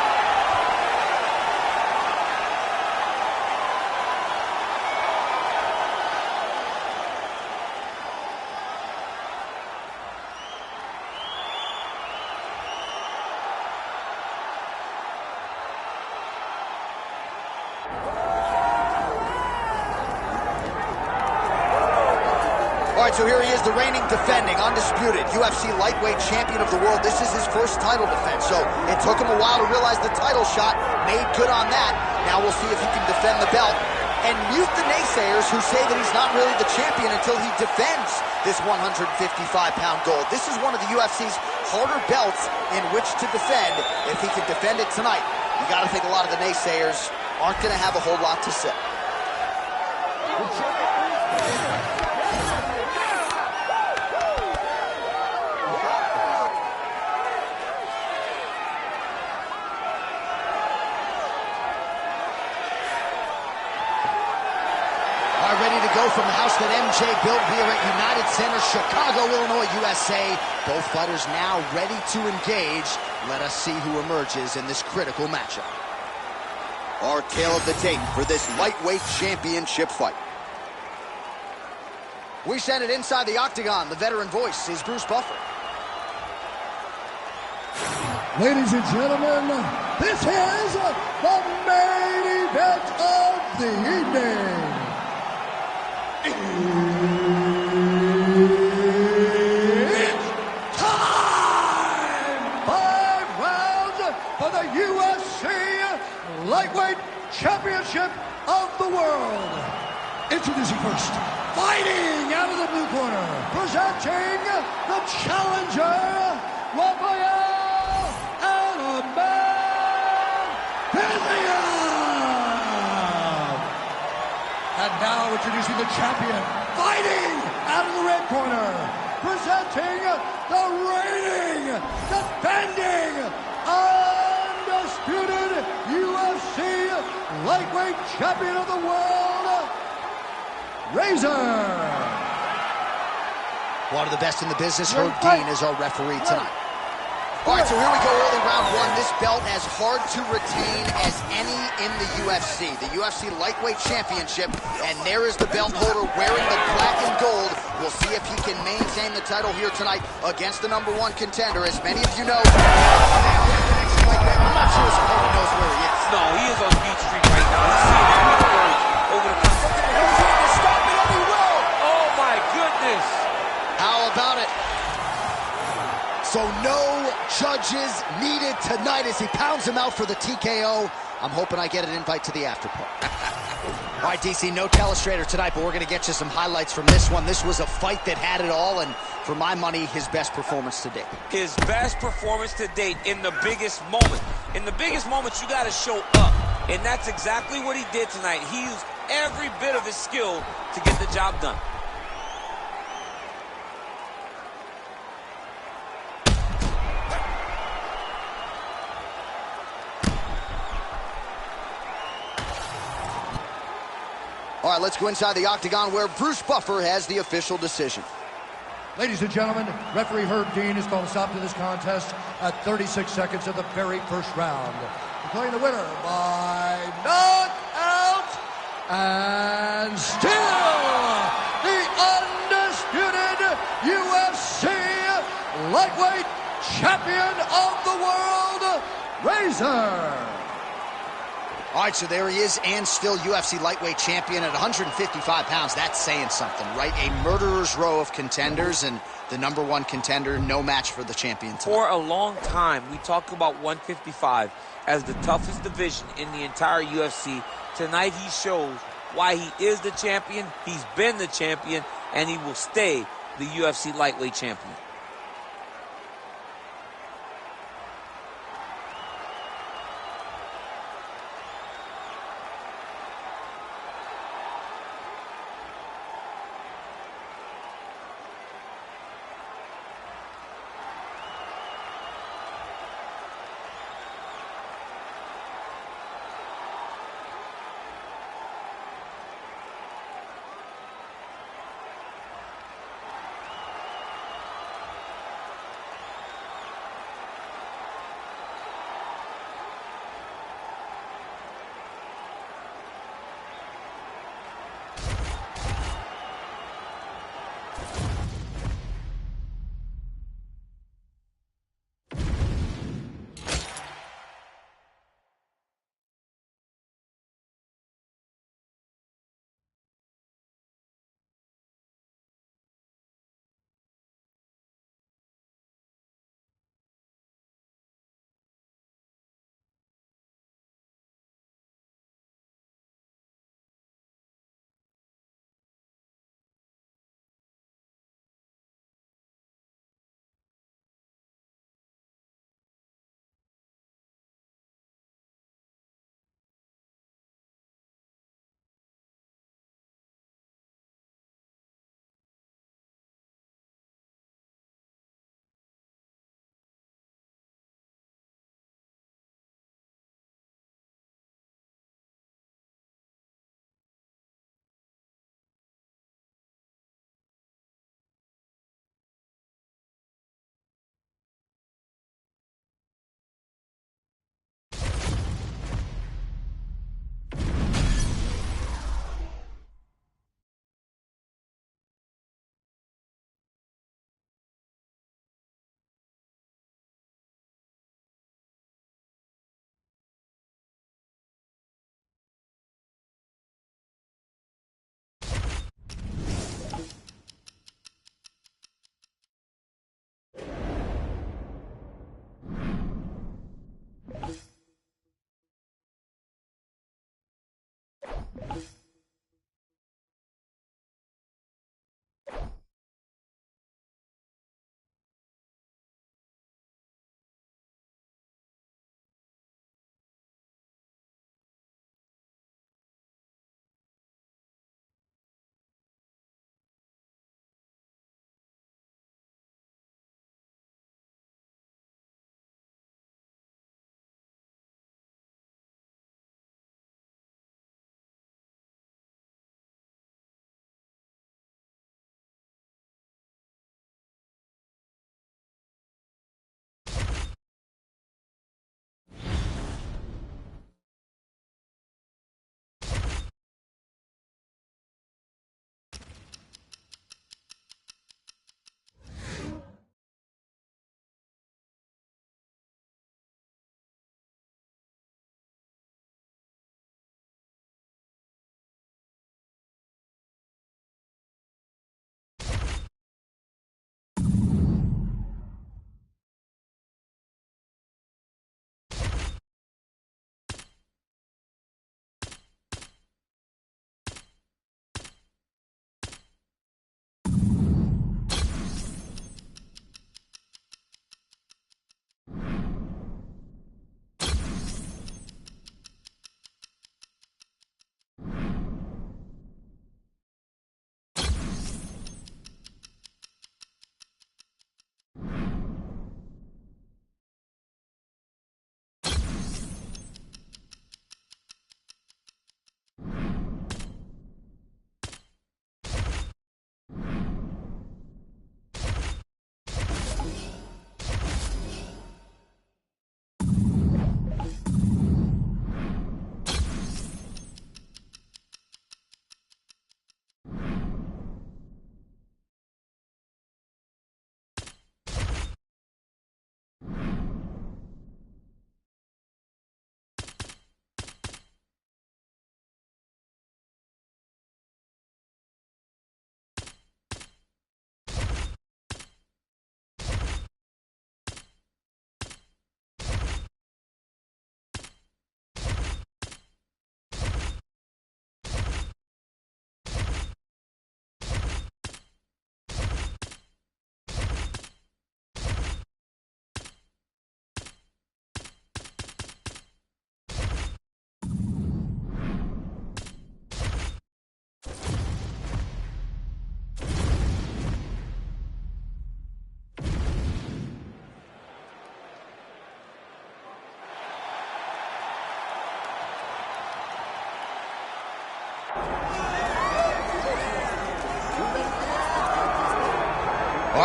All right, so here he is, the reigning, defending, undisputed UFC lightweight champion of the world. This is his first title defense, so it took him a while to realize the title shot. Made good on that. Now we'll see if he can defend the belt. And mute the naysayers who say that he's not really the champion until he defends this 155-pound gold. This is one of the UFC's harder belts in which to defend. If he can defend it tonight, you got to think a lot of the naysayers aren't going to have a whole lot to say. Ready to go from the house that MJ built here at United Center, Chicago, Illinois, USA. Both fighters now ready to engage. Let us see who emerges in this critical matchup. Our tale of the tape for this lightweight championship fight. We send it inside the octagon. The veteran voice is Bruce Buffer. Ladies and gentlemen, this is the main event of the evening. It's time! 5 rounds for the UFC Lightweight Championship of the World. Introducing first, fighting out of the blue corner, presenting the challenger, Rafael Adaman Fiziev. And now introducing the champion, fighting out of the red corner, presenting the reigning, defending, undisputed UFC lightweight champion of the world, Razor. One of the best in the business, Herb Dean, is our referee tonight. All right, so here we go, early round one. This belt as hard to retain as any in the UFC. The UFC Lightweight Championship, and there is the belt holder wearing the black and gold. We'll see if he can maintain the title here tonight against the #1 contender. As many of you know, I'm not sure his opponent knows where he is. No, he is on Beach Street right now. He's seeing every word over the top. He's trying to stop it, and he will. Oh, my goodness. How about it? So no judges needed tonight as he pounds him out for the TKO. I'm hoping I get an invite to the after party. All right, DC, no telestrator tonight, but we're going to get you some highlights from this one. This was a fight that had it all, and for my money, his best performance to date. His best performance to date in the biggest moment. In the biggest moments, you got to show up, and that's exactly what he did tonight. He used every bit of his skill to get the job done. All right, let's go inside the octagon where Bruce Buffer has the official decision. Ladies and gentlemen, referee Herb Dean has called a stop to this contest at 36 seconds of the very first round. Declaring the winner by knockout and still the undisputed UFC lightweight champion of the world, Razor. All right, so there he is, and still UFC lightweight champion at 155 pounds. That's saying something, right? A murderer's row of contenders, and the #1 contender, no match for the champion tonight. For a long time, we talk about 155 as the toughest division in the entire UFC. Tonight, he shows why he is the champion, he's been the champion, and he will stay the UFC lightweight champion.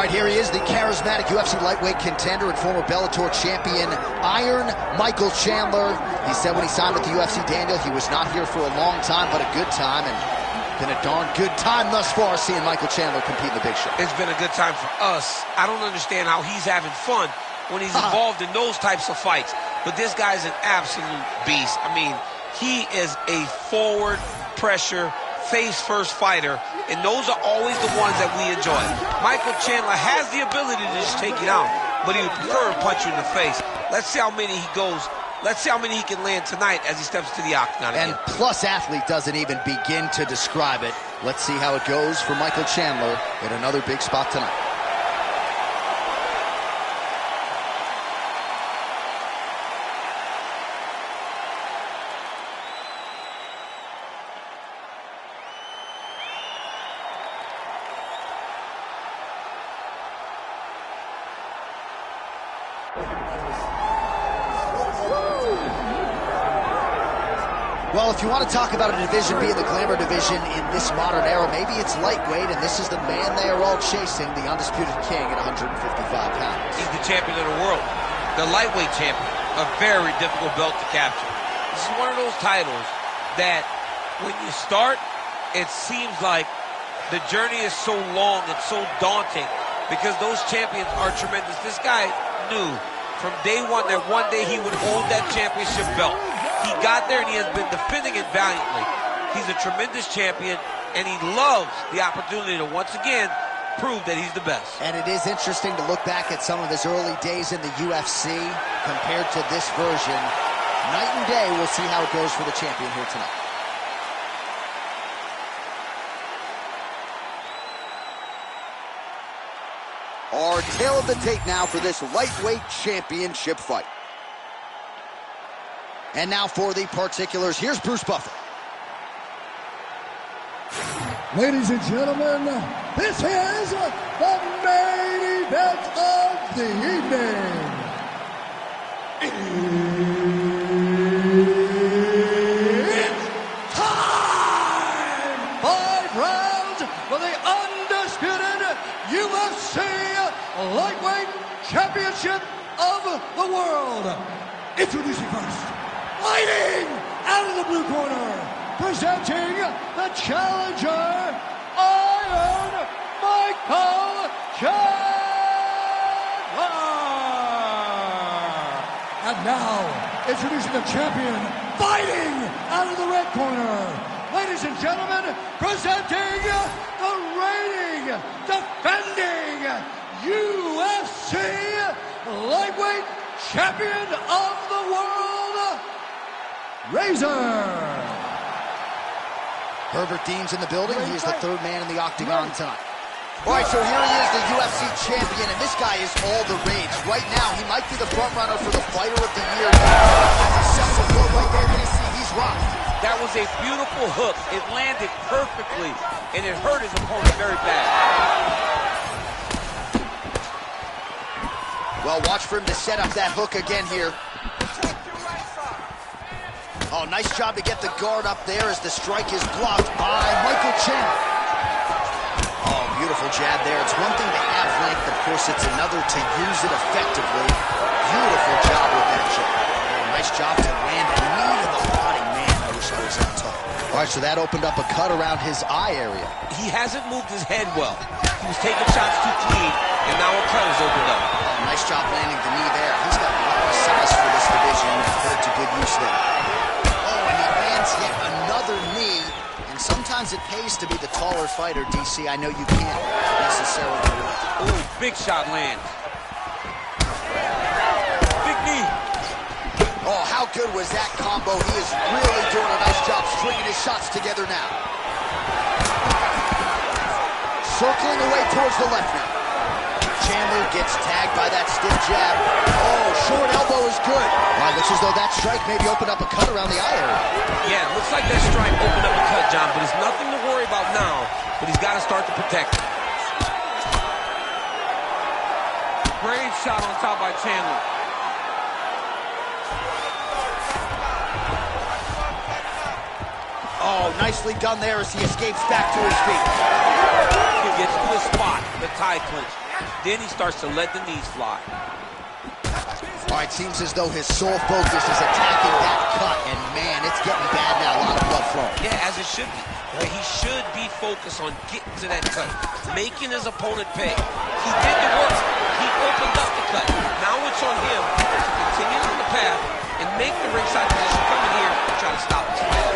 All right, here he is, the charismatic UFC lightweight contender and former Bellator champion, Iron Michael Chandler. He said when he signed with the UFC, Daniel, he was not here for a long time, but a good time, and been a darn good time thus far seeing Michael Chandler compete in the big show. It's been a good time for us. I don't understand how he's having fun when he's involved in those types of fights, but this guy's an absolute beast. I mean, he is a forward pressure, face-first fighter, and those are always the ones that we enjoy. Michael Chandler has the ability to just take you down, but he would prefer to punch you in the face. Let's see how many he goes. Let's see how many he can land tonight as he steps to the octagon again. And Plus Athlete doesn't even begin to describe it. Let's see how it goes for Michael Chandler in another big spot tonight. Well, if you want to talk about a division being the glamour division in this modern era, maybe it's lightweight, and this is the man they are all chasing, the undisputed king at 155 pounds. He's the champion of the world, the lightweight champion, a very difficult belt to capture. This is one of those titles that when you start, it seems like the journey is so long and so daunting because those champions are tremendous. This guy knew from day one that one day he would hold that championship belt. He got there and he has been defending it valiantly. He's a tremendous champion and he loves the opportunity to once again prove that he's the best. And it is interesting to look back at some of his early days in the UFC compared to this version. Night and day, we'll see how it goes for the champion here tonight. Our tale of the tape now for this lightweight championship fight. And now for the particulars, here's Bruce Buffer. Ladies and gentlemen, this is the main event of the evening. It's time! 5 rounds for the undisputed UFC Lightweight Championship of the World. Introducing first, fighting out of the blue corner, presenting the challenger, Iron Michael Chandler. And now, introducing the champion, fighting out of the red corner, ladies and gentlemen, presenting the reigning, defending UFC Lightweight Champion of the World, Razor. Herbert Dean's in the building. He is the third man in the octagon tonight. All right, so here he is, the UFC champion, and this guy is all the rage. Right now, he might be the front runner for the Fighter of the Year. Right there, you see he's rocked. That was a beautiful hook. It landed perfectly, and it hurt his opponent very bad. Well, watch for him to set up that hook again here. Oh, nice job to get the guard up there as the strike is blocked by Michael Chandler. Oh, beautiful jab there. It's one thing to have length, of course, it's another to use it effectively. Beautiful job with that jab. Oh, nice job to land a knee to the body. Man, I wish I was that tough. All right, so that opened up a cut around his eye area. He hasn't moved his head well. He was taking shots too clean, and now a cut has opened up. Oh, nice job landing the knee there. He's got a lot of size for this division and put it to good use there. Oh, and he lands yet another knee, and sometimes it pays to be the taller fighter, DC. I know you can't necessarily do it. Ooh, big shot lands. Big knee. Oh, how good was that combo? He is really doing a nice job stringing his shots together now. Circling away towards the left now. Chandler gets tagged by that stiff jab. Oh, short elbow is good. Well, it looks as though that strike maybe opened up a cut around the eye area. Yeah, it looks like that strike opened up a cut, John, but it's nothing to worry about now, but he's got to start to protect it. Great shot on top by Chandler. Oh, nicely done there as he escapes back to his feet. He gets to the spot, the tie clinch. Then he starts to let the knees fly. All right, seems as though his sole focus is attacking that cut, and man, it's getting bad now. A lot of blood flowing. Yeah, as it should be. But he should be focused on getting to that cut, making his opponent pay. He did the work. He opened up the cut. Now it's on him to continue on the path and make the ringside position come in here and try to stop this fight.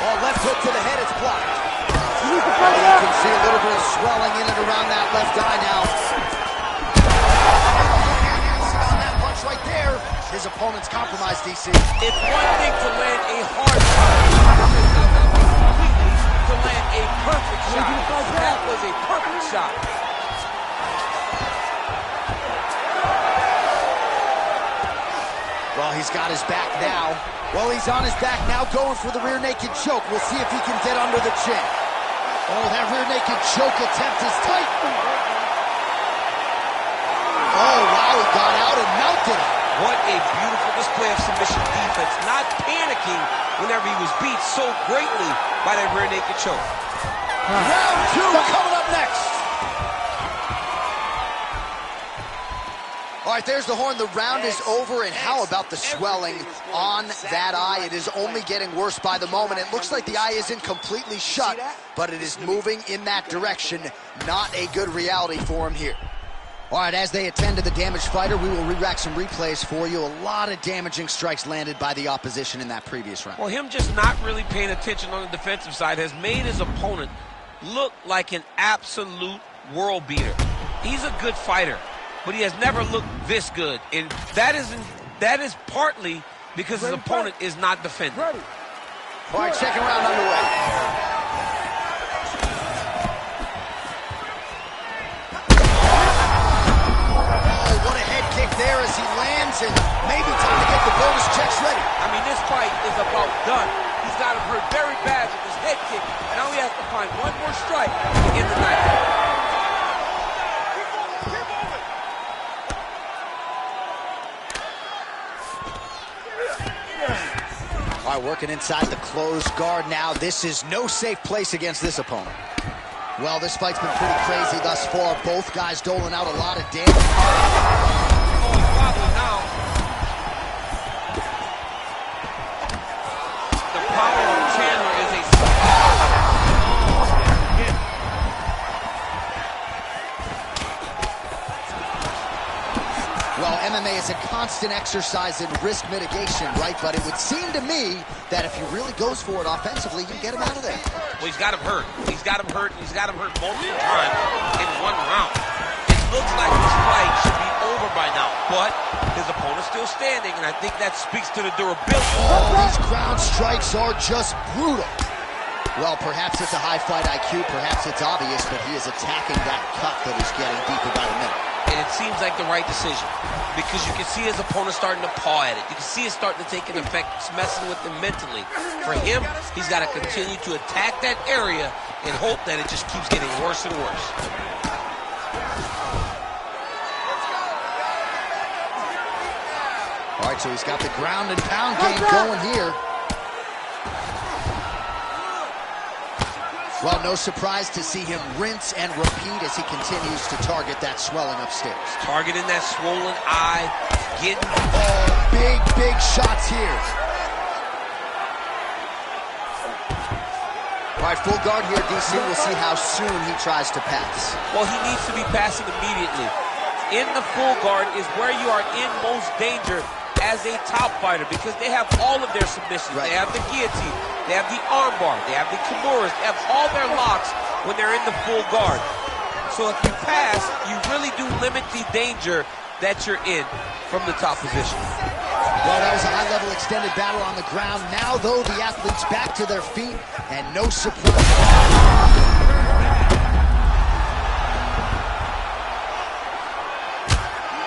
Oh, left hook to the head, it's blocked. You can see a little bit of swelling in and around that left eye now. On that punch right there. His opponent's compromised, DC. It's one thing to land a hard shot, completely to land a perfect shot. That was a perfect shot. Well, he's got his back now. Well, he's on his back now, going for the rear naked choke. We'll see if he can get under the chin. Oh, that rear naked choke attempt is tight. Oh, wow, he got out and mounted it. What a beautiful display of submission defense. Not panicking whenever he was beat so greatly by that rear naked choke. Round two coming up next. All right, there's the horn. The round is over, and how about the swelling on that eye? It is only getting worse by the moment. It looks like the eye isn't completely shut, but it is moving in that direction. Not a good reality for him here. All right, as they attend to the damaged fighter, we will re-rack some replays for you. A lot of damaging strikes landed by the opposition in that previous round. Well, him just not really paying attention on the defensive side has made his opponent look like an absolute world beater. He's a good fighter, but he has never looked this good, and that is partly because his opponent is not defending. All right, second round underway. There as he lands, and maybe time to get the bonus checks ready. I mean, this fight is about done. He's got him hurt very bad with his head kick. Now he has to find one more strike to end the night. All right, working inside the closed guard now. This is no safe place against this opponent. Well, this fight's been pretty crazy thus far. Both guys doling out a lot of damage. Now, the power of Chandler is a... Well, MMA is a constant exercise in risk mitigation, right? But it would seem to me that if he really goes for it offensively, you can get him out of there. Well, he's got him hurt. He's got him hurt, and he's got him hurt multiple times in one round. It looks like this fight should be over by now, but his opponent's still standing, and I think that speaks to the durability. Oh, these ground strikes are just brutal. Well, perhaps it's a high fight IQ, perhaps it's obvious, but he is attacking that cut that is getting deeper by the minute. And it seems like the right decision, because you can see his opponent starting to paw at it. You can see it starting to take an effect. It's messing with him mentally. For him, he's got to continue to attack that area and hope that it just keeps getting worse and worse. All right, so he's got the ground and pound game going here. Well, no surprise to see him rinse and repeat as he continues to target that swelling upstairs. Targeting that swollen eye, getting... Oh, big shots here. All right, full guard here, DC. We'll see how soon he tries to pass. Well, he needs to be passing immediately. In the full guard is where you are in most danger as a top fighter, because they have all of their submissions. Right. They have the guillotine, they have the armbar, they have the kimuras, they have all their locks when they're in the full guard. So if you pass, you really do limit the danger that you're in from the top position. Well, that was a high-level extended battle on the ground. Now, though, the athletes back to their feet, and no surprise.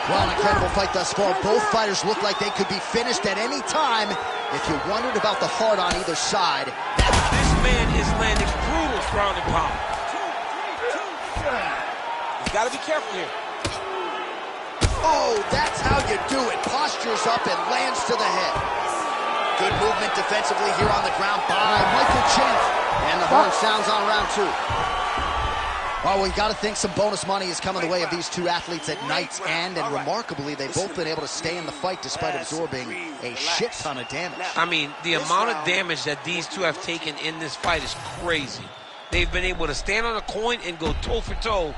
Well, an incredible fight thus far. Both fighters look like they could be finished at any time. If you wondered about the heart on either side, this man is landing brutal ground and pound. He's got to be careful here. Oh, that's how you do it. Postures up and lands to the head. Good movement defensively here on the ground by Michael Chandler. And the horn sounds on round two. Oh, we got to think some bonus money is coming the way of these two athletes at night's end, and remarkably, they've both been able to stay in the fight despite absorbing a shit ton of damage. I mean, the amount of damage that these two have taken in this fight is crazy. They've been able to stand on a coin and go toe-for-toe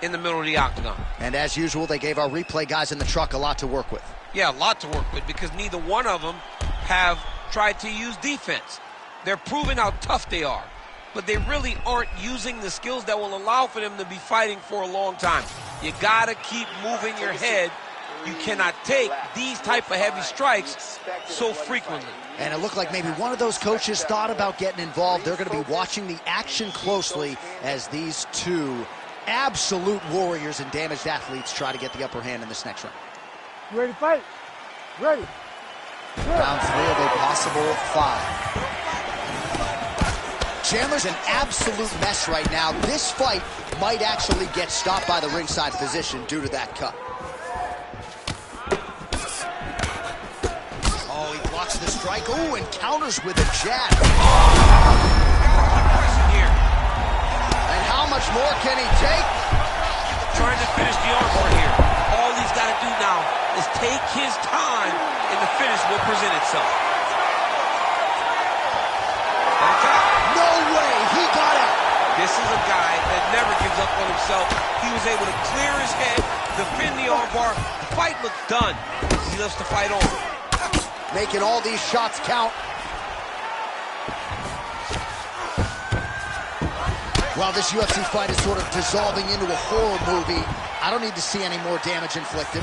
in the middle of the octagon. And as usual, they gave our replay guys in the truck a lot to work with. Yeah, a lot to work with because neither one of them have tried to use defense. They're proving how tough they are, but they really aren't using the skills that will allow for them to be fighting for a long time. You gotta keep moving your head. You cannot take these type of heavy strikes so frequently. And it looked like maybe one of those coaches thought about getting involved. They're going to be watching the action closely as these two absolute warriors and damaged athletes try to get the upper hand in this next round. You ready to fight? Ready. Round 3 of a possible 5. Chandler's an absolute mess right now. This fight might actually get stopped by the ringside physician due to that cut. Oh, he blocks the strike. Oh, and counters with a jab. Here. And how much more can he take? Trying to finish the armbar here. All he's got to do now is take his time, and the finish will present itself. No way, he got it. This is a guy that never gives up on himself. He was able to clear his head, defend the armbar. The fight looked done. He loves to fight on. Making all these shots count. Well, this UFC fight is sort of dissolving into a horror movie. I don't need to see any more damage inflicted.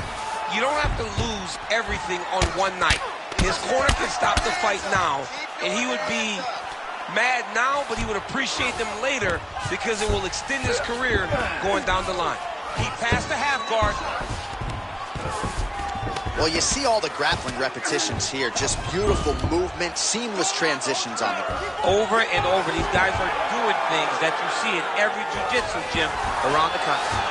You don't have to lose everything on one night. His corner can stop the fight now, and he would be mad now, but he would appreciate them later because it will extend his career going down the line. He passed the half guard. Well, you see all the grappling repetitions here. Just beautiful movement, seamless transitions on the ground. Over and over, these guys are doing things that you see in every jiu-jitsu gym around the country.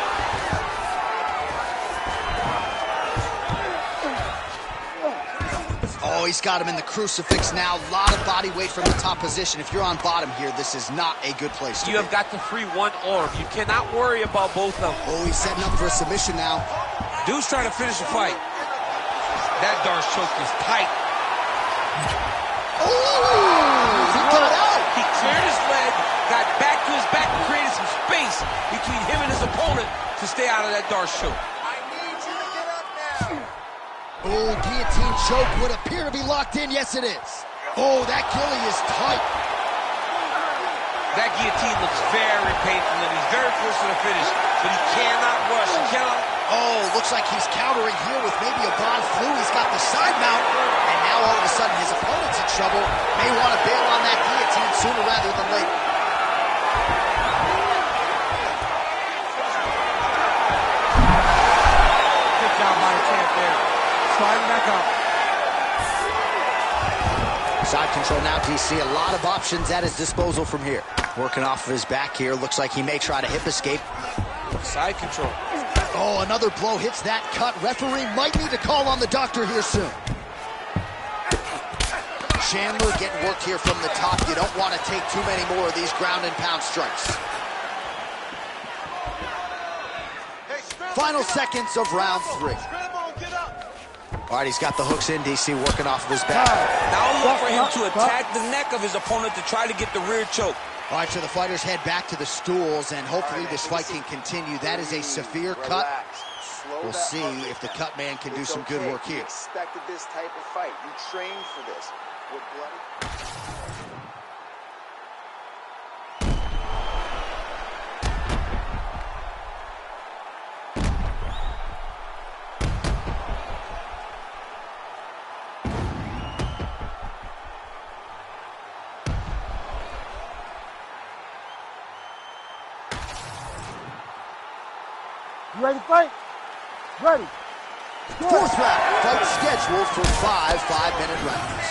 Oh, he's got him in the crucifix now. A lot of body weight from the top position. If you're on bottom here, this is not a good place to be. You have got to free one arm. You cannot worry about both of them. Oh, he's setting up for a submission now. Dude's trying to finish the fight. That Darce choke is tight. Oh, he got out. He cleared his leg, got back to his back, and created some space between him and his opponent to stay out of that Darce choke. I need you to get up now. Oh, guillotine choke would appear to be locked in. Yes, it is. Oh, that ghillie is tight. That guillotine looks very painful, and he's very close to the finish, but he cannot rush. He cannot. Oh, looks like he's countering here with maybe a Von Flue. He's got the side mount, and now all of a sudden his opponent's in trouble. May want to bail on that guillotine sooner rather than later. Good job by the champ there. Sliding back up. Side control now, DC. A lot of options at his disposal from here. Working off of his back here. Looks like he may try to hip escape. Side control. Oh, another blow hits that cut. Referee might need to call on the doctor here soon. Chandler getting worked here from the top. You don't want to take too many more of these ground and pound strikes. Final seconds of round 3. All right, he's got the hooks in, DC, working off of his back. Now look for him to attack the neck of his opponent to try to get the rear choke. All right, so the fighters head back to the stools, and hopefully this fight can continue. That is a severe cut. We'll see if the cut man can do some good work here. You expected this type of fight. You trained for this. With bloody... You ready to fight? Ready. Fourth round, fight scheduled for 5 5-minute rounds.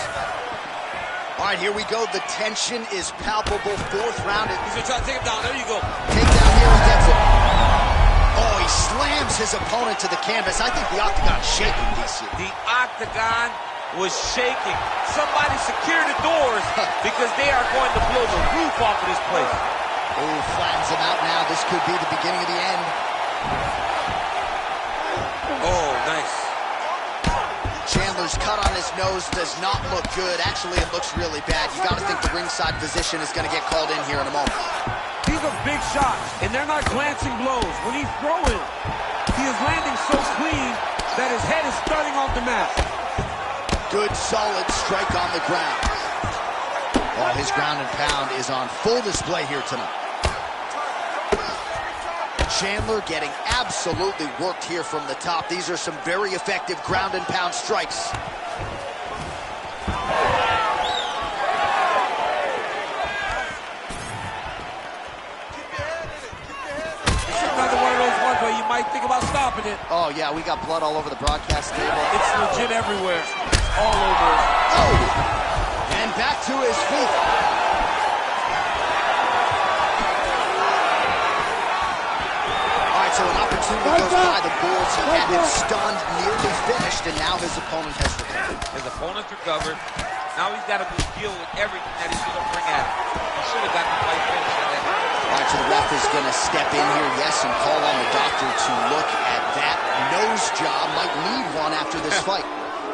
All right, here we go. The tension is palpable. Fourth round. He's gonna try to take him down. There you go. Takedown here, he gets it. Oh, he slams his opponent to the canvas. I think the octagon's shaking, DC. The octagon was shaking. Somebody secure the doors because they are going to blow the roof off of this place. Oh, flattens him out now. This could be the beginning of the end. Oh, nice. Chandler's cut on his nose does not look good. Actually, it looks really bad. You got to think the ringside physician is going to get called in here in a moment. These are big shots, and they're not glancing blows. When he's throwing, he is landing so clean that his head is starting off the mat. Good, solid strike on the ground. Oh, his ground and pound is on full display here tonight. Chandler getting absolutely worked here from the top. These are some very effective ground and pound strikes. Another one of those ones where you might think about stopping it. Oh, yeah, we got blood all over the broadcast table. It's legit everywhere. It's all over. Oh! And back to his feet. All right, so an opportunity goes by the Bulls. He had him stunned, nearly finished, and now his opponent has recovered. His opponent's recovered. Now he's got to deal with everything that he's going to bring at him. He should have gotten the fight finished at that. All right, so the ref is going to step in here, yes, and call on the doctor to look at that nose job. Might need one after this fight.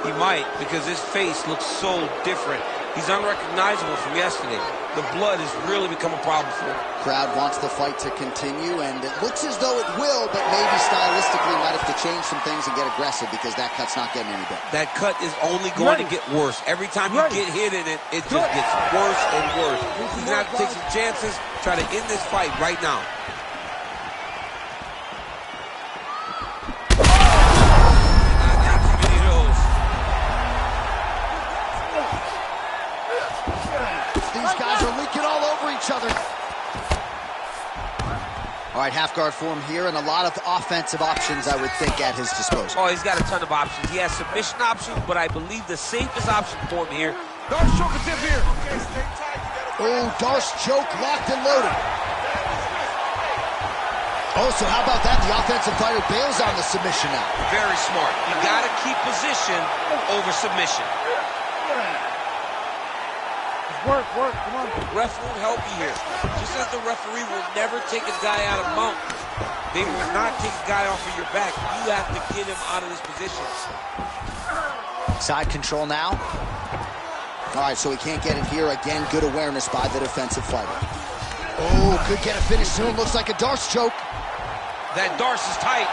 He might, because his face looks so different. He's unrecognizable from yesterday. The blood has really become a problem for him. Crowd wants the fight to continue, and it looks as though it will, but maybe stylistically might have to change some things and get aggressive because that cut's not getting any better. That cut is only going to get worse. Every time you get hit in it, it just gets worse and worse. He's going to have to take some chances, try to end this fight right now. Other. All right, half guard form here, and a lot of offensive options, I would think, at his disposal. Oh, he's got a ton of options. He has submission options, but I believe the safest option for him here. Darce choke attempt here. Oh, Darce choke locked and loaded. Oh, so how about that? The offensive fighter bails on the submission now. Very smart. You got to keep position over submission. Work, come on. Ref won't help you here. Just as the referee will never take a guy out of mount, they will not take a guy off of your back. You have to get him out of this position. Side control now. All right, so he can't get it here. Again, good awareness by the defensive fighter. Oh, could get a finish soon. Looks like a Darce choke. That Darce is tight.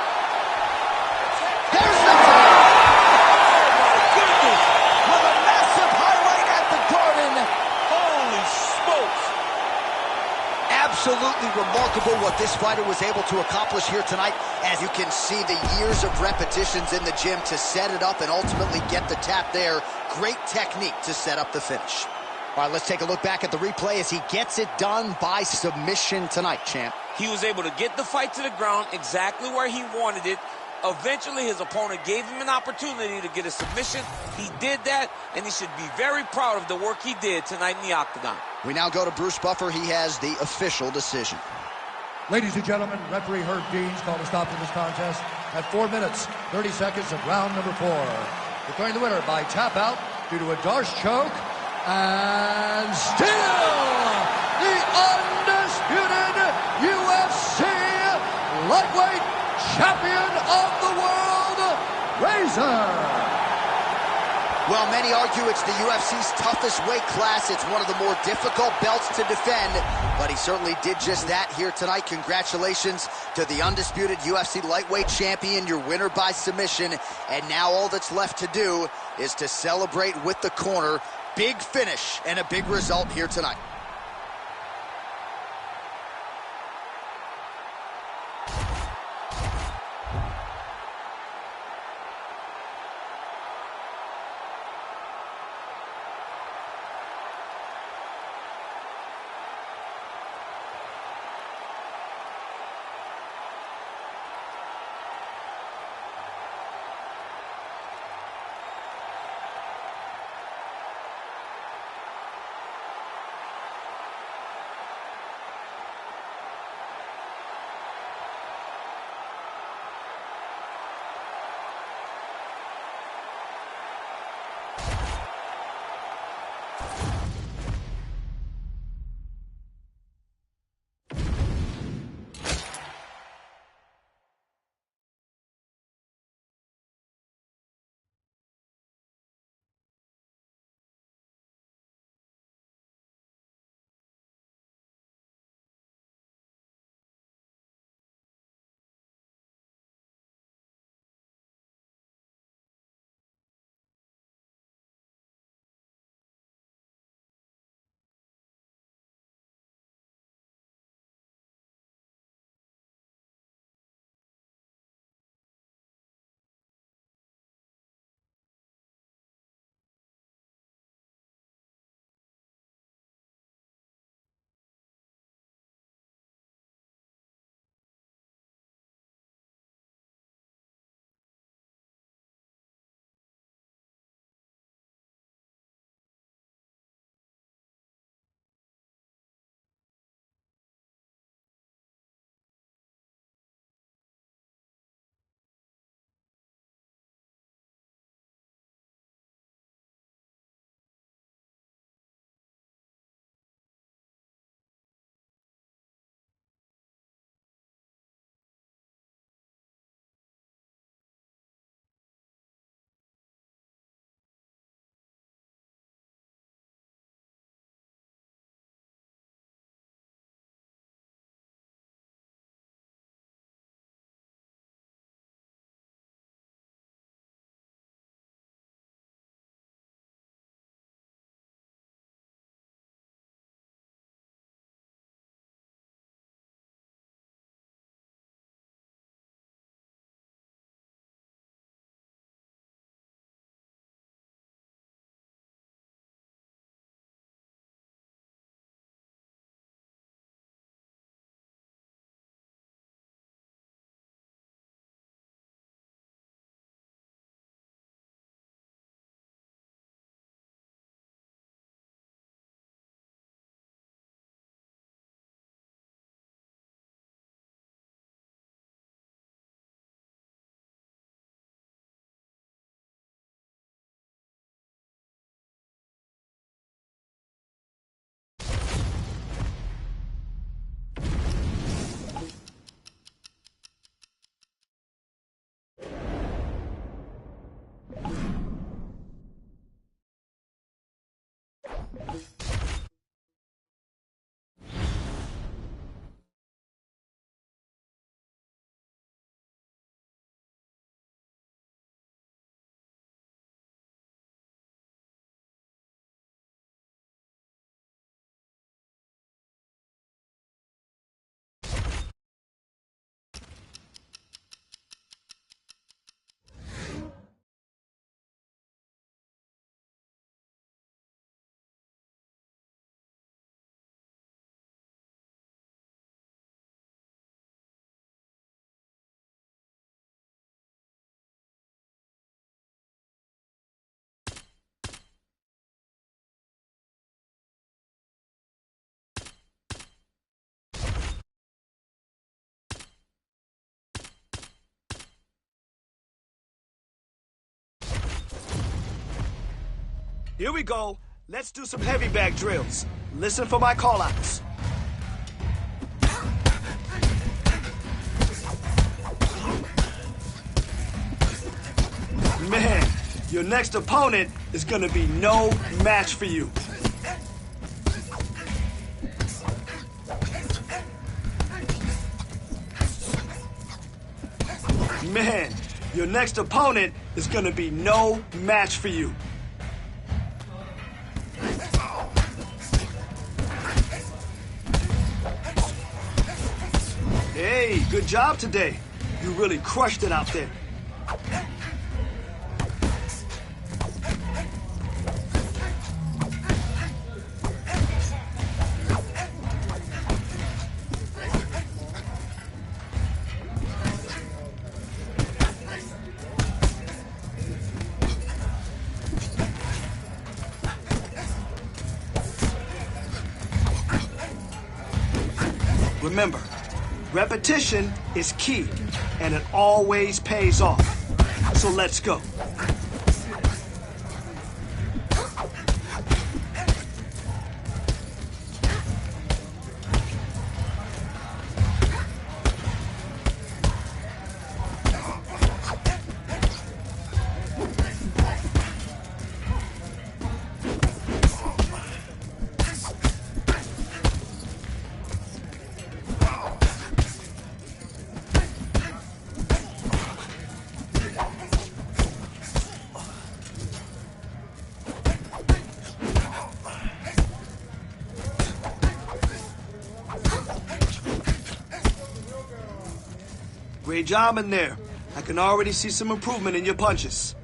There's the absolutely remarkable what this fighter was able to accomplish here tonight. As you can see, the years of repetitions in the gym to set it up and ultimately get the tap there. Great technique to set up the finish. All right, let's take a look back at the replay as he gets it done by submission tonight, champ. He was able to get the fight to the ground exactly where he wanted it. Eventually, his opponent gave him an opportunity to get a submission. He did that, and he should be very proud of the work he did tonight in the octagon. We now go to Bruce Buffer. He has the official decision. Ladies and gentlemen, referee Herb Deans called a stop to this contest at 4 minutes, 30 seconds of round number 4. Declaring the winner by tap out due to a Darce choke, and still the undisputed UFC lightweight champion of the world, Razor. Well, many argue it's the UFC's toughest weight class. It's one of the more difficult belts to defend, but he certainly did just that here tonight. Congratulations to the undisputed UFC lightweight champion, your winner by submission. And now all that's left to do is to celebrate with the corner. Big finish and a big result here tonight. Here we go. Let's do some heavy bag drills. Listen for my call-outs. Man, your next opponent is gonna be no match for you. Man, your next opponent is gonna be no match for you. Hey, good job today. You really crushed it out there. Remember, repetition is key, and it always pays off. So let's go. Great job in there. I can already see some improvement in your punches.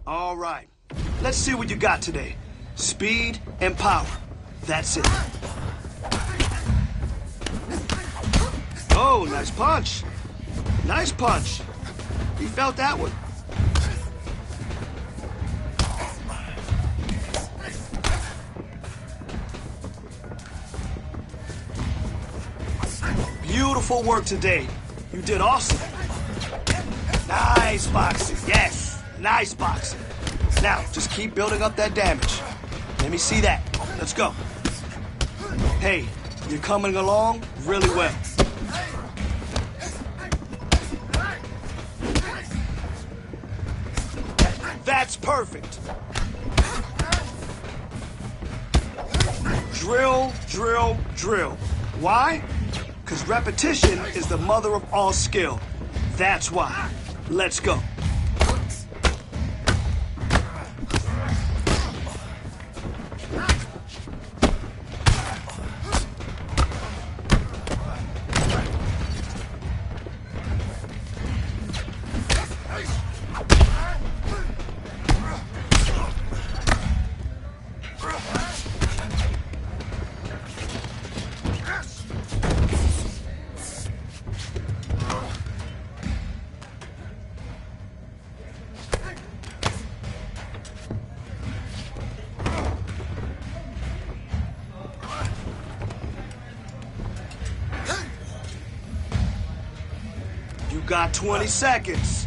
All right. Let's see what you got today. Speed and power. That's it. Oh, nice punch. Nice punch. He felt that one. Beautiful work today. You did awesome. Nice boxing. Yes, nice boxing. Now, just keep building up that damage. Let me see that. Let's go. Hey, you're coming along really well. That's perfect. Drill, drill, drill. Why? Because repetition is the mother of all skill. That's why. Let's go. You got 20 seconds.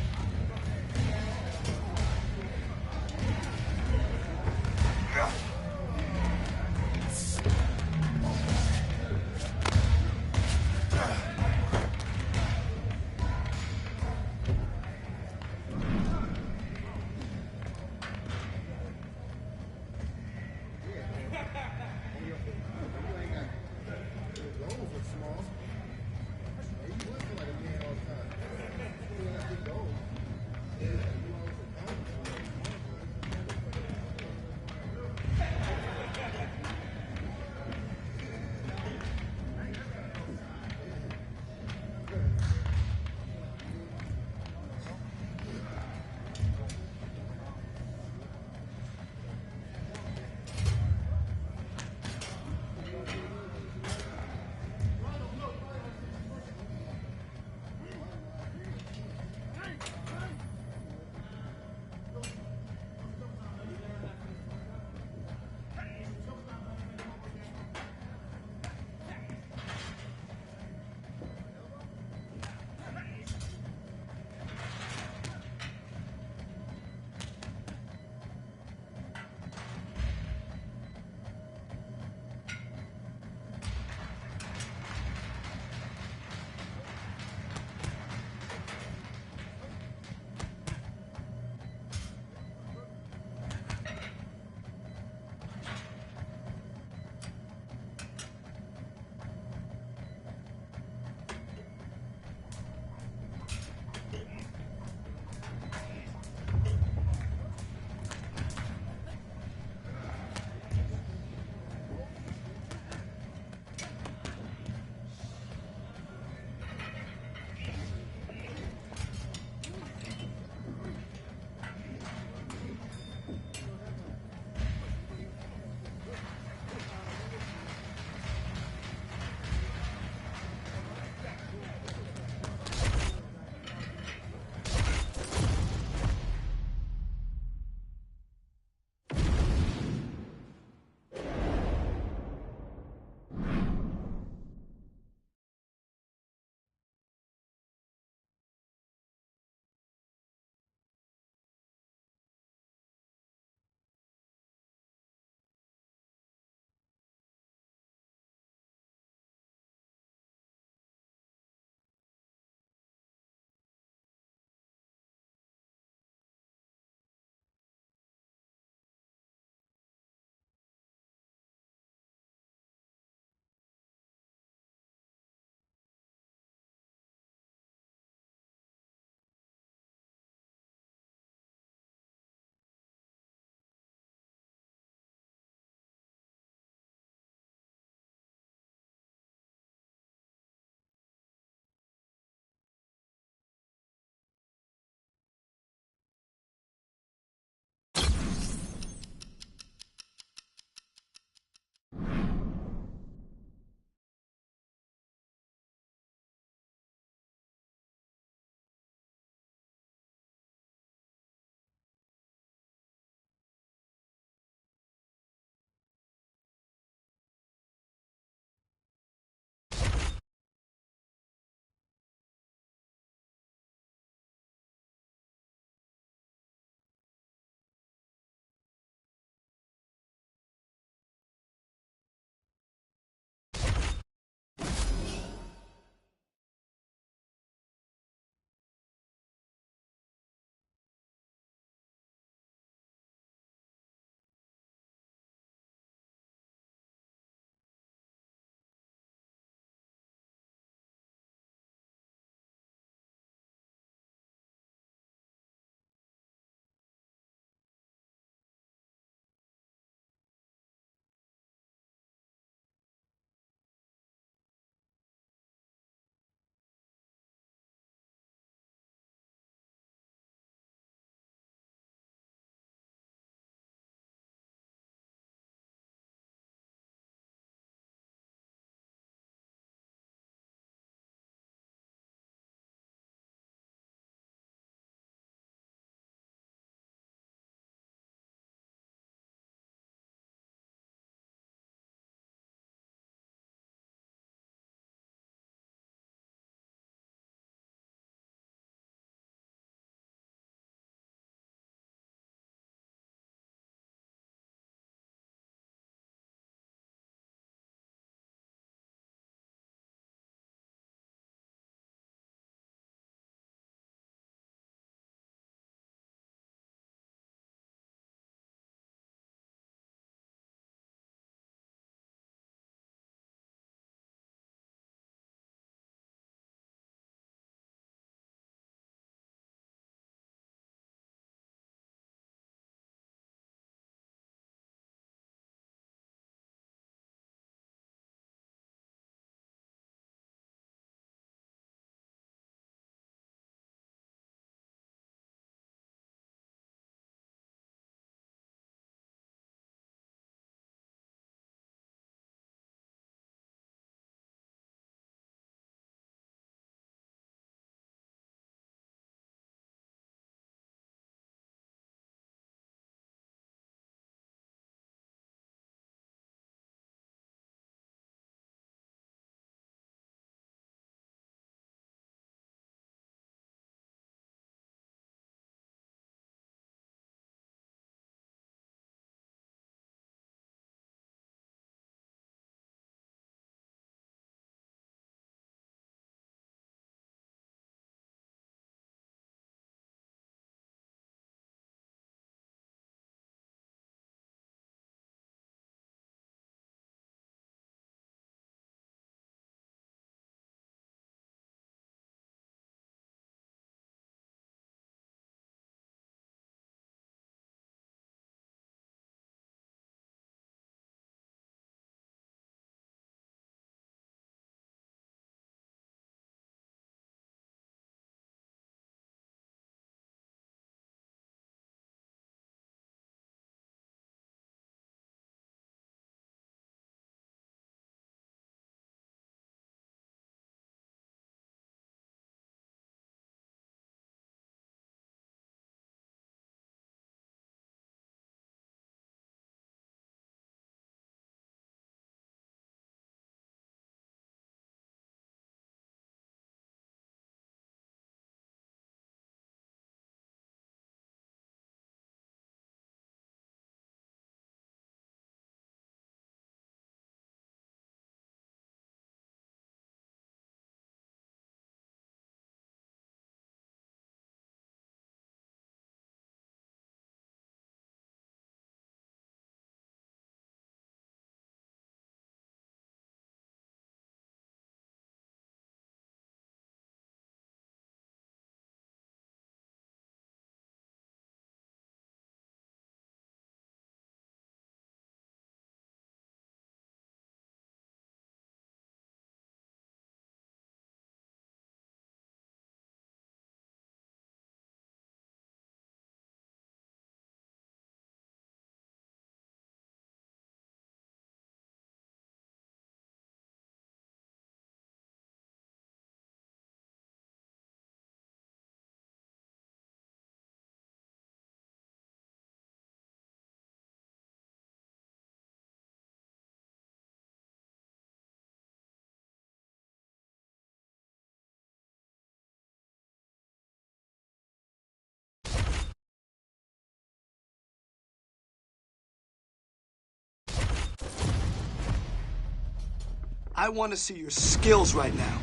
I want to see your skills right now.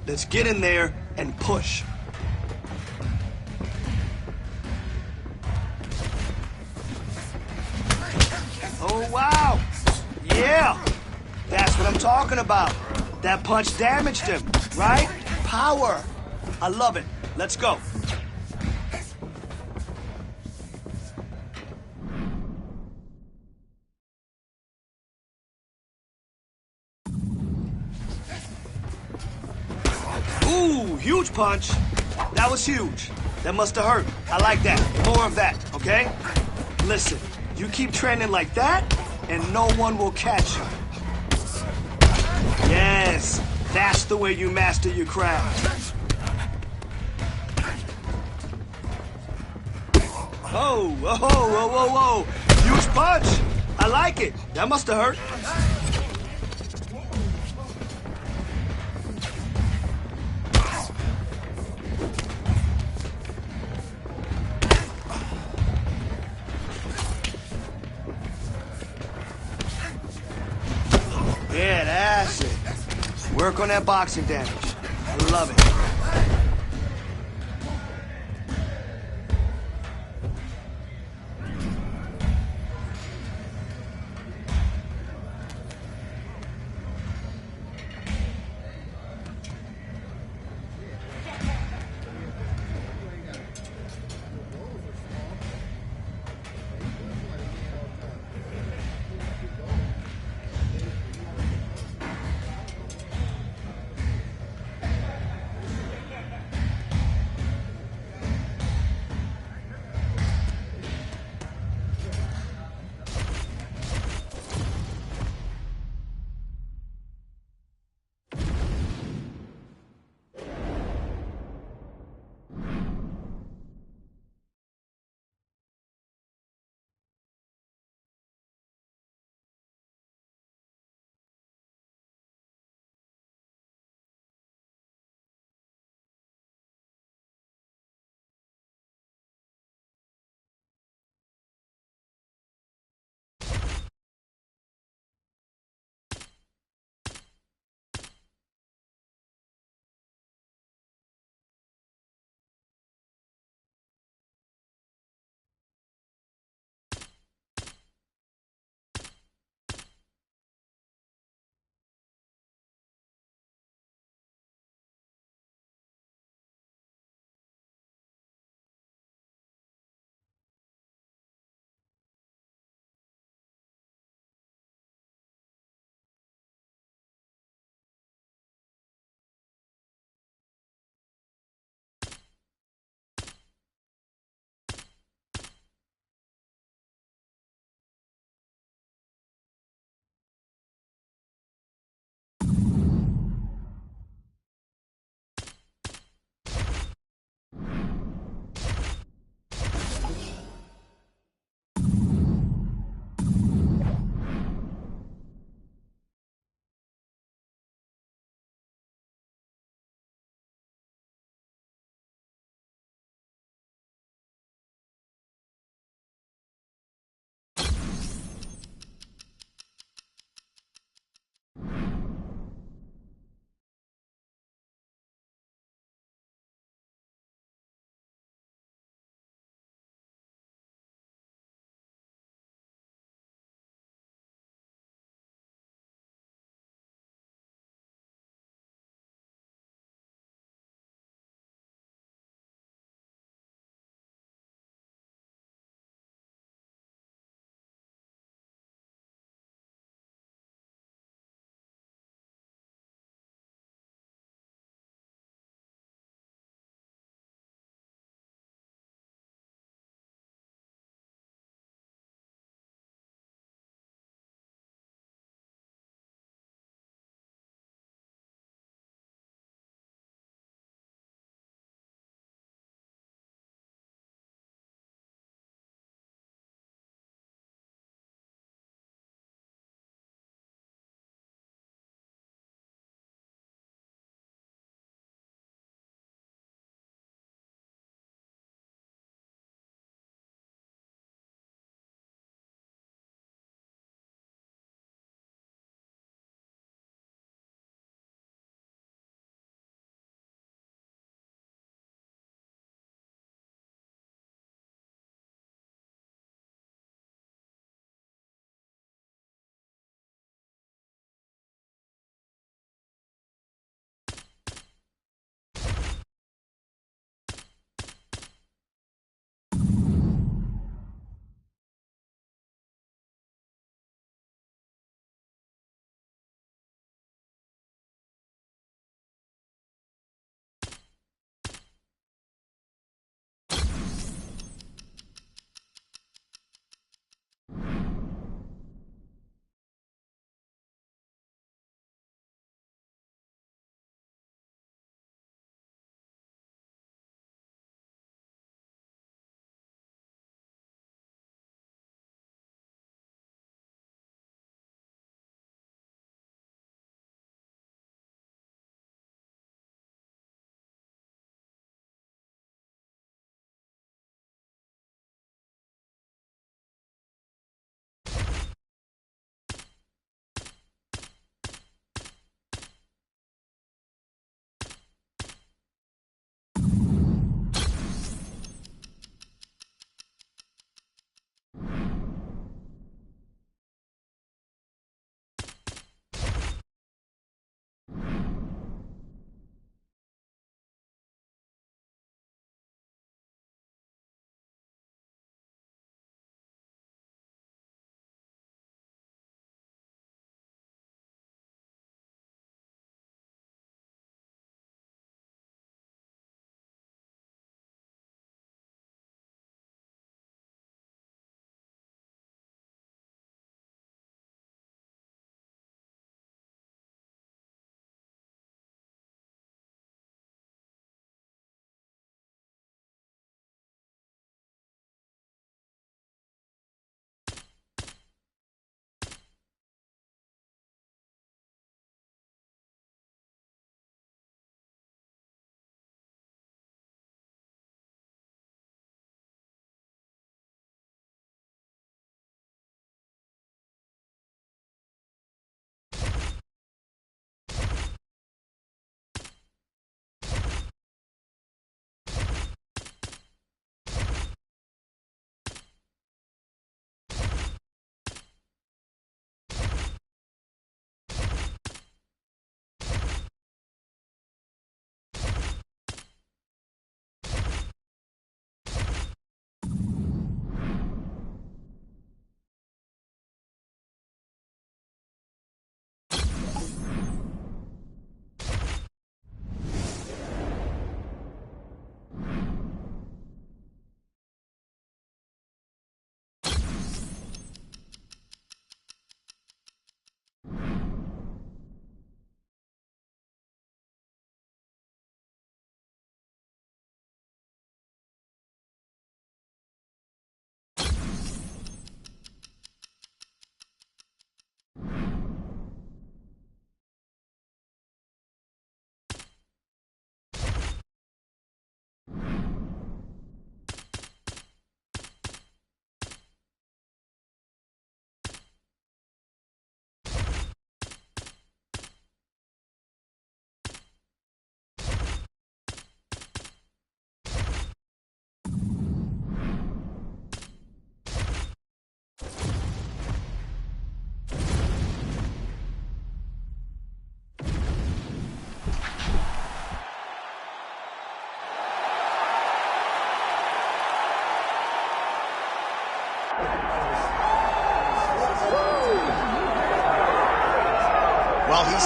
Let's get in there and push. Oh, wow. Yeah. That's what I'm talking about. That punch damaged him, right? Power. I love it. Let's go. Ooh, huge punch. That was huge. That must have hurt. I like that. More of that, okay? Listen, you keep training like that, and no one will catch you. Yes, that's the way you master your craft. Oh, whoa, whoa, whoa, whoa. Huge punch. I like it. That must have hurt. Yeah, that's it. Work on that boxing damage. I love it.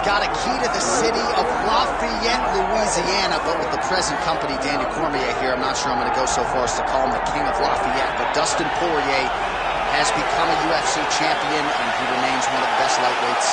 got a key to the city of Lafayette, Louisiana, but with the present company, Daniel Cormier here, I'm not sure I'm going to go so far as to call him the king of Lafayette, but Dustin Poirier has become a UFC champion, and he remains one of the best lightweights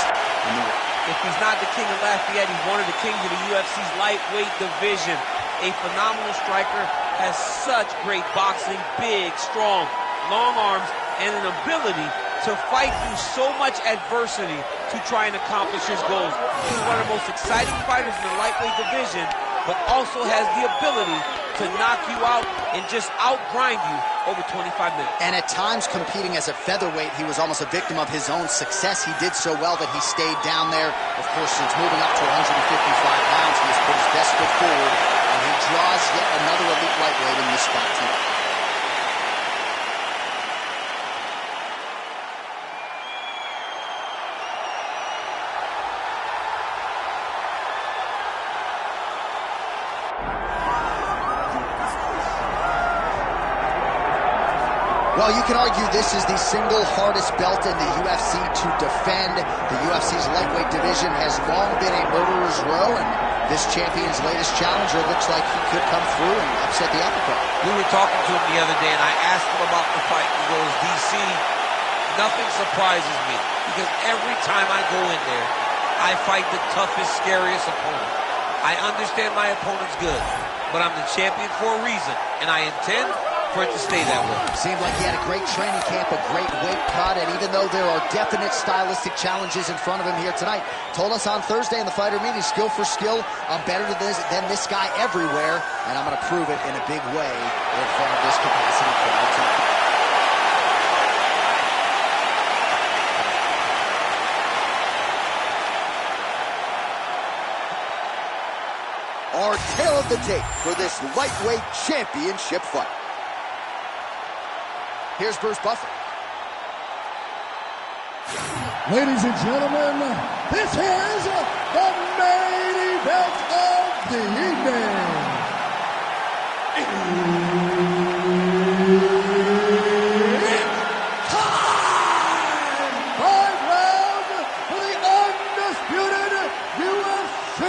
in the world. If he's not the king of Lafayette, he's one of the kings of the UFC's lightweight division. A phenomenal striker, has such great boxing, big, strong, long arms, and an ability to fight through so much adversity to try and accomplish his goals. He's one of the most exciting fighters in the lightweight division, but also has the ability to knock you out and just outgrind you over 25 minutes. And at times, competing as a featherweight, he was almost a victim of his own success. He did so well that he stayed down there. Of course, since moving up to 155 pounds, he has put his best foot forward, and he draws yet another elite lightweight in this spot tonight. Well, you can argue this is the single hardest belt in the UFC to defend. The UFC's lightweight division has long been a murderer's row, and this champion's latest challenger looks like he could come through and upset the apple cart. We were talking to him the other day, and I asked him about the fight. He goes, DC, nothing surprises me, because every time I go in there, I fight the toughest, scariest opponent. I understand my opponent's good, but I'm the champion for a reason, and I intend for it to stay that way. Seemed like he had a great training camp, a great weight cut, and even though there are definite stylistic challenges in front of him here tonight, told us on Thursday in the fighter meeting, skill for skill, I'm better than this guy everywhere, and I'm going to prove it in a big way in front of this capacity crowd tonight. Our tail of the tape for this lightweight championship fight. Here's Bruce Buffer. Ladies and gentlemen, this is the main event of the evening. It's time! 5 rounds for the undisputed UFC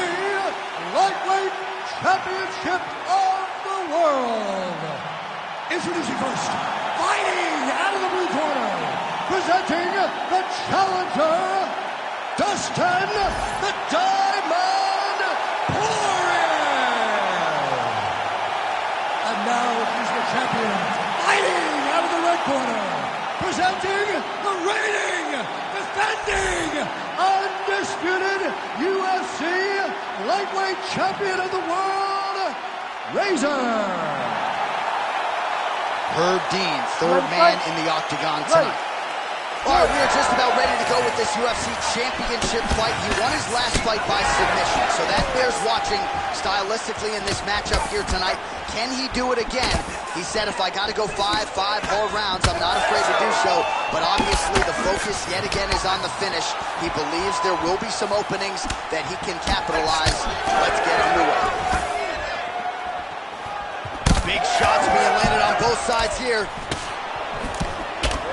Lightweight Championship of the world. Introducing first, fighting out of the blue corner, presenting the challenger, Dustin the Diamond Poirier. And now he's the champion, fighting out of the red corner, presenting the reigning, defending, undisputed UFC lightweight champion of the world, Razor. Herb Dean, third man in the octagon tonight. All right, we are just about ready to go with this UFC championship fight. He won his last fight by submission, so that bears watching stylistically in this matchup here tonight. Can he do it again? He said, if I got to go five hard rounds, I'm not afraid to do so, but obviously the focus yet again is on the finish. He believes there will be some openings that he can capitalize. Let's get underway. Big shots being landed on both sides here.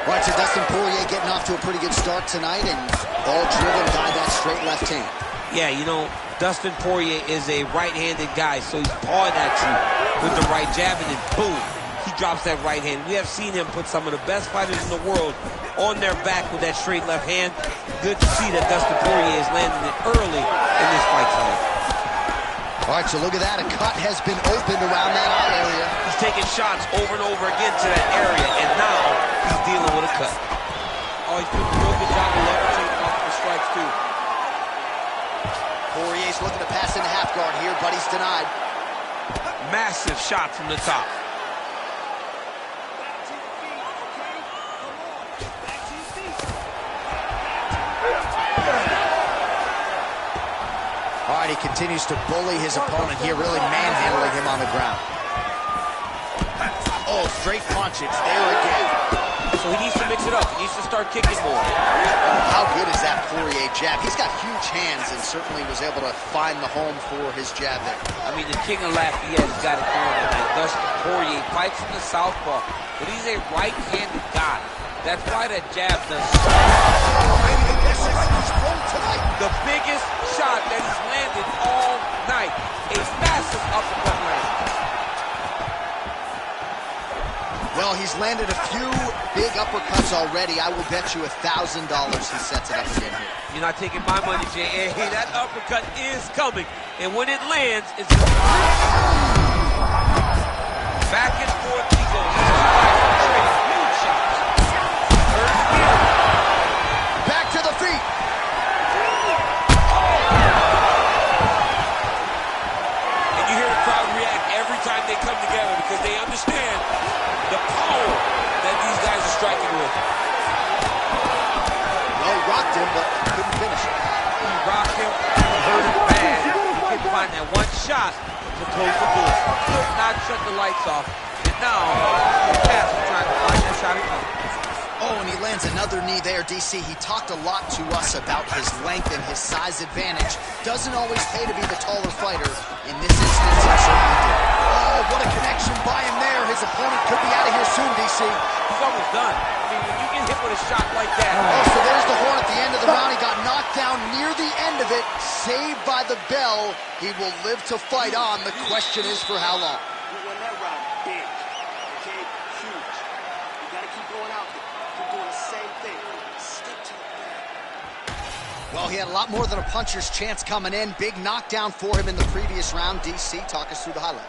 All right, so Dustin Poirier getting off to a pretty good start tonight, and all driven by that straight left hand. Yeah, you know, Dustin Poirier is a right-handed guy, so he's pawing at you with the right jab, and then boom, he drops that right hand. We have seen him put some of the best fighters in the world on their back with that straight left hand. Good to see that Dustin Poirier is landing it early in this fight tonight. All right, so look at that. A cut has been opened around that eye area. He's taking shots over and over again to that area, and now he's dealing with a cut. Oh, he's doing a real good job of leveraging off the strikes, too. Poirier's looking to pass into half guard here, but he's denied. Massive shot from the top. All right, he continues to bully his opponent here, really manhandling him on the ground. Oh, straight punch, it's there again. So he needs to mix it up. He needs to start kicking more. How good is that Poirier jab? He's got huge hands and certainly was able to find the home for his jab there. I mean, the king of Lafayette has got it going tonight. Dustin Poirier fights from the southpaw, but he's a right-handed guy. That's why that jab does so much. tonight. The biggest shot that he's landed all night. A massive uppercut land. Well, he's landed a few big uppercuts already. I will bet you $1,000 he sets it up again here. You're not taking my money, Jay. Hey, that uppercut is coming. And when it lands, it's back and forth he goes. Trading huge shots. Third again. Back to the feet. And you hear the crowd react every time they come together because they understand the power that these guys are striking with. Well, he rocked him, but couldn't finish it. He rocked him, he hurt him bad. He couldn't find that one shot to close the door. Could not shut the lights off. And now, Cass is trying to find that shot again. Oh, and he lands another knee there, DC. He talked a lot to us about his length and his size advantage. Doesn't always pay to be the taller fighter. In this instance, he certainly did. Oh, what a connection by him there. His opponent could be out of here soon, DC. He's almost done. I mean, when you get hit with a shot like that. Oh, so there's the horn at the end of the round. He got knocked down near the end of it. Saved by the bell. He will live to fight on. The question is for how long. You won that round big, okay? Huge. You gotta keep going out there. Keep doing the same thing. Stick to the bag. Well, he had a lot more than a puncher's chance coming in. Big knockdown for him in the previous round. DC, talk us through the highlight.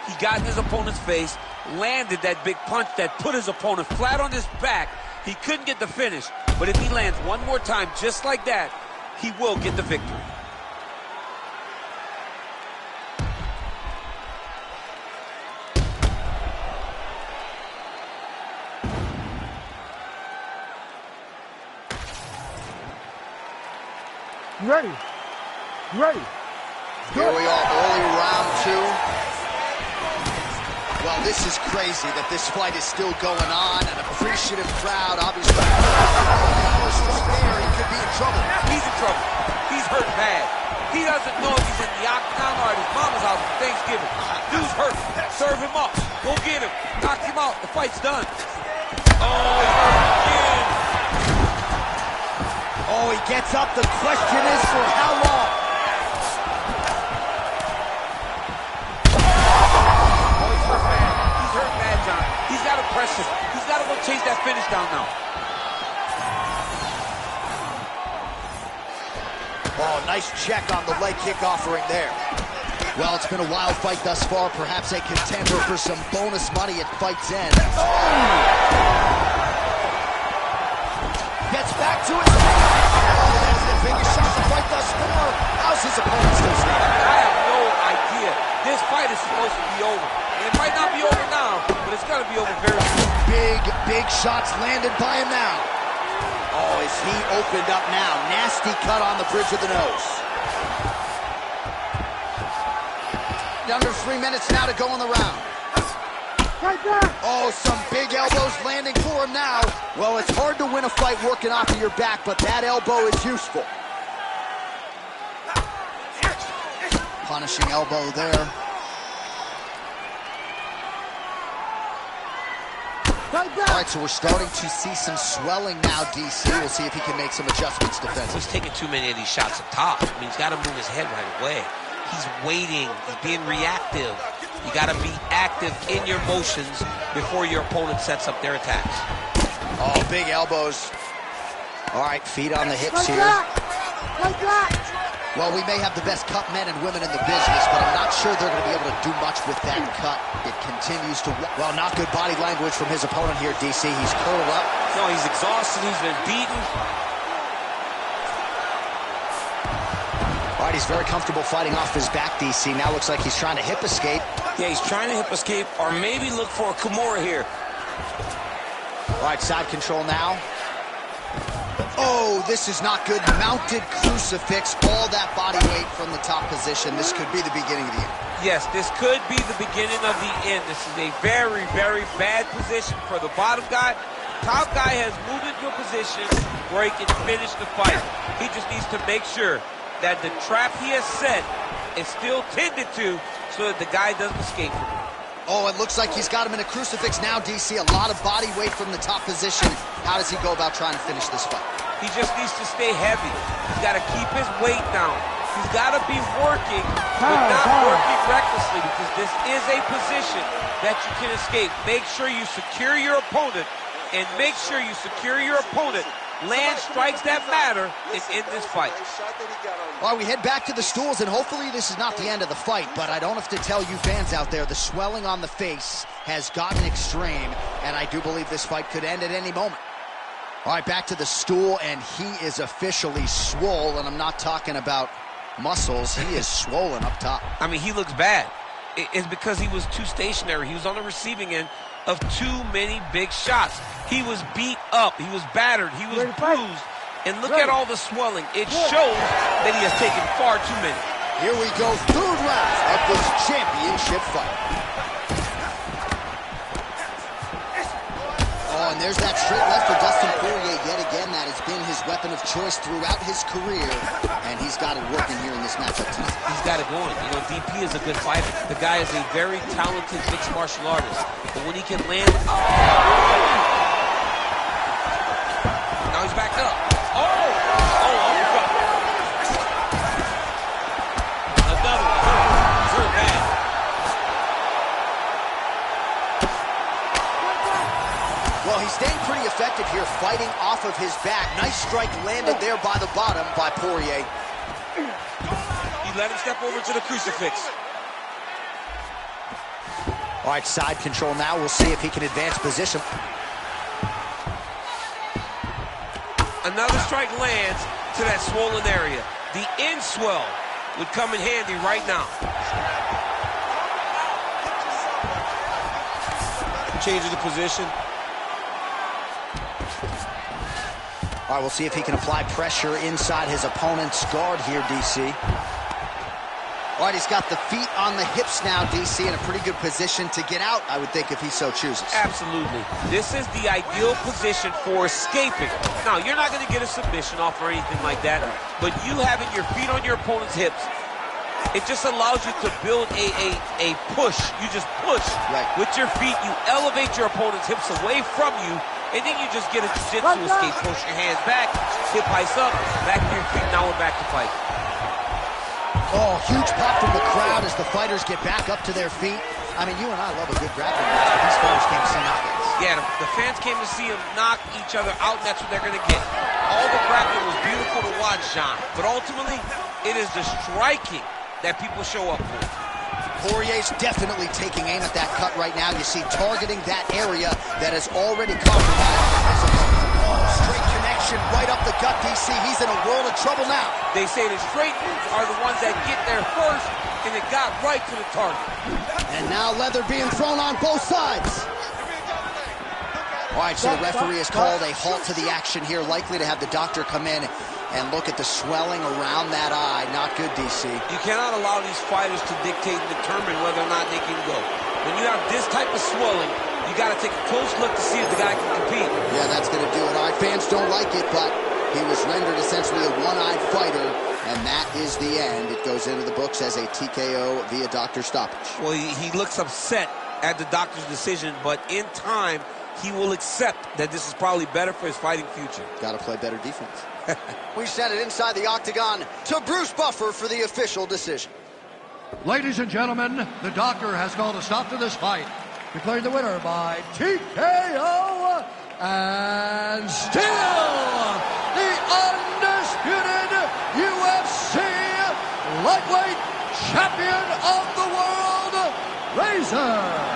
He got in his opponent's face, landed that big punch that put his opponent flat on his back. He couldn't get the finish, but if he lands one more time just like that, he will get the victory. You ready? You ready? Here we are, early round 2. Well, this is crazy that this fight is still going on. An appreciative crowd, obviously. He could be in trouble. He's in trouble. He's hurt bad. He doesn't know if he's in the octagon or at his mama's house for Thanksgiving. Dude's hurt. Serve him up. Go get him. Knock him out. The fight's done. Oh, he's hurt again. Oh, he gets up. The question is for how long? He's got to press him. He's got to go chase that finish down now. Oh, nice check on the leg kick offering there. Well, it's been a wild fight thus far. Perhaps a contender for some bonus money at fight's end. Gets back to his feet. Oh, that's the biggest shot of the fight thus far. How's his opponent still standing? I have no idea. This fight is supposed to be over. And it might not be over now, but it's got to be over very soon. Big shots landed by him now. Oh, is he opened up now? Nasty cut on the bridge of the nose. Under 3 minutes now to go in the round. Right there. Oh, some big elbows landing for him now. Well, it's hard to win a fight working off of your back, but that elbow is useful. Punishing elbow there. Right there. All right, so we're starting to see some swelling now, DC. We'll see if he can make some adjustments defensively. He's taking too many of these shots up top. I mean, he's got to move his head right away. He's waiting. He's being reactive. You got to be active in your motions before your opponent sets up their attacks. Oh, big elbows. All right, feet on the hips Like here. that. Like that. Well, we may have the best cut men and women in the business, but I'm not sure they're going to be able to do much with that cut. It continues to... Well, not good body language from his opponent here, DC. He's curled up. No, he's exhausted. He's been beaten. All right, he's very comfortable fighting off his back, DC. Now looks like he's trying to hip escape. Yeah, he's trying to hip escape or maybe look for a Kimura here. All right, side control now. Oh, this is not good. Mounted crucifix, all that body weight from the top position. This could be the beginning of the end. Yes, this could be the beginning of the end. This is a very, very bad position for the bottom guy. Top guy has moved into a position where he can finish the fight. He just needs to make sure that the trap he has set is still tended to so that the guy doesn't escape from it. Oh, it looks like he's got him in a crucifix now, DC. A lot of body weight from the top position. How does he go about trying to finish this fight? He just needs to stay heavy. He's got to keep his weight down. He's got to be working, but not working recklessly, because this is a position that you can escape. Make sure you secure your opponent, and make sure you secure your opponent. Land strikes that matter and end this fight. All right, we head back to the stools, and hopefully this is not the end of the fight, but I don't have to tell you fans out there, the swelling on the face has gotten extreme, and I do believe this fight could end at any moment. All right, back to the stool, and he is officially swole, and I'm not talking about muscles. He is swollen up top. I mean, he looks bad. It's because he was too stationary. He was on the receiving end of too many big shots. He was beat up. He was battered. He was bruised. And look at all the swelling. It shows that he has taken far too many. Here we go, third round of this championship fight. Oh, and there's that straight left for Dustin Poirier yet again. That has been his weapon of choice throughout his career, and he's got it working here in this matchup tonight. He's got it going. You know, DP is a good fighter. The guy is a very talented mixed martial artist. But when he can land... Now he's back up. Uppercut. Another one. He's hurt bad. Well, he's staying pretty effective here, fighting off of his back. Nice strike landed there by the bottom by Poirier. He let him step over to the crucifix. All right, side control now. We'll see if he can advance position. Another strike lands to that swollen area. The in swell would come in handy right now. Changes the position. All right, we'll see if he can apply pressure inside his opponent's guard here, DC. All right, he's got the feet on the hips now, DC, in a pretty good position to get out, I would think, if he so chooses. Absolutely. This is the ideal position for escaping. Now, you're not going to get a submission off or anything like that, but you having your feet on your opponent's hips, it just allows you to build a push. You just push with your feet. You elevate your opponent's hips away from you, and then you just get a jiu-jitsu escape. Push your hands back, hip heights up, back to your feet. Now we're back to fight. Oh, huge pop from the crowd as the fighters get back up to their feet. I mean, you and I love a good grappling match, but these fighters came to see knockouts. Yeah, the fans came to see them knock each other out, and that's what they're going to get. All the grappling was beautiful to watch, John, but ultimately, it is the striking that people show up for. Poirier's definitely taking aim at that cut right now. You see, targeting that area that is already compromised. Straight connection right up the gut, DC. He's in a world of trouble now. They say the straight moves are the ones that get there first, and it got right to the target. And now leather being thrown on both sides. All right, so the referee has called a halt to the action here, likely to have the doctor come in and look at the swelling around that eye. Not good, DC. You cannot allow these fighters to dictate and determine whether or not they can go. When you have this type of swelling, you got to take a close look to see if the guy can compete. Yeah, that's going to do it. All right, fans don't like it, but he was rendered essentially a one-eyed fighter, and that is the end. It goes into the books as a TKO via doctor stoppage. Well, he looks upset at the doctor's decision, but in time, he will accept that this is probably better for his fighting future. Got to play better defense. We send it inside the octagon to Bruce Buffer for the official decision. Ladies and gentlemen, the doctor has called a stop to this fight, declaring the winner by TKO, and still the undisputed UFC lightweight champion of the world, Razor.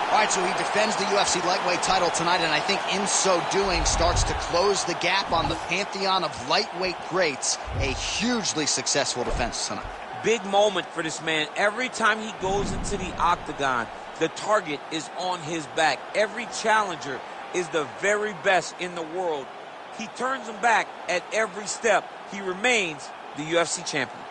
All right, so he defends the UFC lightweight title tonight, and I think in so doing starts to close the gap on the pantheon of lightweight greats. A hugely successful defense tonight. Big moment for this man. Every time he goes into the octagon, the target is on his back. Every challenger is the very best in the world. He turns them back at every step. He remains the UFC champion.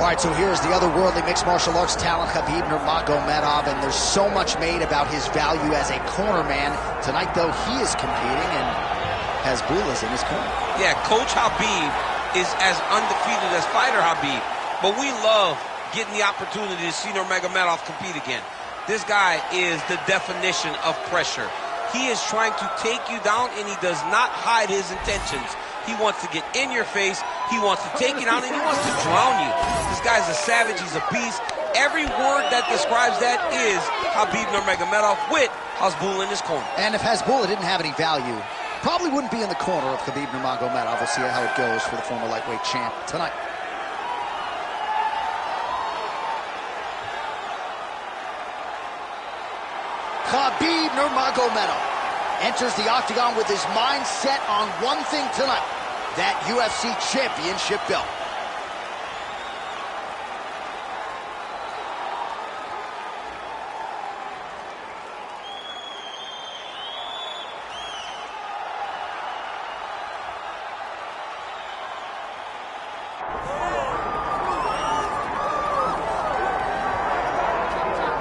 All right, so here's the otherworldly mixed martial arts talent, Khabib Nurmagomedov, and there's so much made about his value as a corner man. Tonight, though, he is competing, and Hasbullah's in his corner. Yeah, Coach Khabib is as undefeated as fighter Khabib, but we love getting the opportunity to see Nurmagomedov compete again. This guy is the definition of pressure. He is trying to take you down, and he does not hide his intentions. He wants to get in your face, he wants to take you down, and he wants to drown you. This guy's a savage, he's a beast. Every word that describes that is Khabib Nurmagomedov with Hasbullah in his corner. And if Hasbullah didn't have any value, probably wouldn't be in the corner of Khabib Nurmagomedov. We'll see how it goes for the former lightweight champ tonight. Khabib Nurmagomedov enters the octagon with his mind set on one thing tonight, that UFC championship belt.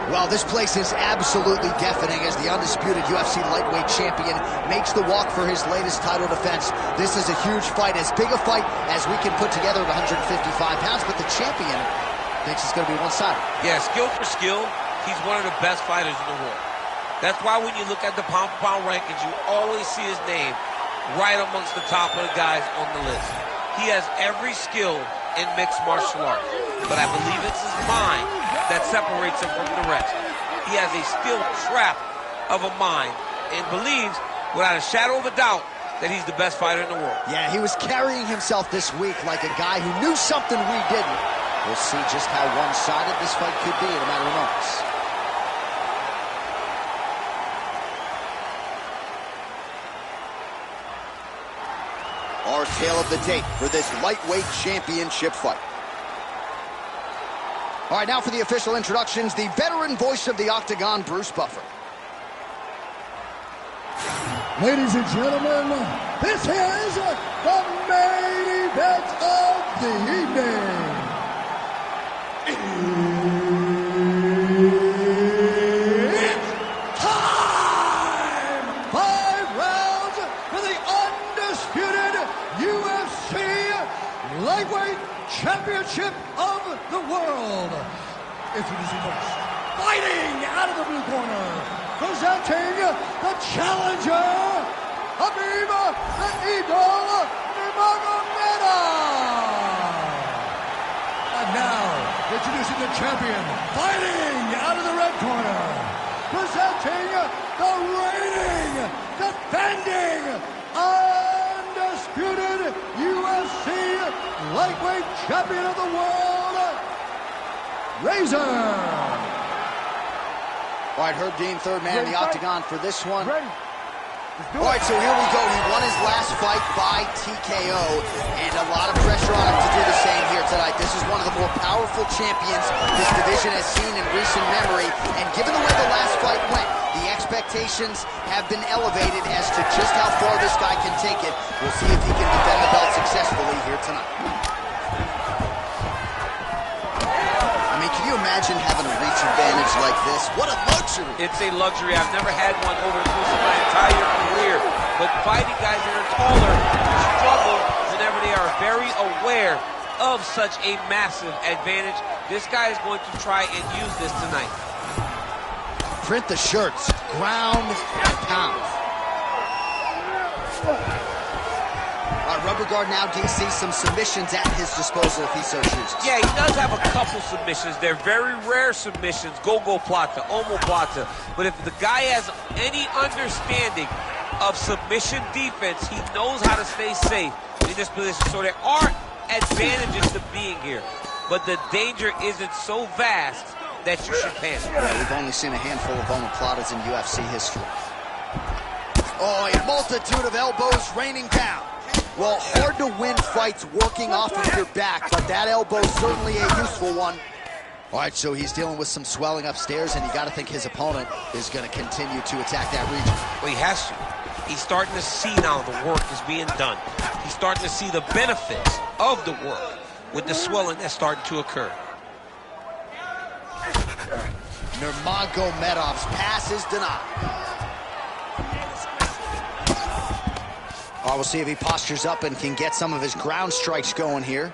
Well, this place is absolutely deafening as the undisputed UFC lightweight champion makes the walk for his latest title defense. This is a huge fight, as big a fight as we can put together at 155 pounds, but the champion thinks it's going to be one-sided. Yeah, skill for skill, he's one of the best fighters in the world. That's why when you look at the pound-for-pound rankings, you always see his name right amongst the top of the guys on the list. He has every skill in mixed martial arts, but I believe it's his mind that separates him from the rest. He has a skill trap of a mind and believes, without a shadow of a doubt, that he's the best fighter in the world. Yeah, he was carrying himself this week like a guy who knew something we didn't. We'll see just how one-sided this fight could be in a matter of moments. Our tale of the tape for this lightweight championship fight. All right, now for the official introductions, the veteran voice of the Octagon, Bruce Buffer. Ladies and gentlemen, this is the main event of the evening. It's time! 5 rounds for the undisputed UFC Lightweight Championship of the world. Introducing first, fighting out of the blue corner, presenting the challenger, Khabib the Eagle Nurmagomedov. And now, introducing the champion, fighting out of the red corner, presenting the reigning, defending, undisputed UFC lightweight champion of the world, Razor. All right, Herb Dean, third man in the octagon for this one. Ready. All right, so here we go. He won his last fight by TKO, and a lot of pressure on him to do the same here tonight. This is one of the more powerful champions this division has seen in recent memory, and given the way the last fight went, the expectations have been elevated as to just how far this guy can take it. We'll see if he can defend the belt successfully here tonight. I mean, can you imagine having a reach advantage like this? What a luxury! It's a luxury. I've never had one over the course of my entire career. But fighting guys that are taller struggle whenever they are very aware of such a massive advantage. This guy is going to try and use this tonight. Print the shirts, ground and pound. Rubber guard now, DC, some submissions at his disposal if he so chooses. Yeah, he does have a couple submissions. They're very rare submissions, gogoplata, omoplata. But if the guy has any understanding of submission defense, he knows how to stay safe in this position. So there are advantages to being here, but the danger isn't so vast that you should panic. Yeah, we've only seen a handful of omoplatas in UFC history. Oh, a multitude of elbows raining down. Well, hard to win fights working off of your back, but that elbow's certainly a useful one. All right, so he's dealing with some swelling upstairs, and you got to think his opponent is going to continue to attack that region. Well, he has to. He's starting to see now the work is being done. He's starting to see the benefits of the work. with the swelling that's starting to occur. Nurmagomedov's pass is denied. We'll see if he postures up and can get some of his ground strikes going here.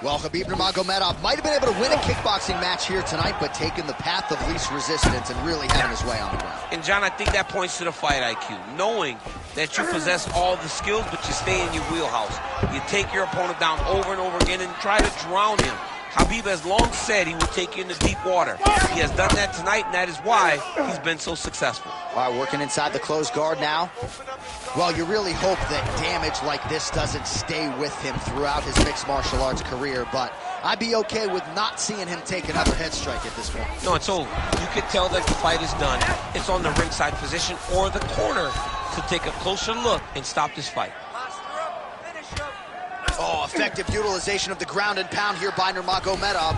Well, Khabib Nurmagomedov might have been able to win a kickboxing match here tonight, but taking the path of least resistance and really having his way on the ground. And John, I think that points to the fight IQ. Knowing that you possess all the skills, but you stay in your wheelhouse. You take your opponent down over and over again and try to drown him. Khabib has long said he will take you into deep water. He has done that tonight, and that is why he's been so successful. All right, working inside the closed guard now. Well, you really hope that damage like this doesn't stay with him throughout his mixed martial arts career, but I'd be okay with not seeing him take another head strike at this point. No, it's over. You can tell that the fight is done. It's on the ringside position or the corner to take a closer look and stop this fight. Oh, effective utilization of the ground and pound here by Nurmagomedov.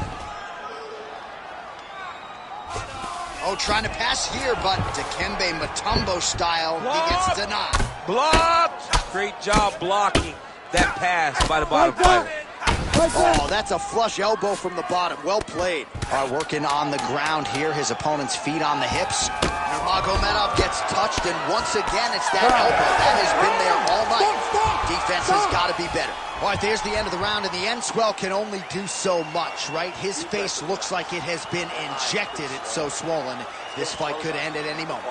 Oh, trying to pass here, but Dikembe Mutombo style, he gets denied. Blocked! Great job blocking that pass by the bottom fighter. Oh, that's a flush elbow from the bottom. Well played. All right, working on the ground here. His opponent's feet on the hips. Nurmagomedov gets touched, and once again, it's that elbow. That has been there all night. Defense has got to be better. All right, there's the end of the round, and the N-Swell can only do so much, right? His face looks like it has been injected. It's so swollen. This fight could end at any moment.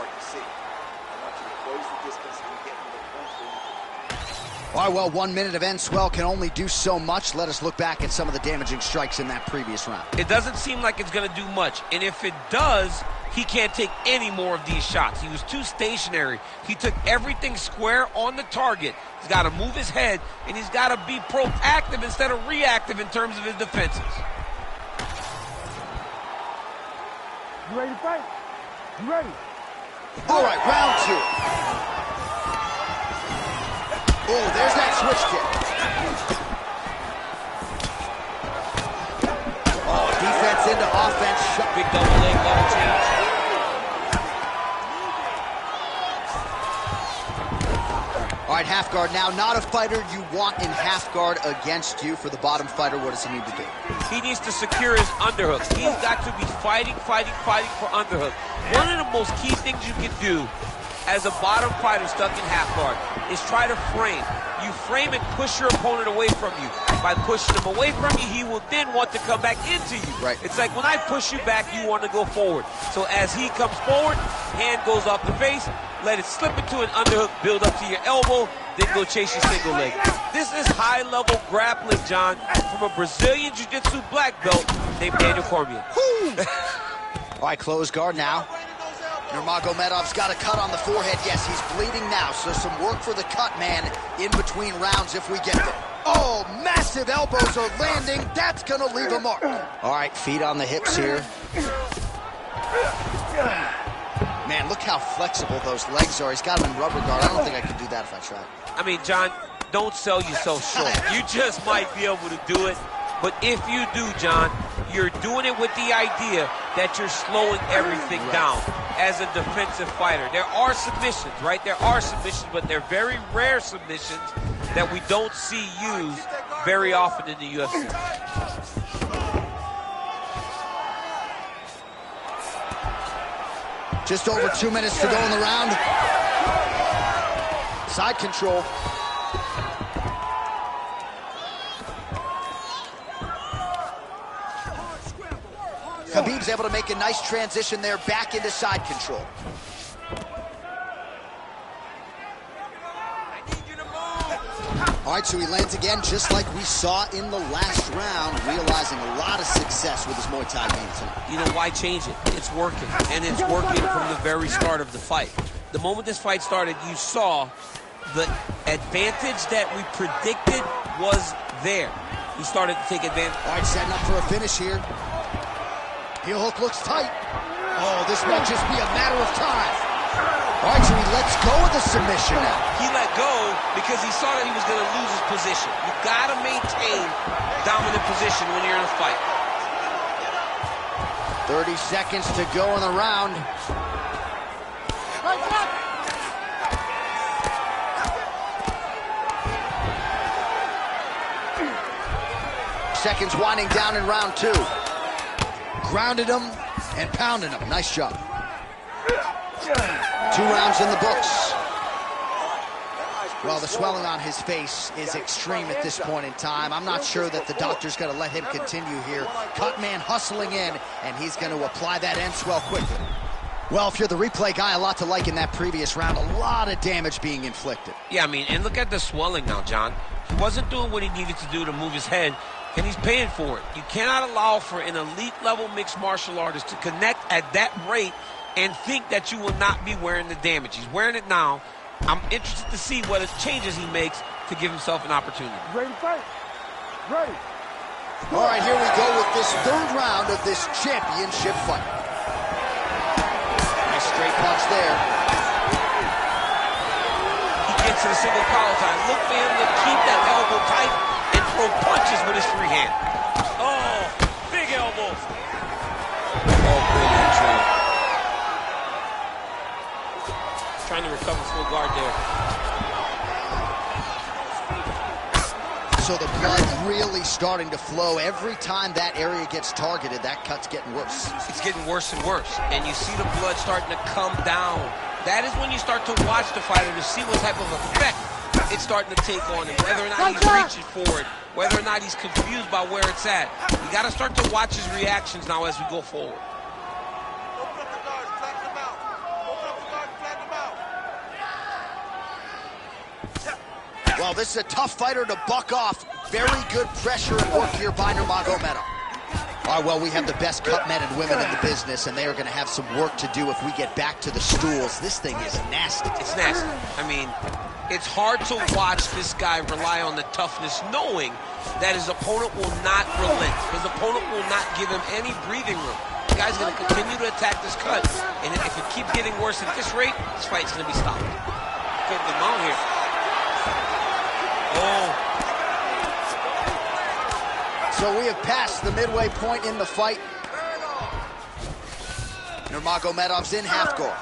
All right, well, 1 minute of N-Swell can only do so much. Let us look back at some of the damaging strikes in that previous round. It doesn't seem like it's going to do much, and if it does, he can't take any more of these shots. He was too stationary. He took everything square on the target. He's got to move his head, and he's got to be proactive instead of reactive in terms of his defenses. You ready to fight? You ready? All right, round two. Oh, there's that switch kick. Oh, defense into offense. Big double leg, level change. All right, half guard now. Not a fighter you want in half guard against you. For the bottom fighter, what does he need to do? He needs to secure his underhook. He's got to be fighting for underhook. One of the most key things you can do as a bottom fighter stuck in half guard is try to frame. You frame and push your opponent away from you. By pushing him away from you, he will then want to come back into you. Right. It's like when I push you back, you want to go forward. So as he comes forward, hand goes off the face, let it slip into an underhook, build up to your elbow, then go chase your single leg. This is high-level grappling, John, from a Brazilian Jiu-Jitsu black belt named Daniel Cormier. All right, close guard now. Nurmagomedov's got a cut on the forehead. Yes, he's bleeding now, so some work for the cut man in between rounds if we get there. Oh, massive elbows are landing. That's going to leave a mark. All right, feet on the hips here. Man, look how flexible those legs are. He's got them in rubber guard. I don't think I could do that if I tried. I mean, John, don't sell yourself short. You just might be able to do it. But if you do, John, you're doing it with the idea that you're slowing everything down as a defensive fighter. There are submissions, right? There are submissions, but they're very rare submissions that we don't see used very often in the UFC. Just over 2 minutes to go in the round. Side control. Khabib's able to make a nice transition there back into side control. All right, so he lands again just like we saw in the last round, realizing a lot of success with his Muay Thai game tonight. You know, why change it? It's working, and it's working from the very start of the fight. The moment this fight started, you saw the advantage that we predicted was there. He started to take advantage. All right, setting up for a finish here. Heel hook looks tight. Oh, this might just be a matter of time. All right, so he lets go of the submission now. He let go because he saw that he was going to lose his position. You got to maintain dominant position when you're in a fight. 30 seconds to go in the round. seconds winding down in round 2. Grounded him and pounded him. Nice job. 2 rounds in the books. Well, the swelling on his face is extreme at this point in time. I'm not sure that the doctor's going to let him continue here. Cut man hustling in, and he's going to apply that end swell quickly. Well, if you're the replay guy, a lot to like in that previous round. A lot of damage being inflicted. Yeah, I mean, and look at the swelling now, John. He wasn't doing what he needed to do to move his head, and he's paying for it. You cannot allow for an elite-level mixed martial artist to connect at that rate and think that you will not be wearing the damage. He's wearing it now. I'm interested to see what changes he makes to give himself an opportunity. Ready to fight? Ready. All right, here we go with this 3rd round of this championship fight. Nice straight punch there. He gets to the single collar time. Look for him to keep that elbow tight and throw punches with his free hand. Oh, big elbows. Oh, brilliant tree. Trying to recover full guard there. So the blood really starting to flow. Every time that area gets targeted, that cut's getting worse. It's getting worse and worse. And you see the blood starting to come down. That is when you start to watch the fighter to see what type of effect it's starting to take on him. Whether or not he's reaching forward, whether or not he's confused by where it's at. You got to start to watch his reactions now as we go forward. Well, this is a tough fighter to buck off. Very good pressure and work here by Nurmagomedov. All right, well, we have the best cut men and women in the business, and they are going to have some work to do if we get back to the stools. This thing is nasty. It's nasty. I mean, it's hard to watch this guy rely on the toughness, knowing that his opponent will not relent. His opponent will not give him any breathing room. The guy's going to continue to attack this cut, and if it keeps getting worse at this rate, this fight's going to be stopped. Good amount here. Oh. So we have passed the midway point in the fight. Nurmagomedov's in half guard.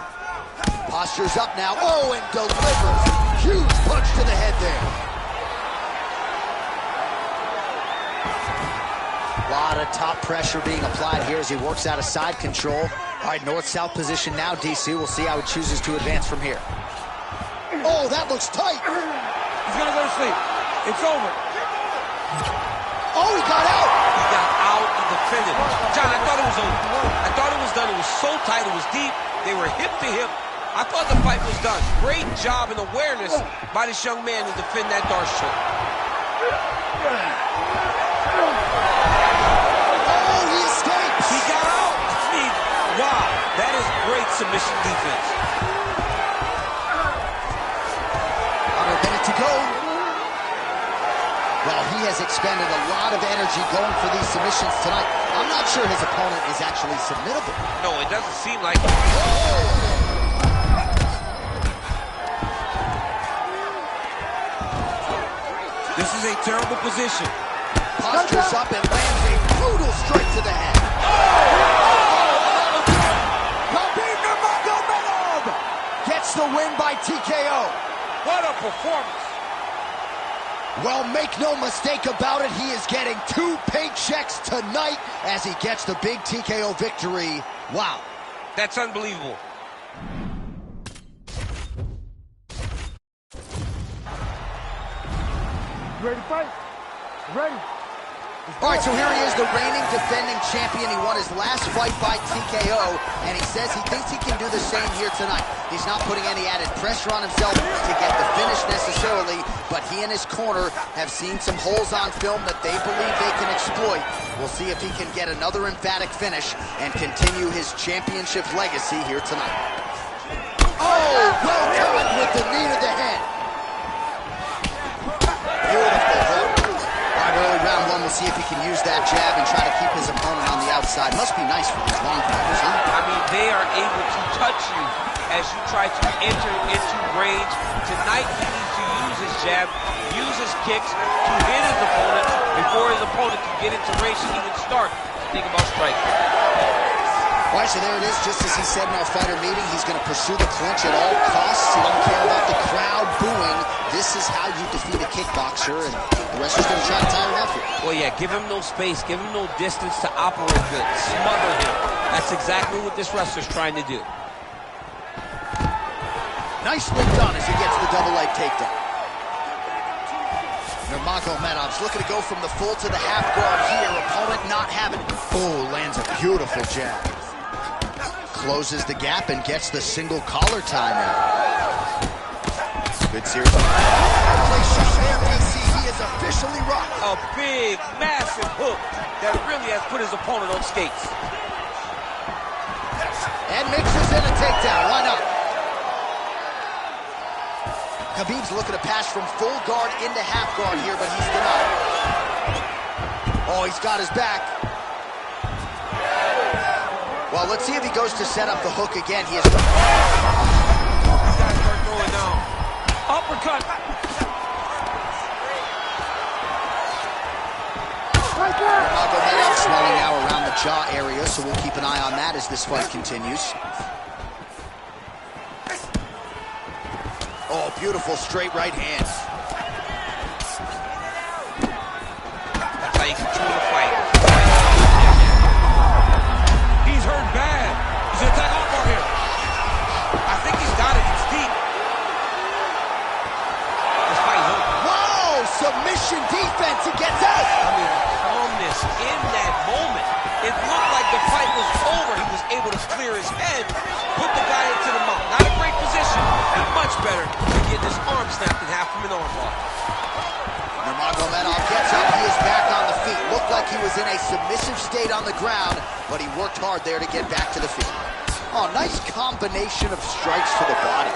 Posture's up now. Oh, and delivers. Huge punch to the head there. A lot of top pressure being applied here as he works out of side control. All right, north-south position now, DC. We'll see how he chooses to advance from here. Oh, that looks tight. He's gonna go to sleep. It's over. Oh, he got out. He got out and defended. John, I thought it was over. I thought it was done. It was so tight. It was deep. They were hip to hip. I thought the fight was done. Great job and awareness by this young man to defend that Darce choke. Oh, he escapes. He got out. I mean, wow. That is great submission defense. Under a minute to go. Well, he has expended a lot of energy going for these submissions tonight. I'm not sure his opponent is actually submittable. No, it doesn't seem like it. This is a terrible position. Postures up and lands a brutal straight to the head. Khabib Nurmagomedov gets the win by TKO. What a performance. Well, make no mistake about it, he is getting 2 paychecks tonight as he gets the big TKO victory. Wow. That's unbelievable. Ready to fight? Ready. All right, so here he is, the reigning defending champion. He won his last fight by TKO, and he says he thinks he can do the same here tonight. He's not putting any added pressure on himself to get the finish necessarily, but he and his corner have seen some holes on film that they believe they can exploit. We'll see if he can get another emphatic finish and continue his championship legacy here tonight. Oh, well timed with the knee to the head. Beautiful hook. Early round one, we'll see if he can use that jab and try to keep his opponent on the outside. Must be nice for these long fighters, huh? I mean, they are able to touch you as you try to enter into range. Tonight, he needs to use his jab, use his kicks to hit his opponent before his opponent can get into range to even start to think about striking. All right, so there it is. Just as he said in our fighter meeting, he's going to pursue the clinch at all costs. He doesn't care about the crowd booing. This is how you defeat a kickboxer, and the wrestler's going to try to tire him out here. Well, yeah, give him no space, give him no distance to operate good, smother him. That's exactly what this wrestler's trying to do. Nicely done as he gets the double leg takedown. Nurmagomedov's looking to go from the full to the half guard here. Opponent not having it. Oh, lands a beautiful jab. Closes the gap and gets the single collar tie now. Good series of places there, DC. He is officially rocked. A big, massive hook that really has put his opponent on skates. And mixes in a takedown. Why not? Khabib's looking to pass from full guard into half guard here, but he's denied. Oh, he's got his back. Well, let's see if he goes to set up the hook again. He is. These guys start throwing down. Uppercut. Nurmagomedov swelling now around the jaw area, so we'll keep an eye on that as this fight continues. Oh, beautiful straight right hand. That's how you control the fight. He's hurt bad. He's gonna attack armbar here. I think he's got it. It's deep. This fight is over. Whoa! Submission defense. He gets out. I mean, calmness in that moment. It looked like the fight was over. He was able to clear his head, put the guy into the mount. Not a great position, but much better than getting his arm snapped in half from an armbar. Nurmagomedov gets up. He is back on the feet. Looked like he was in a submissive state on the ground, but he worked hard there to get back to the feet. Oh, nice combination of strikes to the body.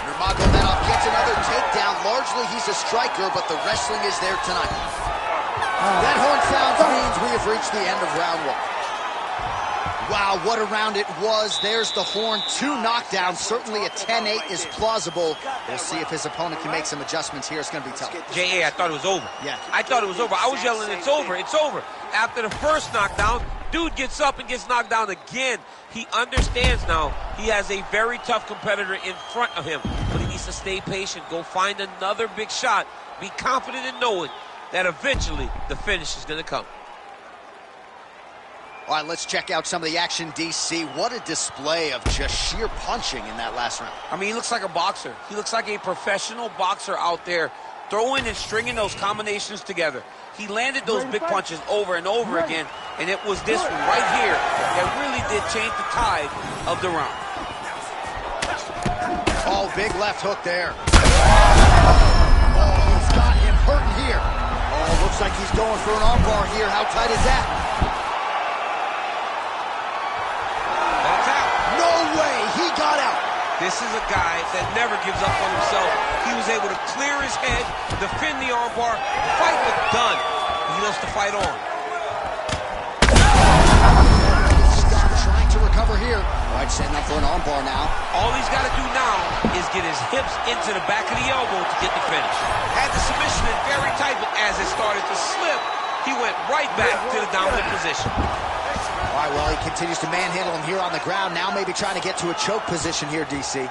Nurmagomedov gets another takedown. Largely, he's a striker, but the wrestling is there tonight. That horn sounds means we have reached the end of round one. Wow, what a round it was. There's the horn. 2 knockdowns. Certainly a 10-8 is plausible. We'll see if his opponent can make some adjustments here. It's going to be tough. J.A., I thought it was over. Yeah. I thought it was over. I was yelling, it's over, it's over. After the first knockdown, dude gets up and gets knocked down again. He understands now he has a very tough competitor in front of him, but he needs to stay patient, go find another big shot, be confident in knowing that eventually the finish is going to come. All right, let's check out some of the action, DC. What a display of just sheer punching in that last round. I mean, he looks like a boxer. He looks like a professional boxer out there, throwing and stringing those combinations together. He landed those big punches over and over again, and it was this one right here that really did change the tide of the round. Oh, big left hook there. Oh, he's got him hurting here. Oh, looks like he's going for an armbar here. How tight is that? No way, he got out. This is a guy that never gives up on himself. He was able to clear his head, defend the armbar, fight was done. He wants to fight on. Trying to recover here. All right, setting up for an armbar now. All he's got to do now is get his hips into the back of the elbow to get the finish. Had the submission in very tight, but as it started to slip, he went right back to the dominant position. All right, well, he continues to manhandle him here on the ground. Now maybe trying to get to a choke position here, DC.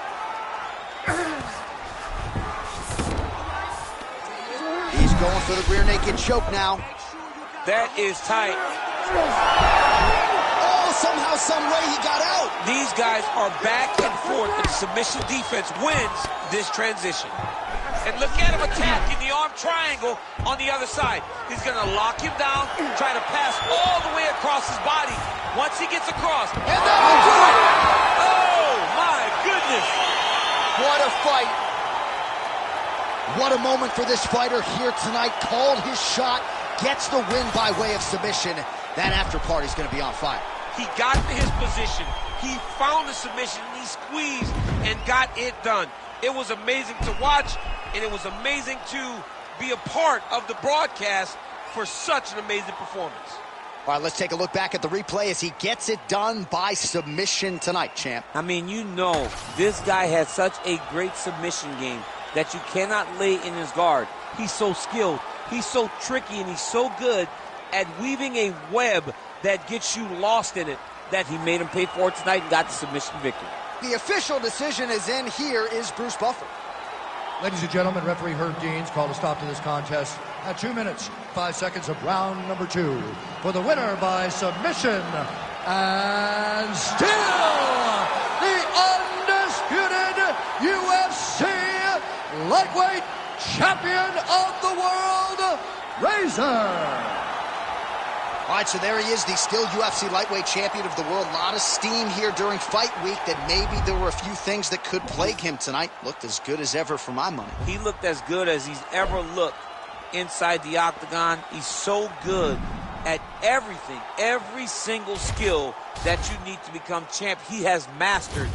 He's going for the rear naked choke now. That is tight. Oh, somehow, some way he got out. These guys are back and forth, and submission defense wins this transition. And look at him attacking the arm triangle on the other side. He's going to lock him down, try to pass all the way across his body. Once he gets across, and that will do it! Oh, my goodness! What a fight. What a moment for this fighter here tonight. Called his shot, gets the win by way of submission. That after party's going to be on fire. He got to his position. He found the submission, he squeezed and got it done. It was amazing to watch, and it was amazing to be a part of the broadcast for such an amazing performance. All right, let's take a look back at the replay as he gets it done by submission tonight, champ. I mean, you know, this guy has such a great submission game that you cannot lay in his guard. He's so skilled, he's so tricky, and he's so good at weaving a web that gets you lost in it, that he made him pay for it tonight and got the submission victory. The official decision is in. Here is Bruce Buffer. Ladies and gentlemen, referee Herb Deans called a stop to this contest at 2 minutes, 5 seconds of round number 2. For the winner by submission, and still the undisputed UFC lightweight champion of the world, Razor. All right, so there he is, the still UFC lightweight champion of the world. A lot of steam here during fight week that maybe there were a few things that could plague him tonight. Looked as good as ever for my money. He looked as good as he's ever looked inside the octagon. He's so good at everything, every single skill that you need to become champ. He has mastered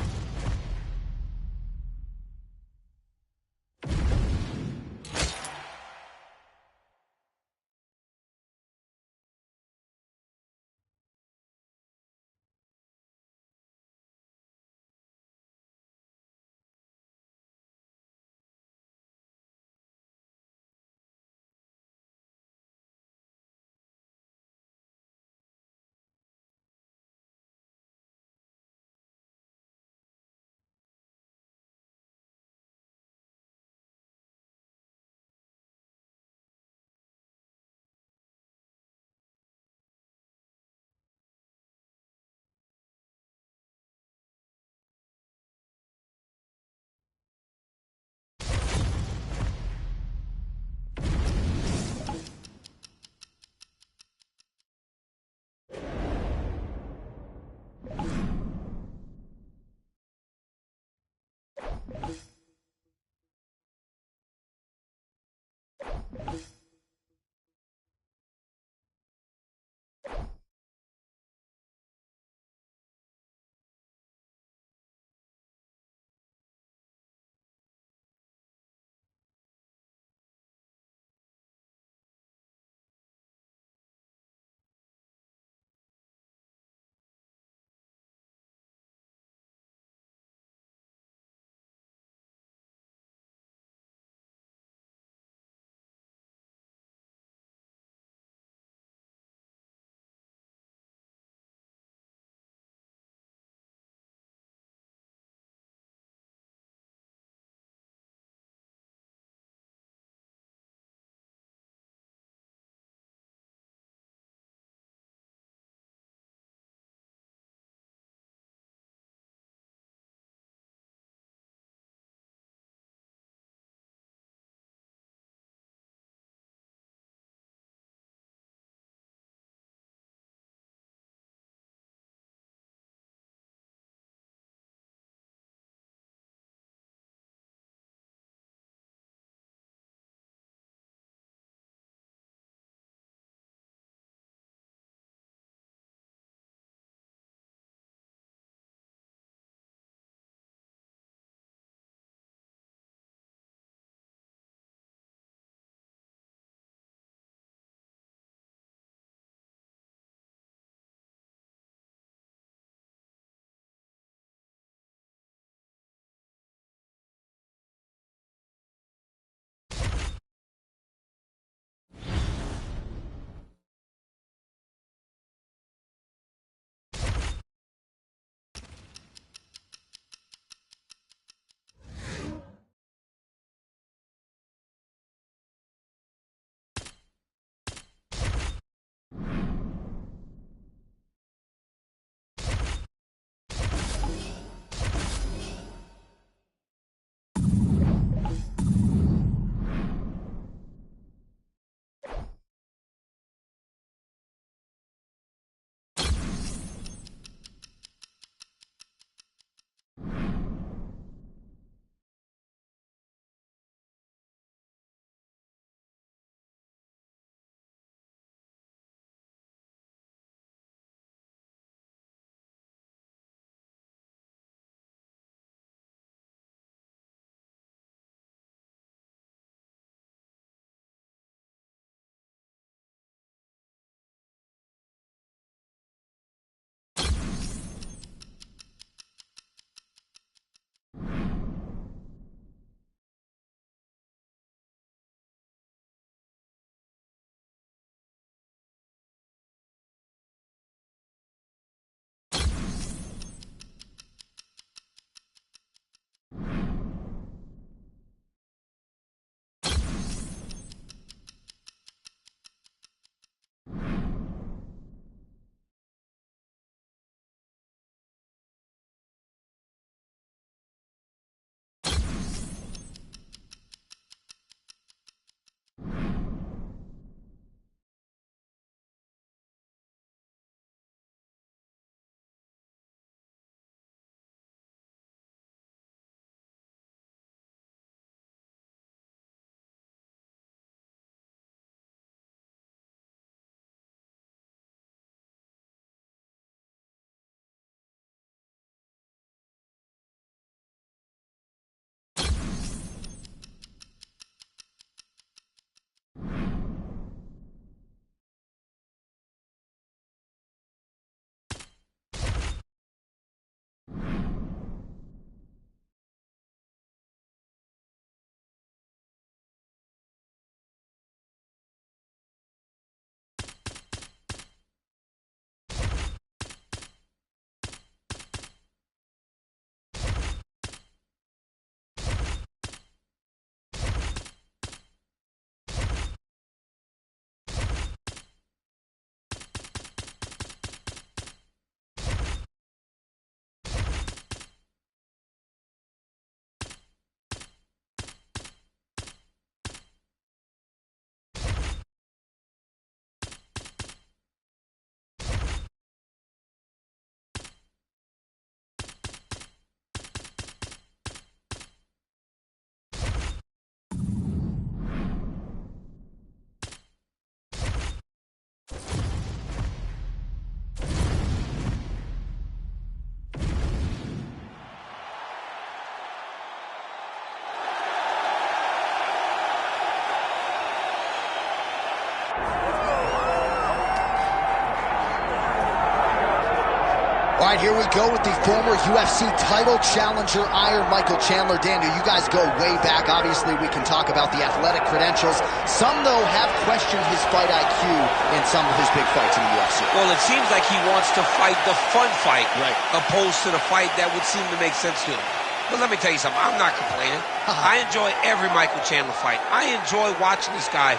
All right, here we go with the former UFC title challenger, Iron Michael Chandler. Daniel, you guys go way back. Obviously, we can talk about the athletic credentials. Some, though, have questioned his fight IQ in some of his big fights in the UFC. Well, it seems like he wants to fight the fun fight, right, opposed to the fight that would seem to make sense to him. But let me tell you something. I'm not complaining. I enjoy every Michael Chandler fight. I enjoy watching this guy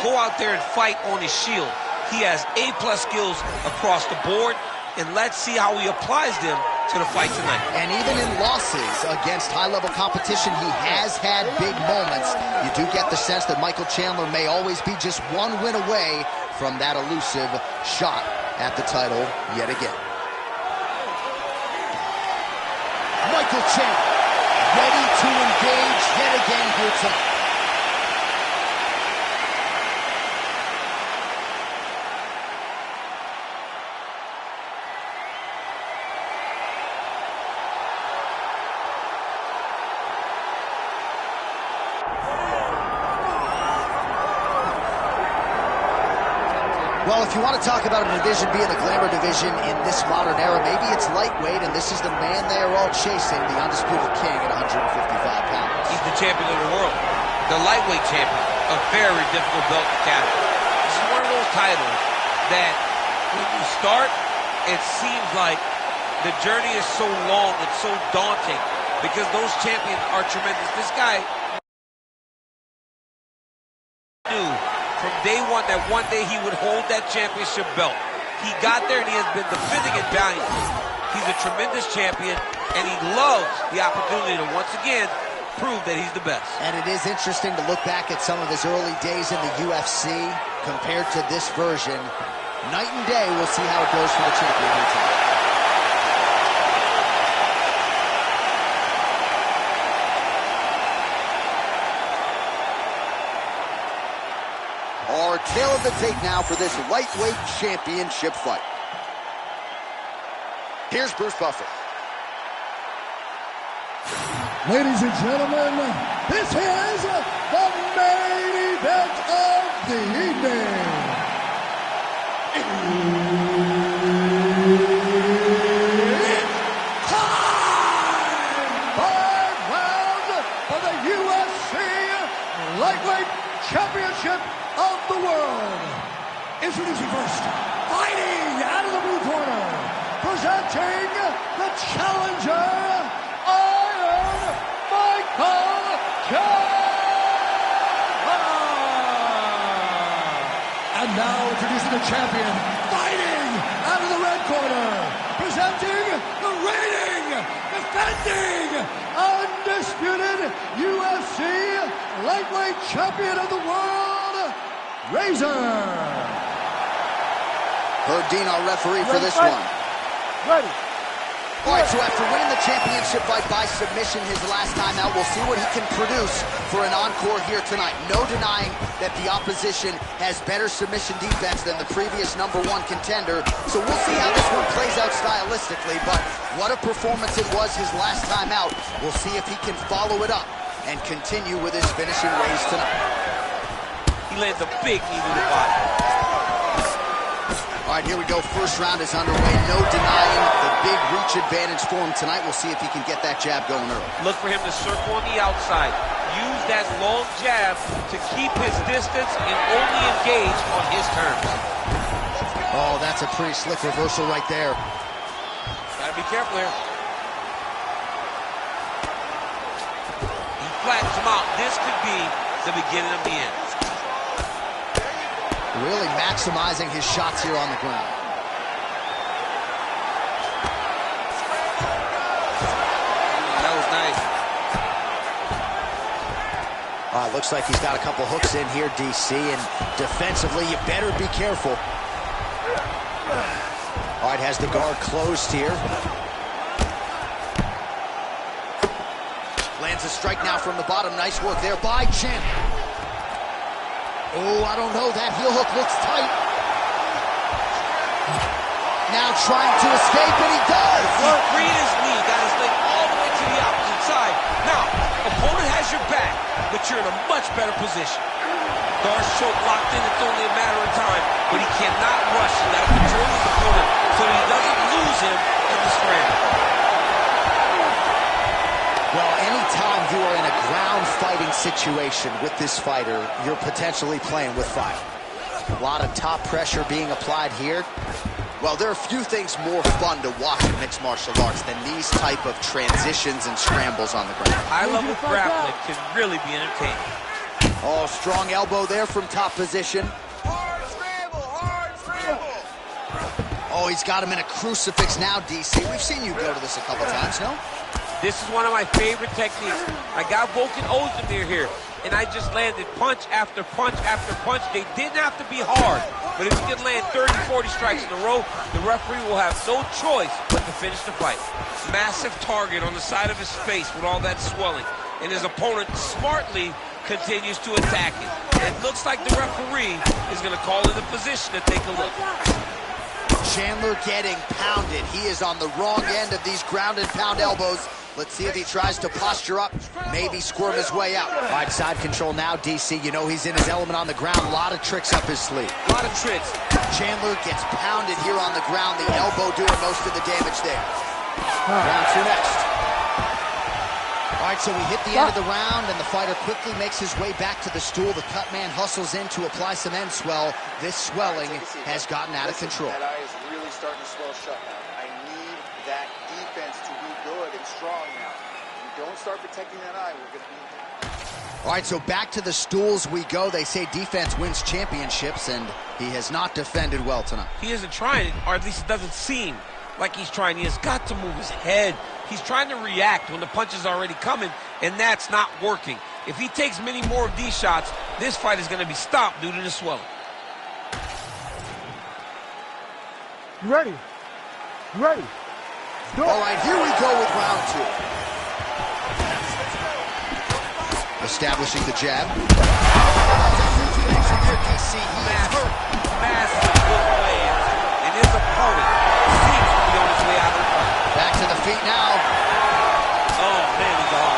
go out there and fight on his shield. He has A-plus skills across the board, and let's see how he applies them to the fight tonight. And even in losses against high-level competition, he has had big moments. You do get the sense that Michael Chandler may always be just one win away from that elusive shot at the title yet again. Michael Chandler, ready to engage yet again here tonight. Well, if you want to talk about a division being the glamour division in this modern era, maybe it's lightweight, and this is the man they are all chasing, the undisputed king at 155 pounds. He's the champion of the world, the lightweight champion, a very difficult belt to capture. This is one of those titles that when you start, it seems like the journey is so long, it's so daunting, because those champions are tremendous. This guy knew from day one that one day he would hold that championship belt. He got there and he has been defending it valiantly. He's a tremendous champion and he loves the opportunity to once again prove that he's the best. And it is interesting to look back at some of his early days in the UFC compared to this version. Night and day, we'll see how it goes for the champion here tonight. Our tail of the tape now for this lightweight championship fight. Here's Bruce Buffer. Ladies and gentlemen, this is the main event of the evening. It's time! 5 rounds for the UFC Lightweight Championship of the world. Introducing first, fighting out of the blue corner, presenting the challenger, Iron Michael Chandler. And now introducing the champion, fighting out of the red corner, presenting the reigning, defending, undisputed UFC Lightweight Champion of the world, Razor. Herb Dean, our referee for this one. Ready. All right, so after winning the championship fight by submission his last time out, we'll see what he can produce for an encore here tonight. No denying that the opposition has better submission defense than the previous #1 contender, so we'll see how this one plays out stylistically, but what a performance it was his last time out. We'll see if he can follow it up and continue with his finishing ways tonight. He lands a big knee to the body. All right, here we go. First round is underway. No denying the big reach advantage for him tonight. We'll see if he can get that jab going early. Look for him to circle on the outside. Use that long jab to keep his distance and only engage on his terms. Oh, that's a pretty slick reversal right there. Gotta be careful here. He flattens him out. This could be the beginning of the end. Really maximizing his shots here on the ground. That was nice. Looks like he's got a couple hooks in here, DC, and defensively, you better be careful. All right, has the guard closed here. Lands a strike now from the bottom. Nice work there by Chandler. Oh, I don't know. That heel hook looks tight. Now trying to escape, and he does. He freed his knee, got his leg all the way to the opposite side. Now, opponent has your back, but you're in a much better position. Guard's choke locked in. It's only a matter of time, but he cannot rush. He got to control his opponent so that he doesn't lose him in the situation with this fighter, you're potentially playing with fire. A lot of top pressure being applied here. Well, there are few things more fun to watch in mixed martial arts than these type of transitions and scrambles on the ground. High-level grappling can really be entertaining. Oh, strong elbow there from top position. Hard scramble! Oh, he's got him in a crucifix now, DC. We've seen you go to this a couple times, no? This is one of my favorite techniques. I got Volkan Ozdemir here, and I just landed punch after punch after punch. They didn't have to be hard, but if you can land 30, 40 strikes in a row, the referee will have no choice but to finish the fight. Massive target on the side of his face with all that swelling, and his opponent smartly continues to attack it. It looks like the referee is going to call it a position to take a look. Chandler getting pounded. He is on the wrong end of these ground and pound elbows. Let's see if he tries to posture up, maybe squirm his way out. All right, side control now, DC. You know he's in his element on the ground. A lot of tricks up his sleeve. A lot of tricks. Chandler gets pounded here on the ground. The elbow doing most of the damage there. Round two next. All right, so we hit the end of the round, and the fighter quickly makes his way back to the stool. The cut man hustles in to apply some end swell. This swelling has gotten out of control. That eye is really starting to swell shut now. I need that defense to be good and strong now. If you don't start protecting that eye, we're going to be... All right, so back to the stools we go. They say defense wins championships, and he has not defended well tonight. He isn't trying, or at least it doesn't seem like he's trying. He has got to move his head. He's trying to react when the punch is already coming, and that's not working. If he takes many more of these shots, this fight is going to be stopped due to the swelling. You ready? You ready? Go. All right, here we go with round two. Establishing the jab. Massive good lands, and his opponent seems to be on his way out of the fight. Back to the feet now. Oh, man, he's on.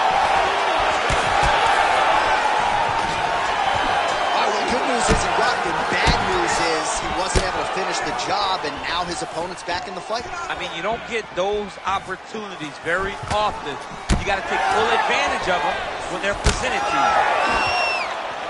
All right, well, good news isn't rotten. Bad news is he wasn't able to finish the job, and now his opponent's back in the fight. I mean, you don't get those opportunities very often. You got to take full advantage of them when they're presented to you.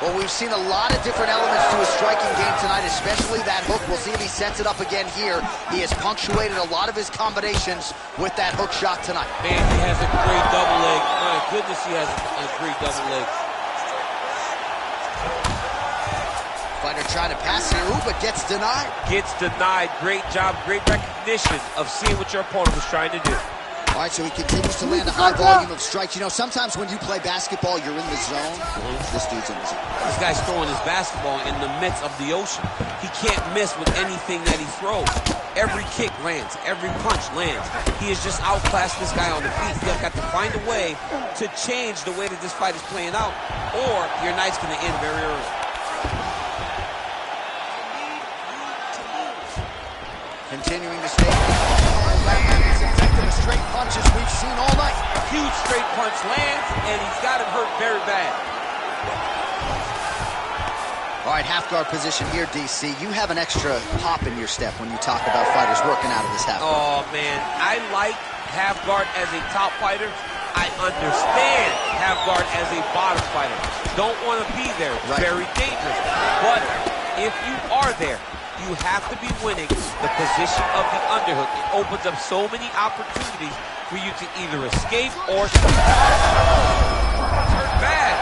Well, we've seen a lot of different elements to his striking game tonight, especially that hook. We'll see if he sets it up again here. He has punctuated a lot of his combinations with that hook shot tonight. Man, he has a great double leg. My goodness, he has a great double leg. Fighter trying to pass here, but gets denied. Gets denied. Great job, great recognition of seeing what your opponent was trying to do. All right, so he continues to land a high volume of strikes. You know, sometimes when you play basketball, you're in the zone. This dude's in the zone. This guy's throwing his basketball in the midst of the ocean. He can't miss with anything that he throws. Every kick lands. Every punch lands. He has just outclassed this guy on the feet. You've got to find a way to change the way that this fight is playing out, or your night's going to end very early. Continuing to stay. Straight punches we've seen all night. Huge straight punch lands, and he's got him hurt very bad. All right, half guard position here, DC. You have an extra pop in your step when you talk about fighters working out of this half guard. Oh, man. I like half guard as a top fighter. I understand half guard as a bottom fighter. Don't want to be there. It's very dangerous. But if you are there, you have to be winning the position of the underhook. It opens up so many opportunities for you to either escape or turn bad.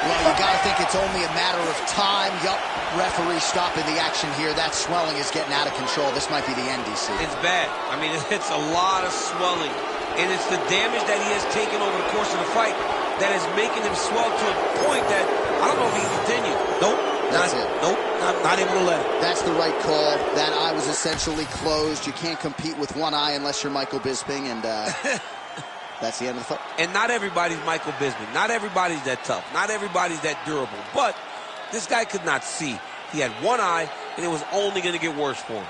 Well, you got to think it's only a matter of time. Yup, referee stopping the action here. That swelling is getting out of control. This might be the end, DC. It's bad. I mean, it's a lot of swelling. And it's the damage that he has taken over the course of the fight that is making him swell to a point that I don't know if he can continue. Nope. That's it. Nope, not able to let it. That's the right call. That eye was essentially closed. You can't compete with one eye unless you're Michael Bisping, and that's the end of the fight. And not everybody's Michael Bisping. Not everybody's that tough. Not everybody's that durable. But this guy could not see. He had one eye, and it was only going to get worse for him.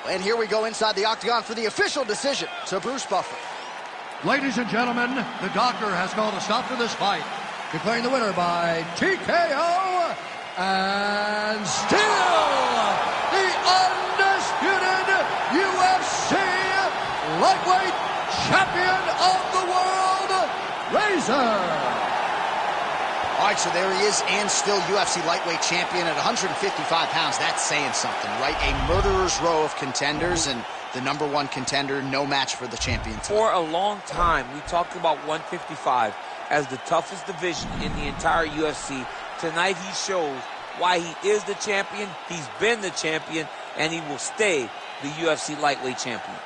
And here we go inside the octagon for the official decision to Bruce Buffer. Ladies and gentlemen, the doctor has called a stop to this fight, declaring the winner by TKO and still the undisputed UFC lightweight champion of the world, Razor All right, so there he is, and still UFC lightweight champion at 155 pounds. That's saying something, right? A murderer's row of contenders, and the #1 contender, no match for the champion tonight. For a long time, we talked about 155 as the toughest division in the entire UFC. Tonight, he shows why he is the champion, he's been the champion, and he will stay the UFC lightweight champion.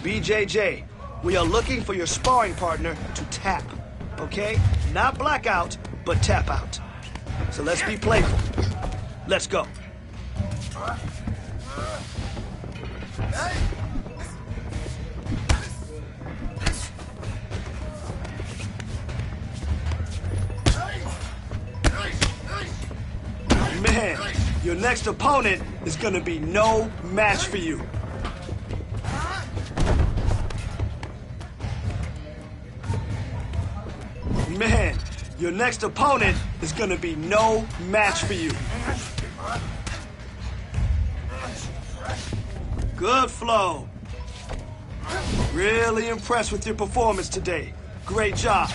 BJJ, we are looking for your sparring partner to tap, okay? Not blackout, but tap out. So let's be playful. Let's go. Man, your next opponent is gonna be no match for you. Man, your next opponent is gonna be no match for you. Good flow. Really impressed with your performance today. Great job.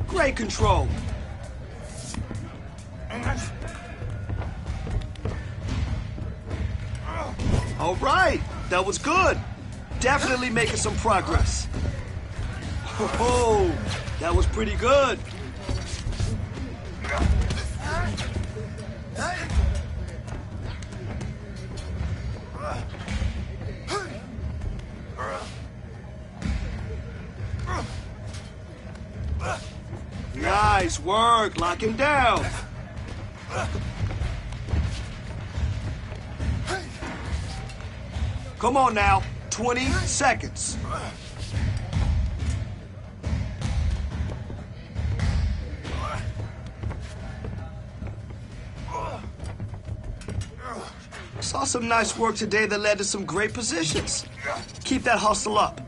Great control. All right, that was good. Definitely making some progress. Oh, that was pretty good. Nice work, lock him down. Come on now, 20 seconds. Saw some nice work today that led to some great positions. Keep that hustle up.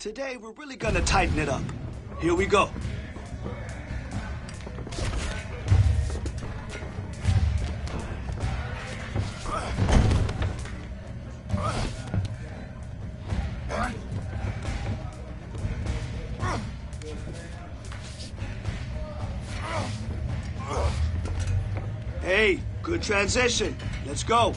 Today, we're really gonna tighten it up. Here we go. Hey, good transition. Let's go.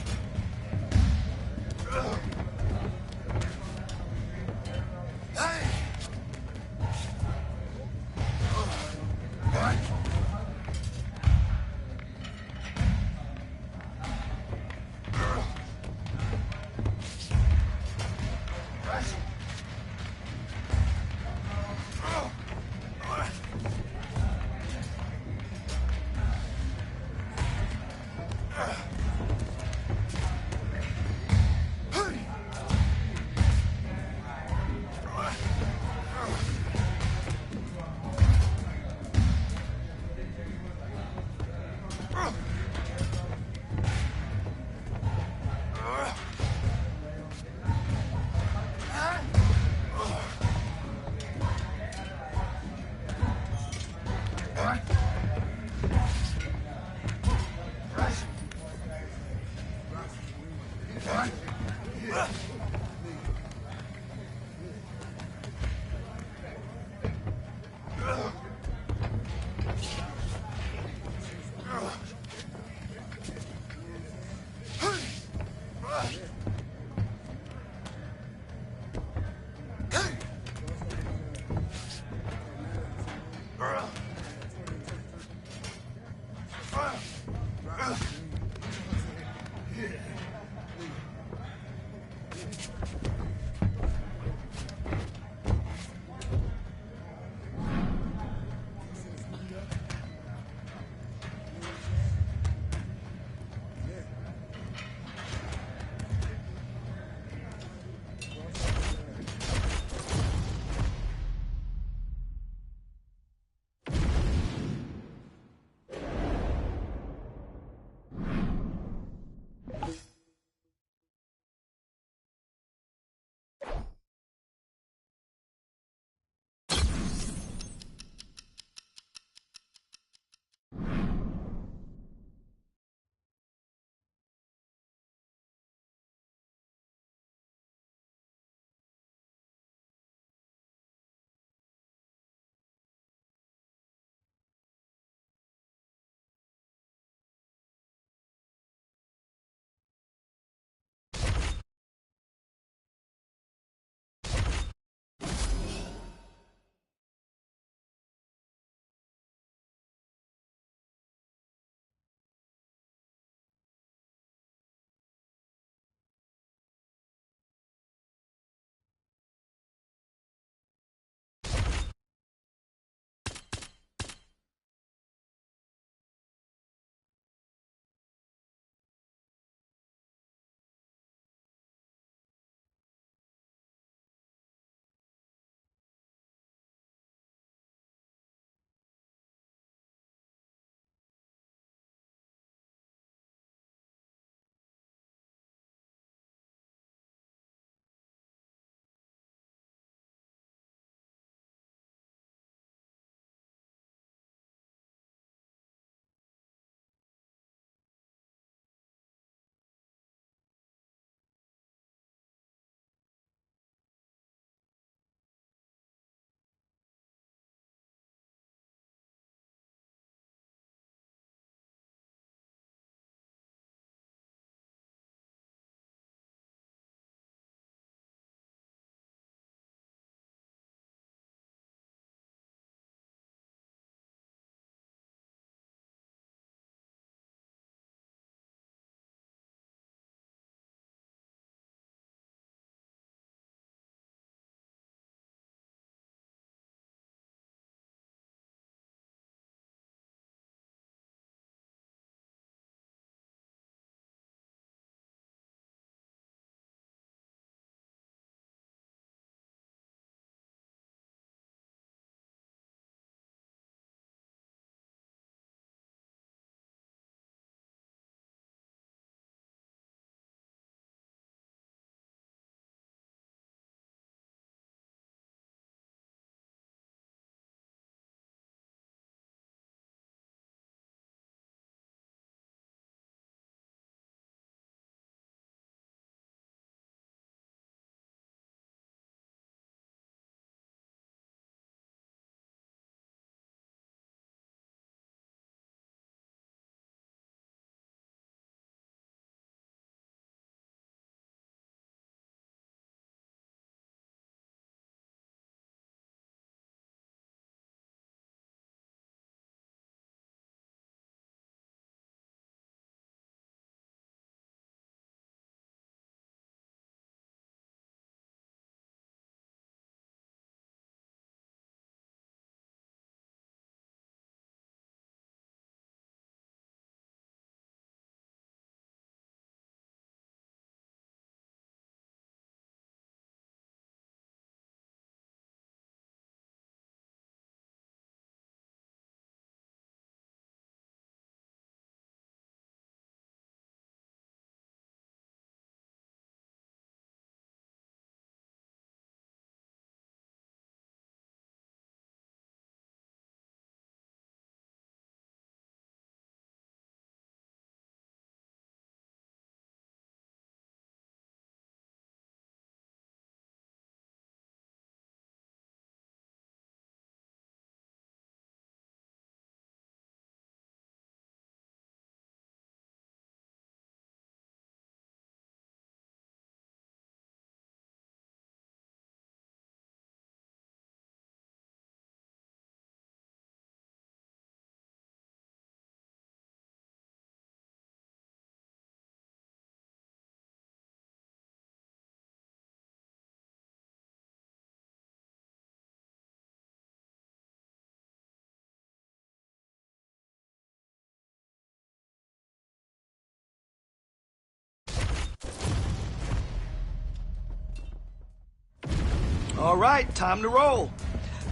All right, time to roll.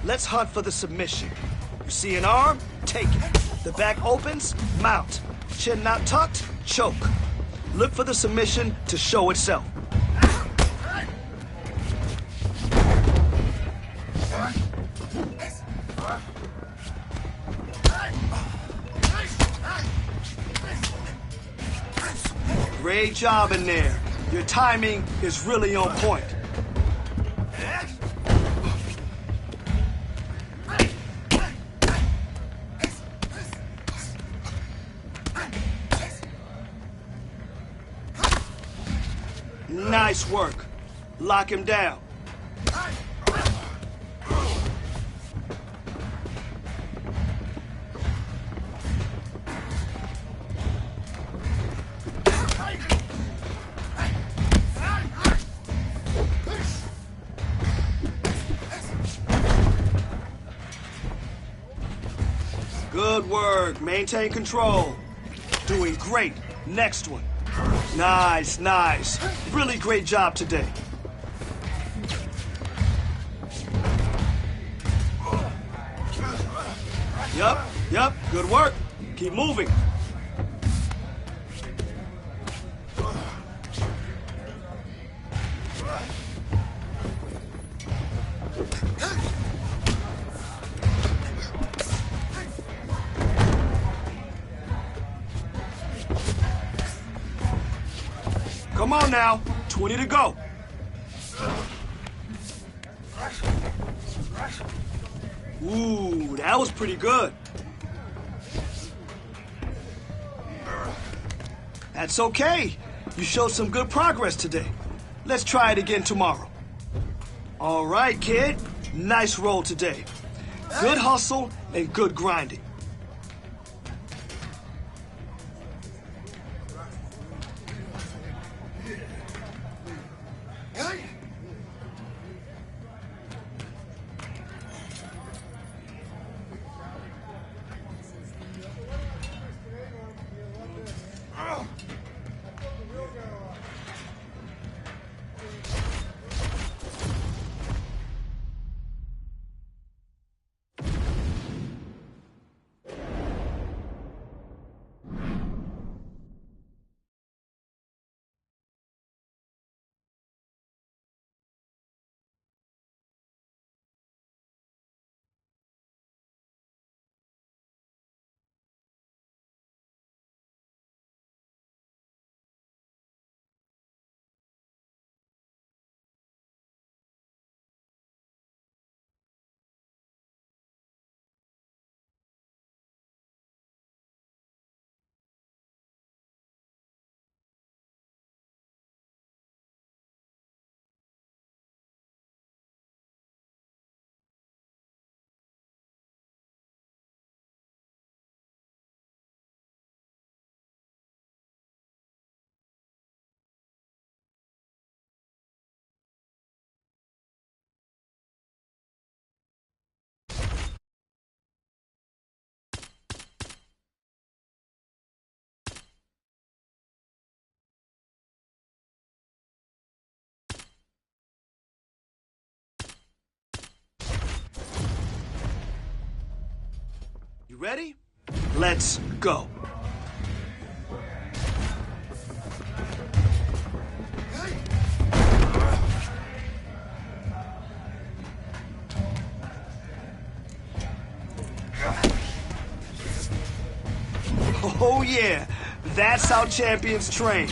Let's hunt for the submission. You see an arm? Take it. The back opens? Mount. Chin not tucked? Choke. Look for the submission to show itself. Great job in there. Your timing is really on point. Nice work. Lock him down. Good work. Maintain control. Doing great. Next one. Nice, nice. Really great job today. Yep, good work. Keep moving. Come on now, 20 to go. Ooh, that was pretty good. That's okay. You showed some good progress today. Let's try it again tomorrow. All right, kid. Nice roll today. Good hustle and good grinding. You ready? Let's go. Oh yeah, that's how champions train.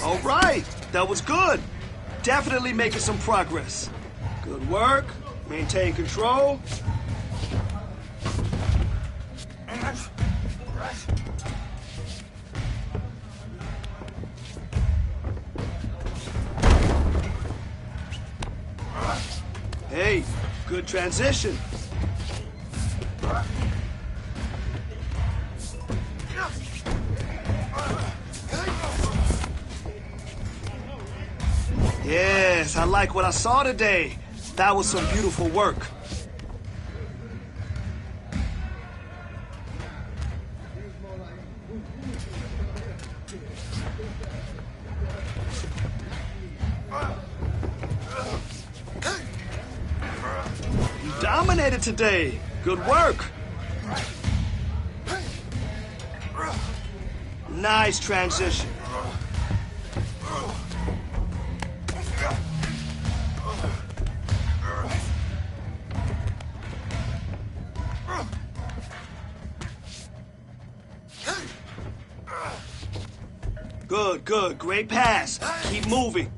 All right, that was good. Definitely making some progress. Good work. Maintain control. Hey, good transition. Yes, I like what I saw today. That was some beautiful work. dominated today. Good work. Nice transition. Good, good. Great pass. Keep moving.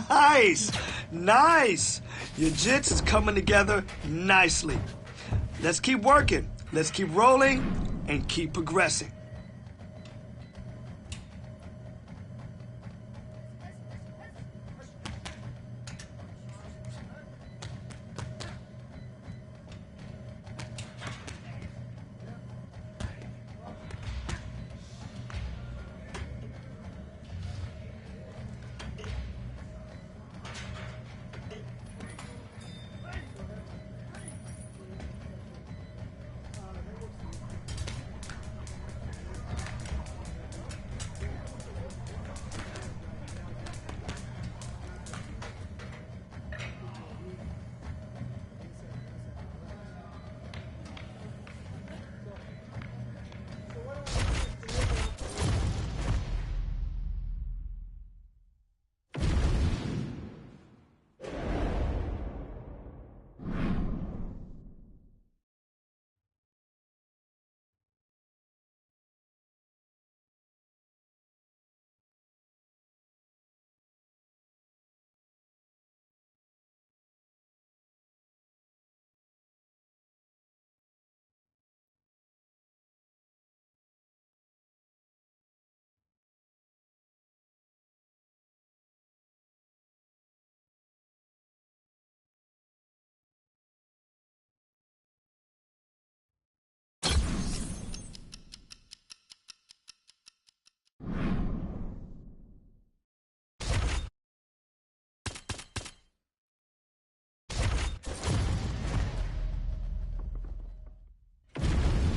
Nice! Nice! Your jits is coming together nicely. Let's keep working. Let's keep rolling and keep progressing.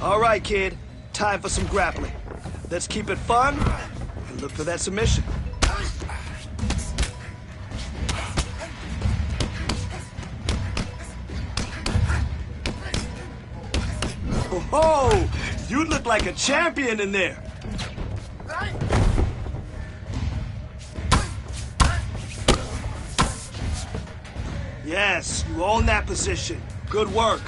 All right, kid. Time for some grappling. Let's keep it fun and look for that submission. Oh, you look like a champion in there. Yes, you own that position. Good work.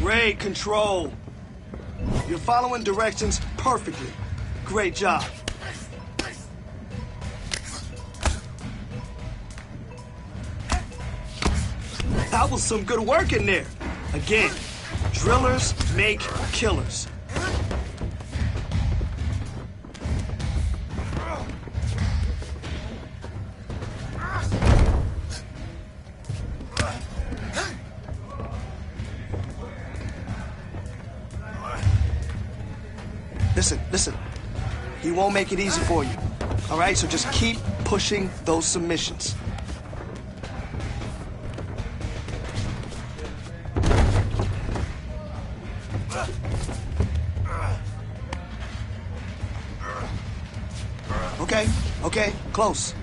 Great control. You're following directions perfectly. Great job. That was some good work in there. Again, drillers make killers. Listen. He won't make it easy for you. All right, so just keep pushing those submissions. Okay, close.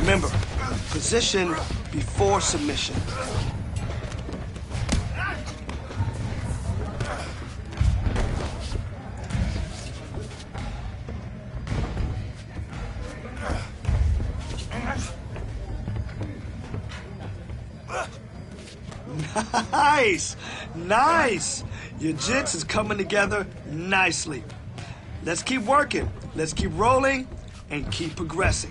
Remember, position before submission. Nice! Your jits is coming together nicely. Let's keep working. Let's keep rolling and keep progressing.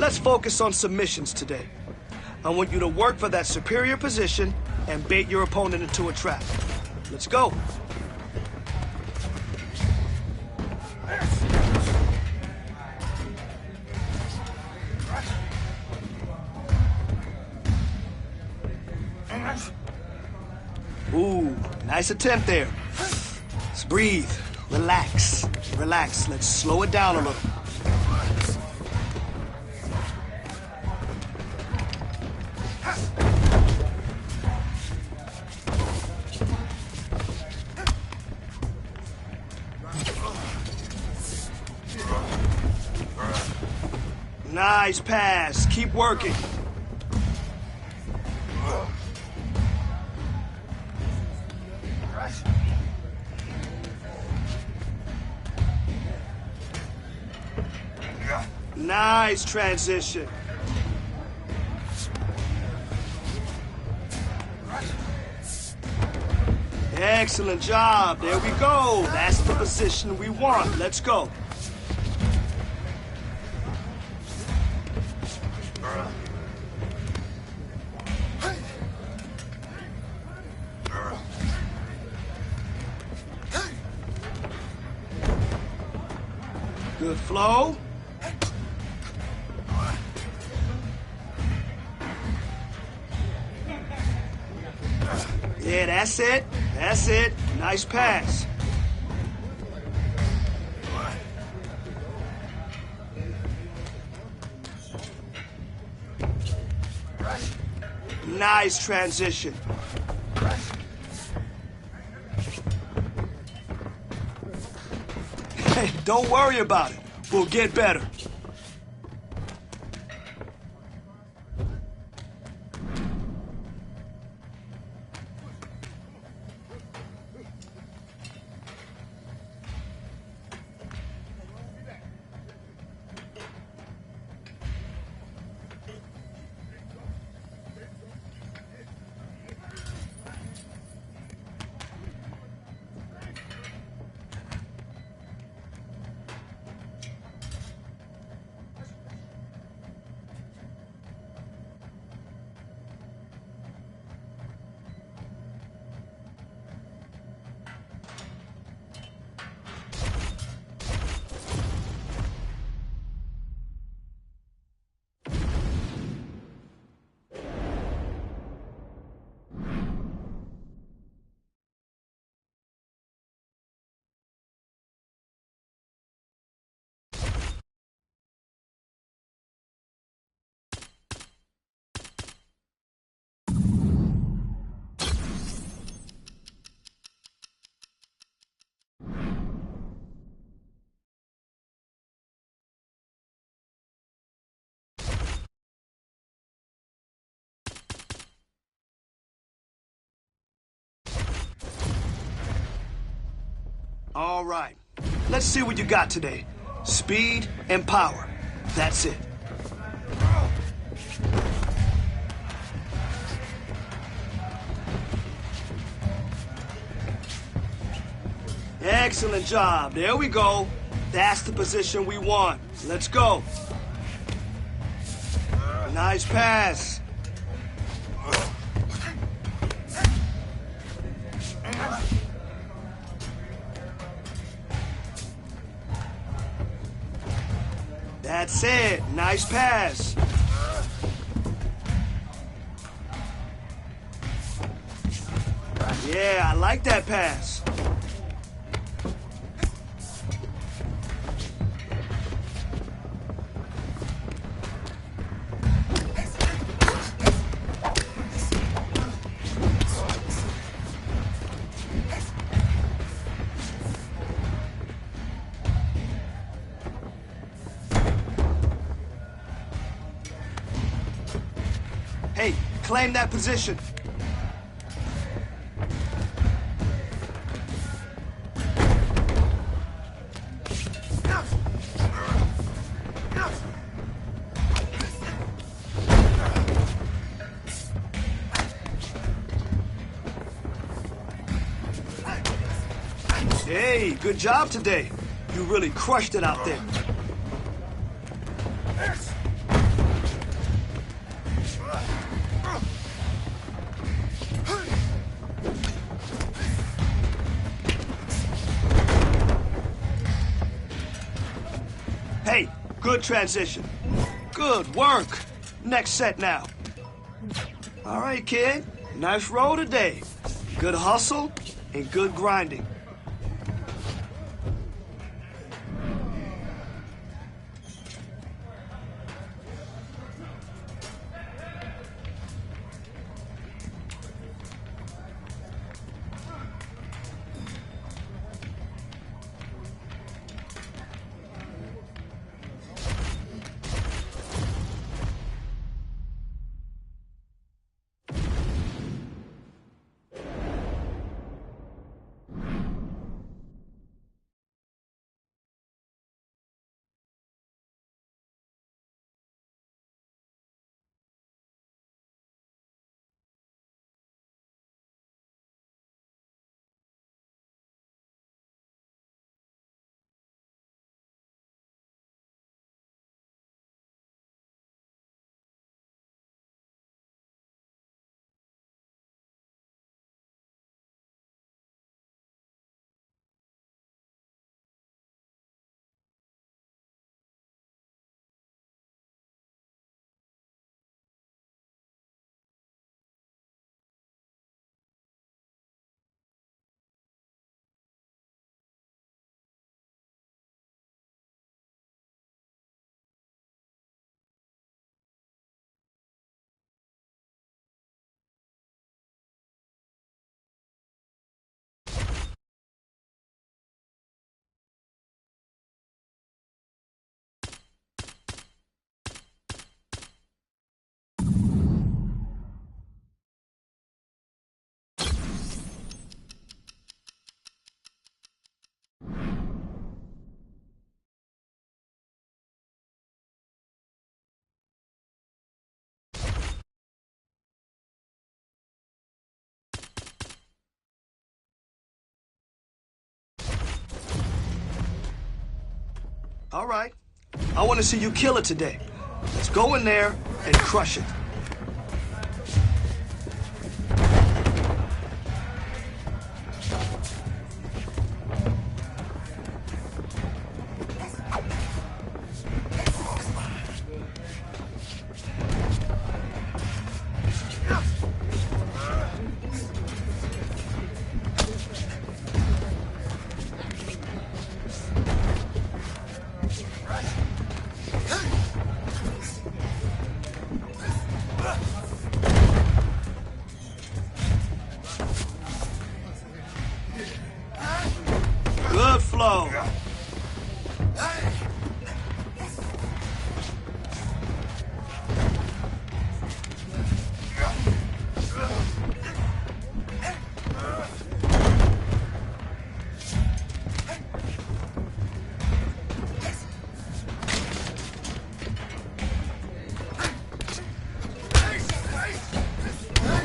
let's focus on submissions today. I want you to work for that superior position and bait your opponent into a trap. Let's go. Ooh, nice attempt there. Let's breathe. Relax. Relax. Let's slow it down a little. Nice pass. Keep working. Nice transition. Excellent job. There we go. That's the position we want. Let's go. Good flow. Yeah, that's it. That's it. Nice pass. Nice transition. Hey, don't worry about it. We'll get better. All right, let's see what you got today. Speed and power. That's it. Excellent job. There we go. That's the position we want. Let's go. Nice pass. That's it. Nice pass. Yeah, I like that pass. Hey, claim that position. Hey, good job today. You really crushed it out there. Hey, good transition. Good work. Next set now. All right, kid. Nice roll today. Good hustle and good grinding. All right. I want to see you kill it today. Let's go in there and crush it. Good flow.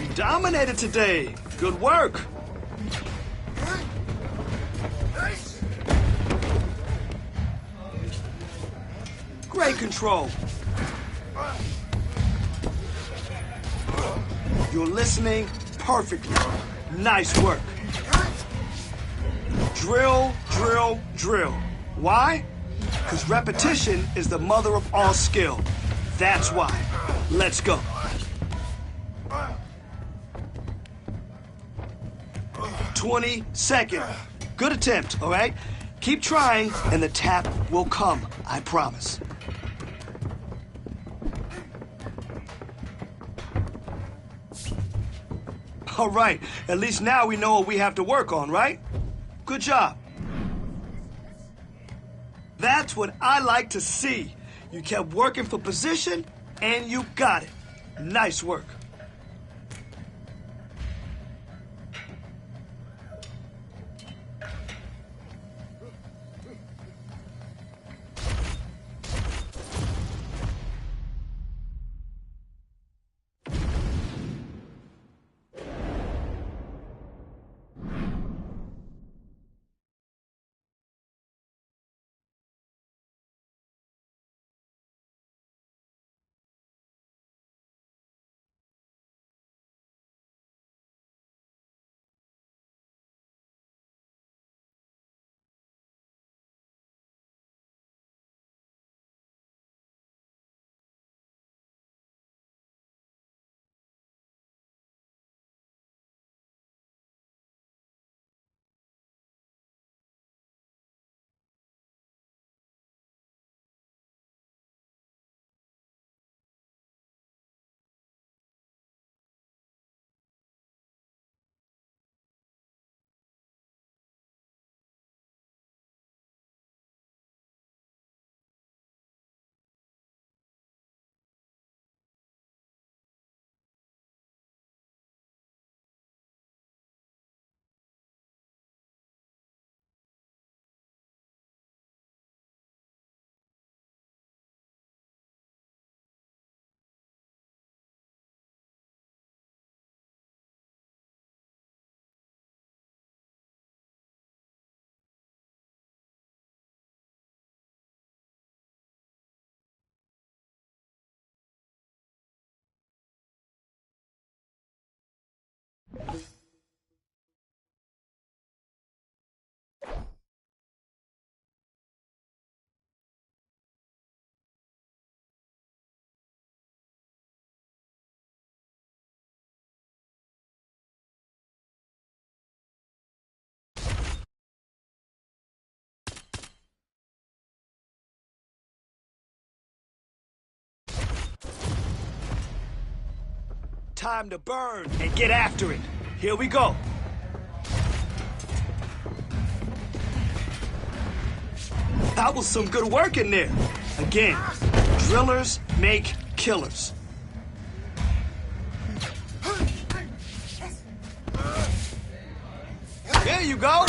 You dominated today. Good work. Great control. You're listening perfectly. Nice work. Drill, drill, drill. Why? Because repetition is the mother of all skill. That's why. Let's go. "20-second. Good attempt, all right? Keep trying, and the tap will come. I promise. All right, at least now we know what we have to work on, right? Good job. That's what I like to see. You kept working for position, and you got it. Nice work. Time to burn and get after it. Here we go. That was some good work in there. Again, drillers make killers. There you go.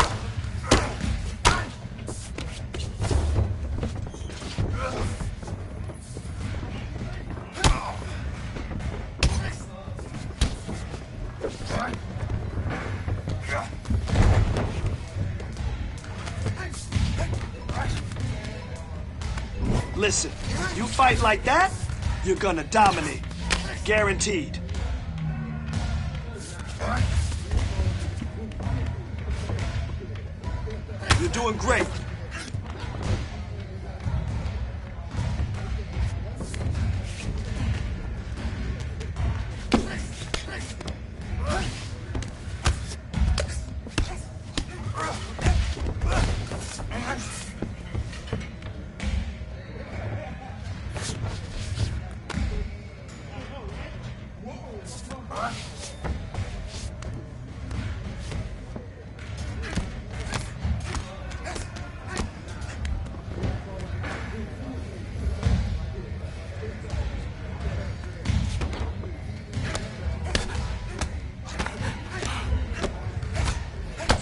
Listen, you fight like that, you're gonna dominate. Guaranteed. You're doing great.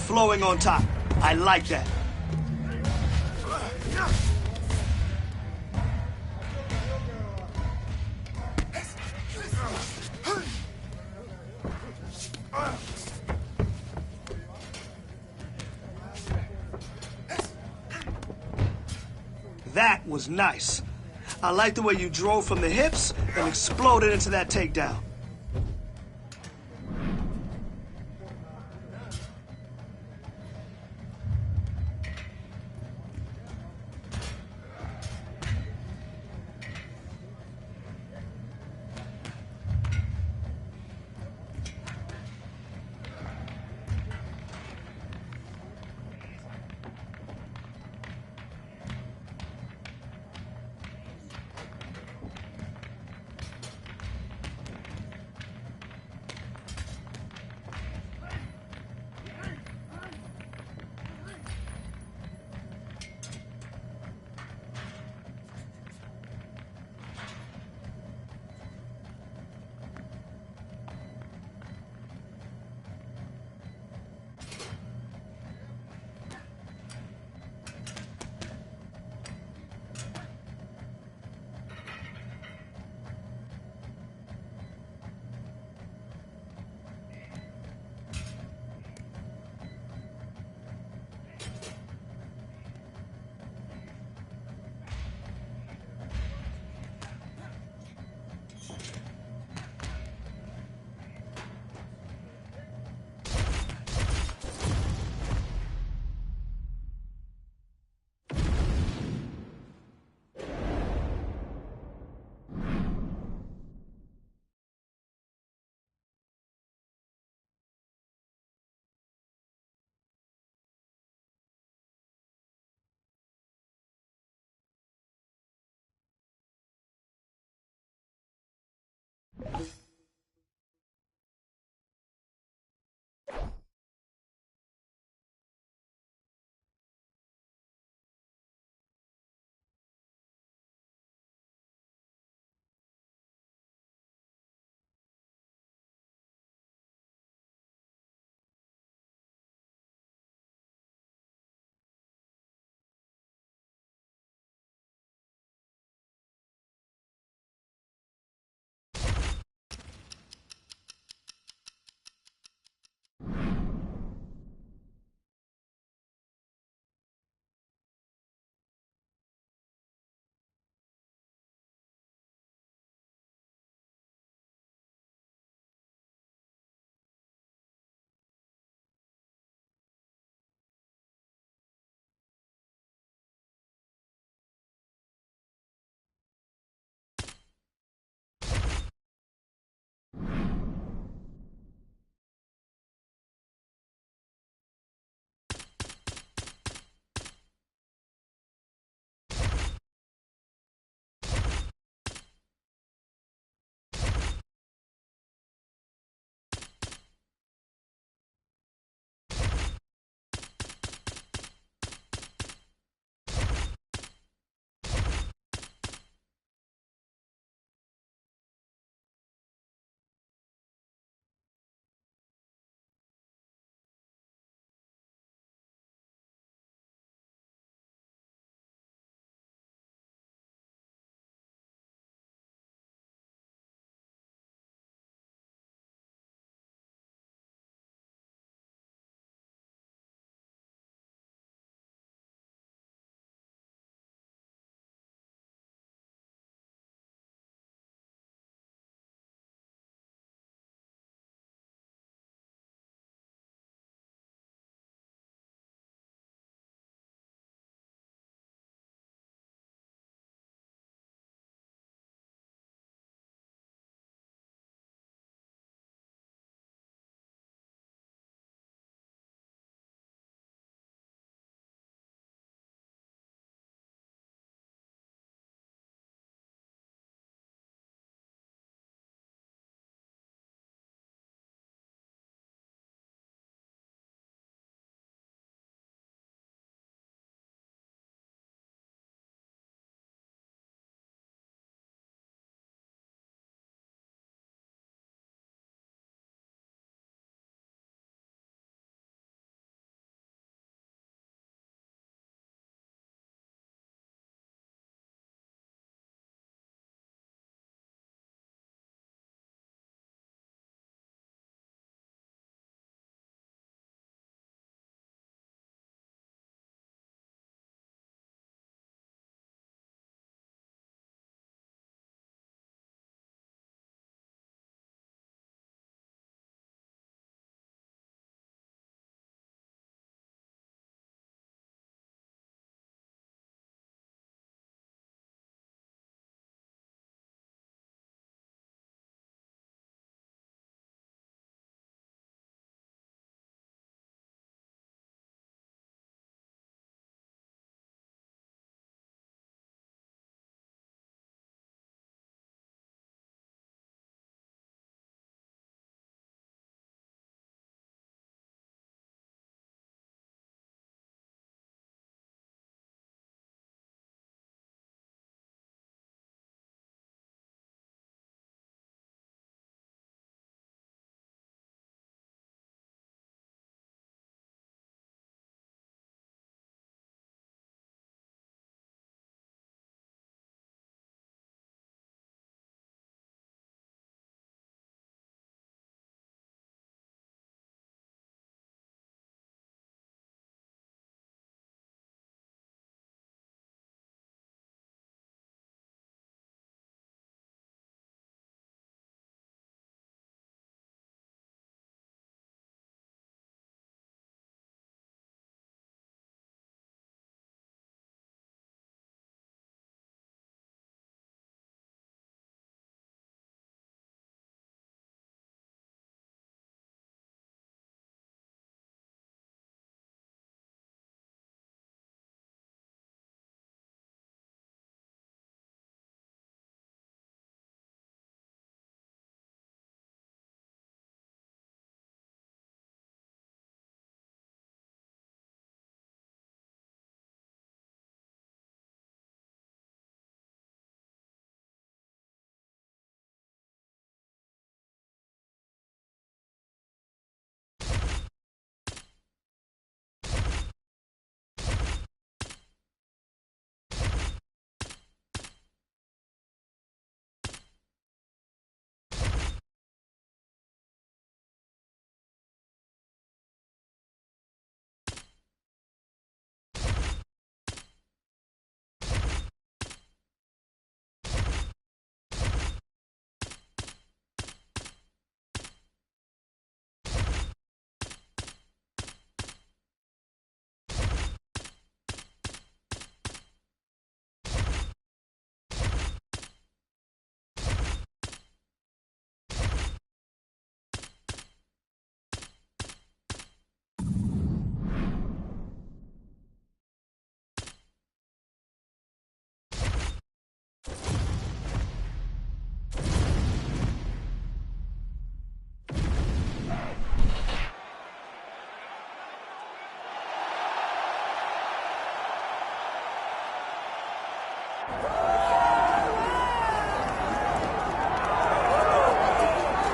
Flowing on top. I like that. That was nice. I like the way you drove from the hips and exploded into that takedown.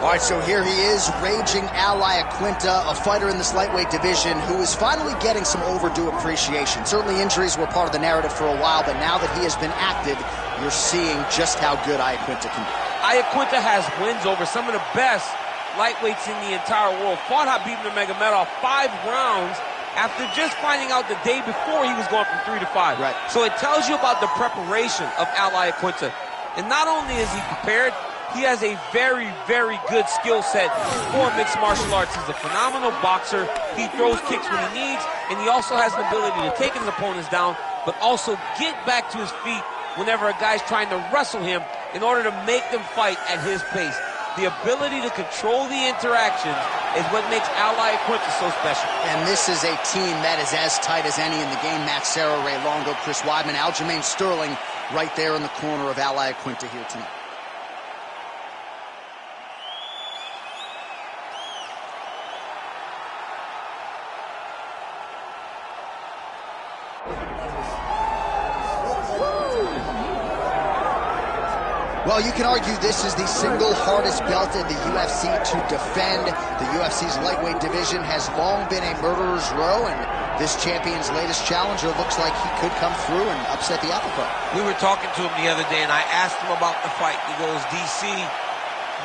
All right, so here he is, raging Al Iaquinta, a fighter in this lightweight division who is finally getting some overdue appreciation. Certainly injuries were part of the narrative for a while, but now that he has been active, you're seeing just how good Iaquinta can be. Iaquinta has wins over some of the best lightweights in the entire world. Fought Khabib Nurmagomedov 5 rounds after just finding out the day before he was going from 3 to 5. Right. So it tells you about the preparation of Al Iaquinta. And not only is he prepared, he has a very, very good skill set for mixed martial arts. He's a phenomenal boxer. He throws kicks when he needs, and he also has the ability to take his opponents down, but also get back to his feet whenever a guy's trying to wrestle him in order to make them fight at his pace. The ability to control the interactions is what makes Al Iaquinta so special. And this is a team that is as tight as any in the game. Matt Serra, Ray Longo, Chris Weidman, Aljamain Sterling right there in the corner of Al Iaquinta here tonight. Well, you can argue this is the single hardest belt in the UFC to defend. The UFC's lightweight division has long been a murderer's row, and this champion's latest challenger looks like he could come through and upset the apple cart. We were talking to him the other day, and I asked him about the fight. He goes, DC,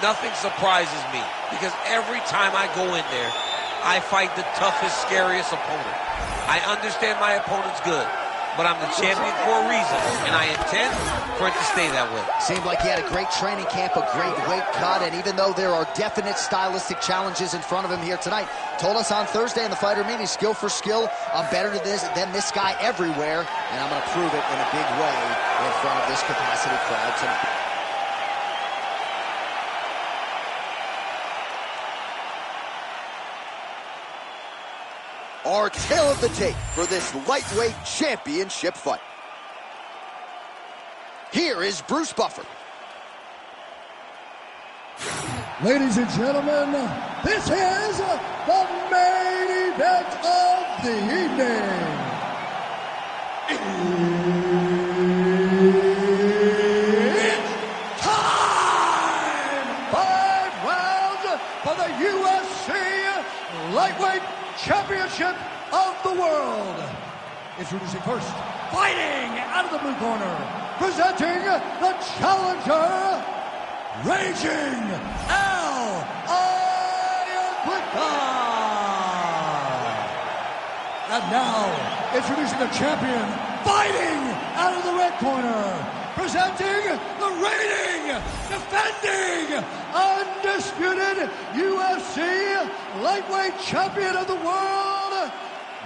nothing surprises me, because every time I go in there, I fight the toughest, scariest opponent. I understand my opponent's good, but I'm the champion for a reason, and I intend for it to stay that way. Seemed like he had a great training camp, a great weight cut, and even though there are definite stylistic challenges in front of him here tonight, told us on Thursday in the fighter meeting, skill for skill, I'm better than this guy everywhere, and I'm going to prove it in a big way in front of this capacity crowd tonight. Our tale of the tape for this lightweight championship fight. Here is Bruce Buffer. Ladies and gentlemen, this is the main event of the evening. It's time! 5 rounds for the UFC Lightweight Championship of the world. Introducing first, fighting out of the blue corner, presenting the challenger, Raging Al Iaquinta. And now, introducing the champion, fighting out of the red corner, presenting the reigning, defending, undisputed UFC lightweight champion of the world,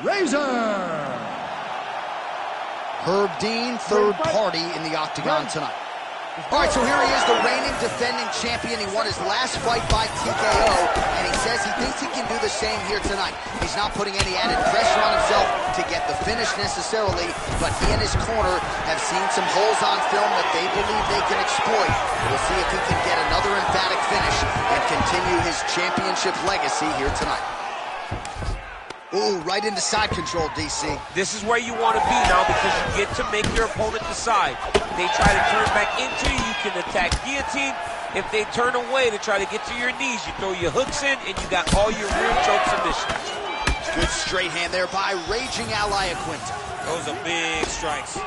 Razor. Herb Dean, third party in the octagon tonight. All right, so here he is, the reigning defending champion. He won his last fight by TKO, and he says he thinks he can do the same here tonight. He's not putting any added pressure on himself to get the finish necessarily, but he and his corner have seen some holes on film that they believe they can exploit. We'll see if he can get another emphatic finish and continue his championship legacy here tonight. Ooh, right into side control, DC. This is where you want to be now, because you get to make your opponent decide. They try to turn back into you, you can attack guillotine. If they turn away to try to get to your knees, you throw your hooks in, and you got all your rear choke submissions. Good straight hand there by Raging Al Iaquinta. Those are big strikes.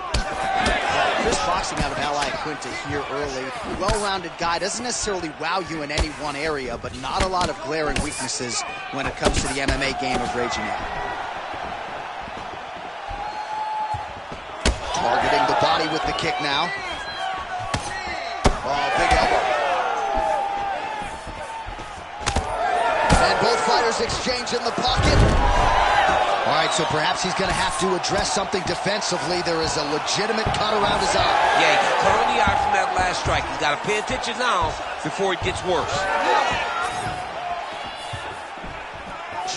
This boxing out of Al Iaquinta here early. Well-rounded guy, doesn't necessarily wow you in any one area, but not a lot of glaring weaknesses when it comes to the MMA game of Raging Al. Targeting the body with the kick now. Oh, big elbow. And both fighters exchange in the pocket. All right, so perhaps he's going to have to address something defensively. There is a legitimate cut around his eye. Yeah, he cut on the eye from that last strike. He's got to pay attention now before it gets worse.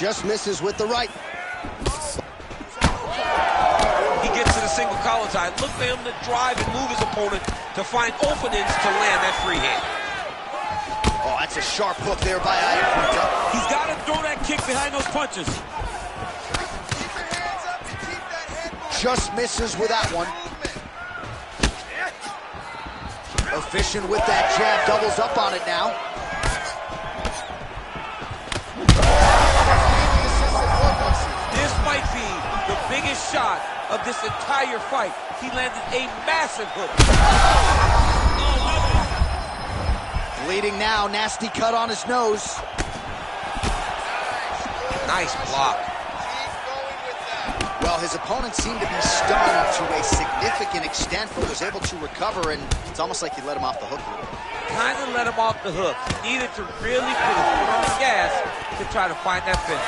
Just misses with the right. He gets to the single collar tie. Look for him to drive and move his opponent to find openings to land that free hand. Oh, that's a sharp hook there by Iaquinta. He's got to throw that kick behind those punches. Just misses with that one. Efficient with that jab, doubles up on it now. This might be the biggest shot of this entire fight. He landed a massive hook. Bleeding now, nasty cut on his nose. Nice block. Well, his opponent seemed to be stunned to a significant extent, but was able to recover, and it's almost like he let him off the hook a little bit. Kind of let him off the hook. He needed to really put his foot on the gas to try to find that finish.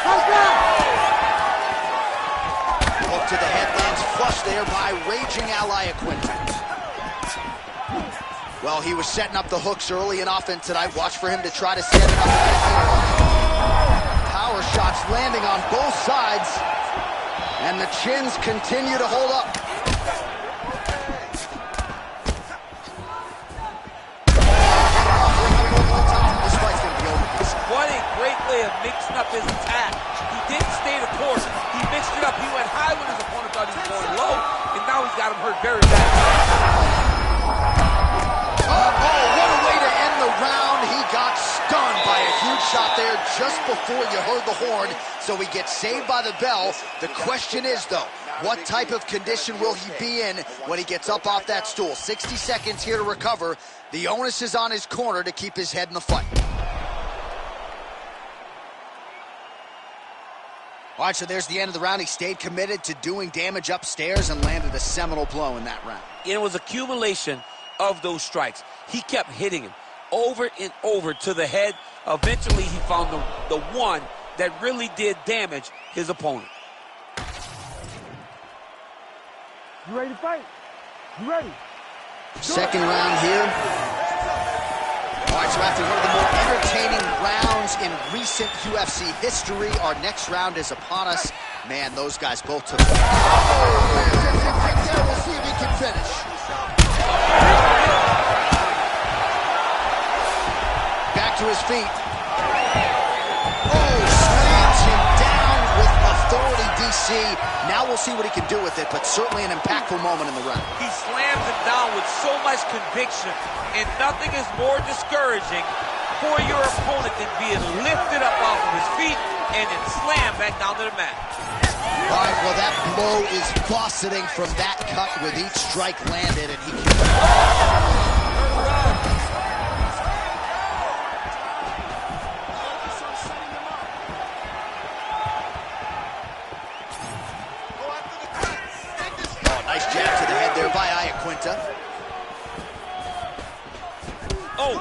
Hook to the head lands flush there by raging Al Iaquinta. Well, he was setting up the hooks early and often tonight. Watch for him to try to set it up again. Power shots landing on both sides, and the chins continue to hold up. This fight's going to be over. What a great way of mixing up his attack. He didn't stay the course. He mixed it up. He went high when his opponent thought he was going low, and now he's got him hurt very bad. Oh, what a way to end the round. He got stunned by a huge shot there just before you heard the horn, so he gets saved by the bell. The question is, though, what type of condition will he be in when he gets up off that stool? 60 seconds here to recover. The onus is on his corner to keep his head in the fight. All right, so there's the end of the round. He stayed committed to doing damage upstairs and landed a seminal blow in that round. It was accumulation of those strikes. He kept hitting him over and over to the head. Eventually, he found the one that really did damage his opponent. You ready to fight? You ready? Second round here. All right, so after one of the more entertaining rounds in recent UFC history, our next round is upon us. Man, those guys both took it. Oh, we'll see if he can finish. Back to his feet. Oh, slams him down with authority, DC. Now we'll see what he can do with it, but certainly an impactful moment in the round. He slams him down with so much conviction, and nothing is more discouraging for your opponent than being lifted up off of his feet and then slammed back down to the mat. All right, well, that blow is fauceting from that cut with each strike landed, and he can... Oh, nice jab to the head there by Iaquinta. Oh!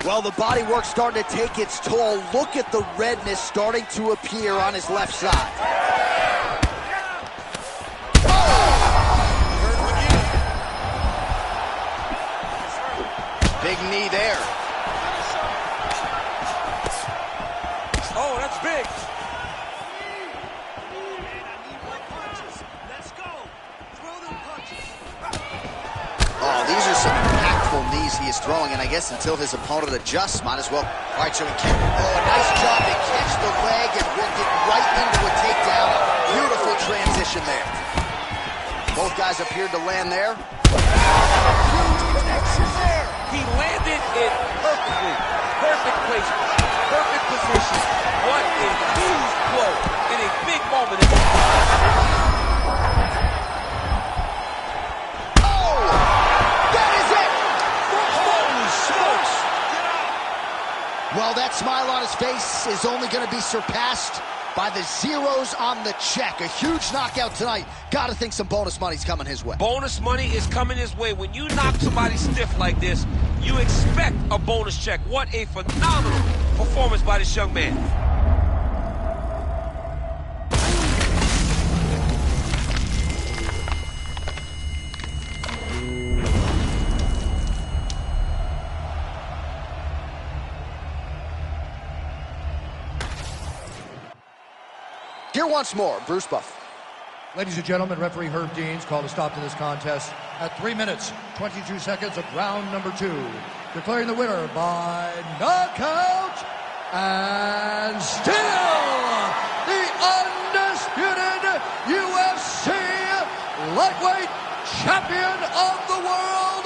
Well, the body work's starting to take its toll. Look at the redness starting to appear on his left side. Big knee there. Oh, that's big. Oh, these are some impactful knees he is throwing, and I guess until his opponent adjusts, might as well. All right, so he can. Oh, a nice job to catch the leg and work it right into a takedown. Beautiful transition there. Both guys appeared to land there. He landed it perfectly. Perfect placement. Perfect position. What a huge blow in a big moment in this fight. Well, that smile on his face is only going to be surpassed by the zeros on the check. A huge knockout tonight. Got to think some bonus money's coming his way. Bonus money is coming his way. When you knock somebody stiff like this, you expect a bonus check. What a phenomenal performance by this young man. Here once more, Bruce Buffer. Ladies and gentlemen, referee Herb Deans called a stop to this contest at 3 minutes, 22 seconds of round number 2. Declaring the winner by knockout and still the undisputed UFC lightweight champion of the world,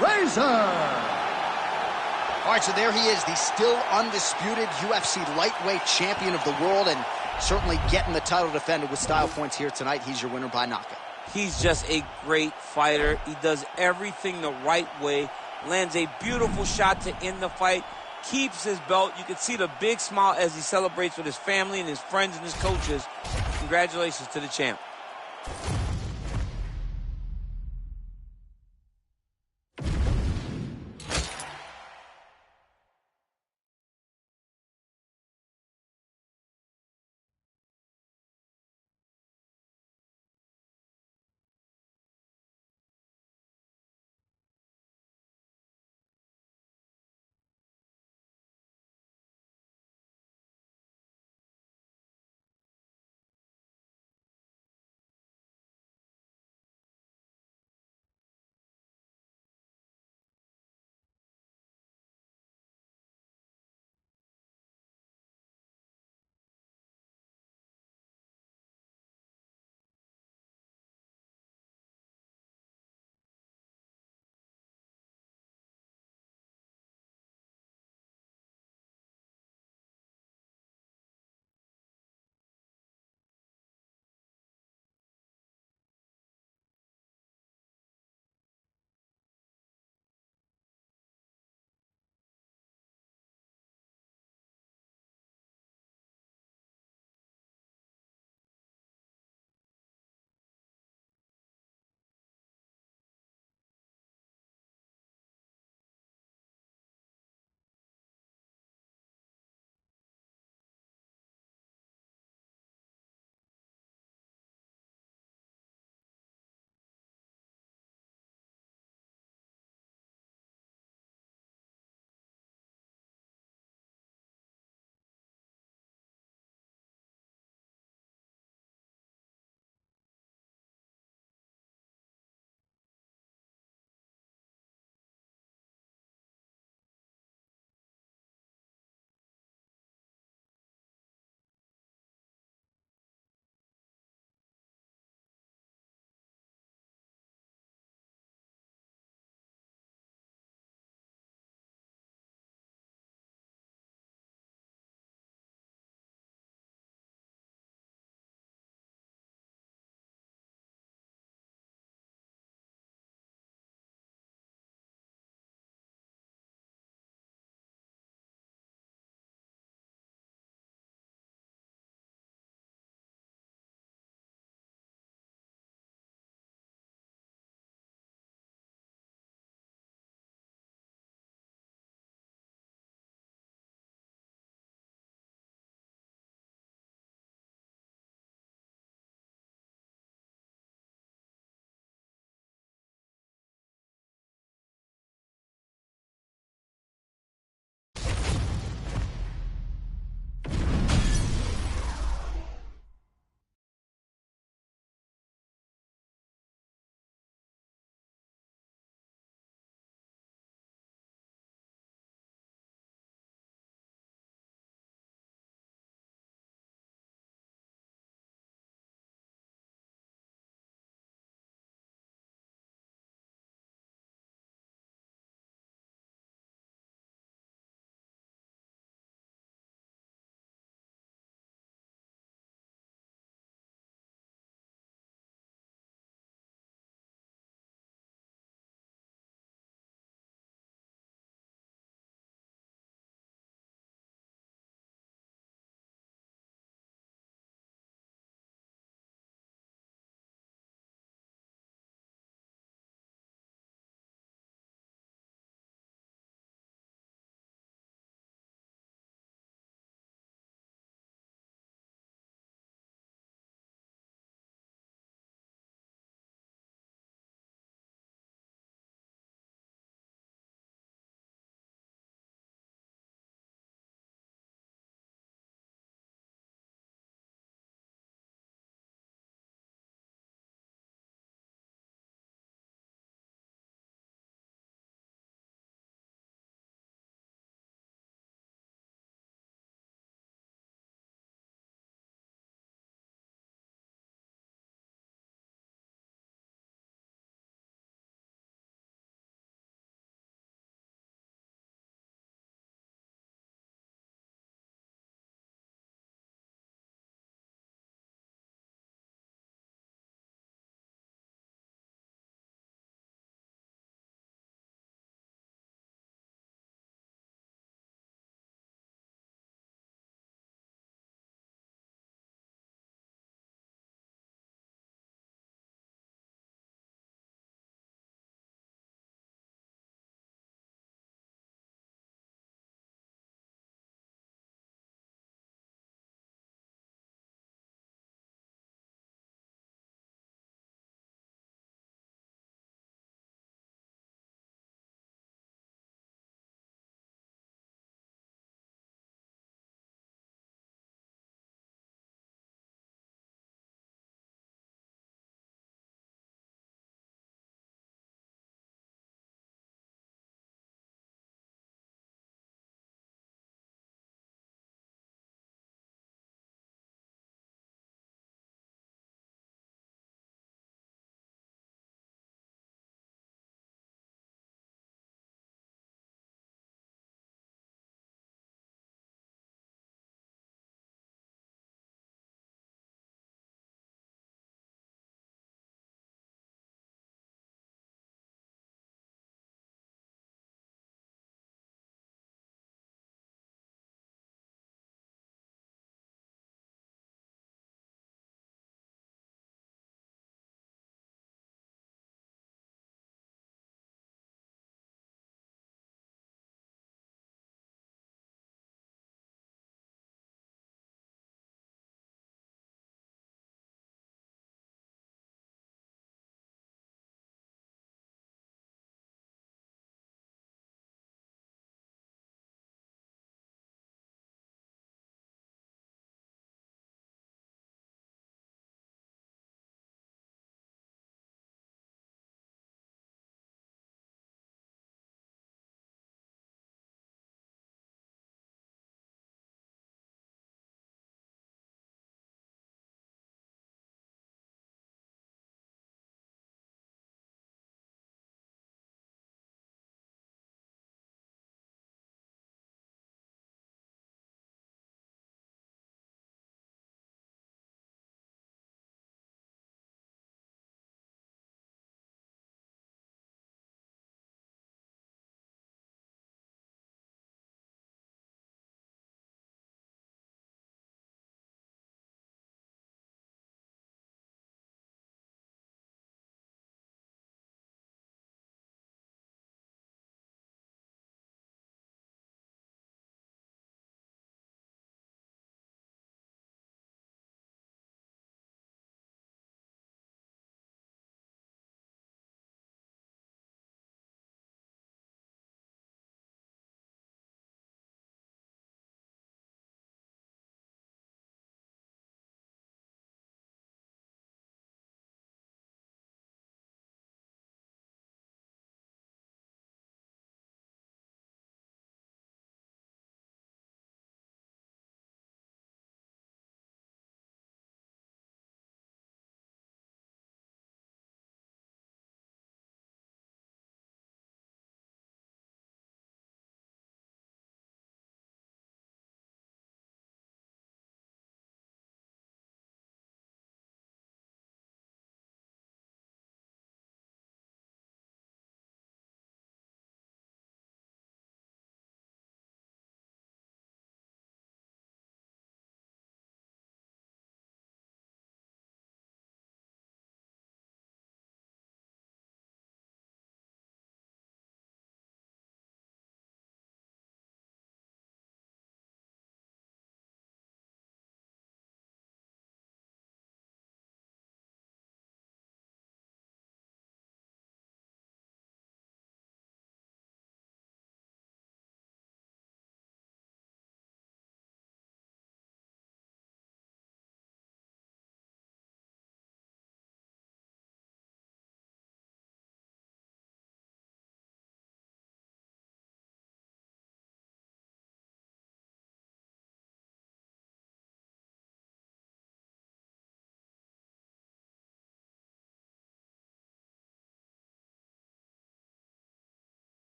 Razor. All right, so there he is, the still undisputed UFC lightweight champion of the world, and certainly getting the title defended with style points here tonight. He's your winner by knockout. He's just a great fighter. He does everything the right way, lands a beautiful shot to end the fight, keeps his belt. You can see the big smile as he celebrates with his family and his friends and his coaches. Congratulations to the champ.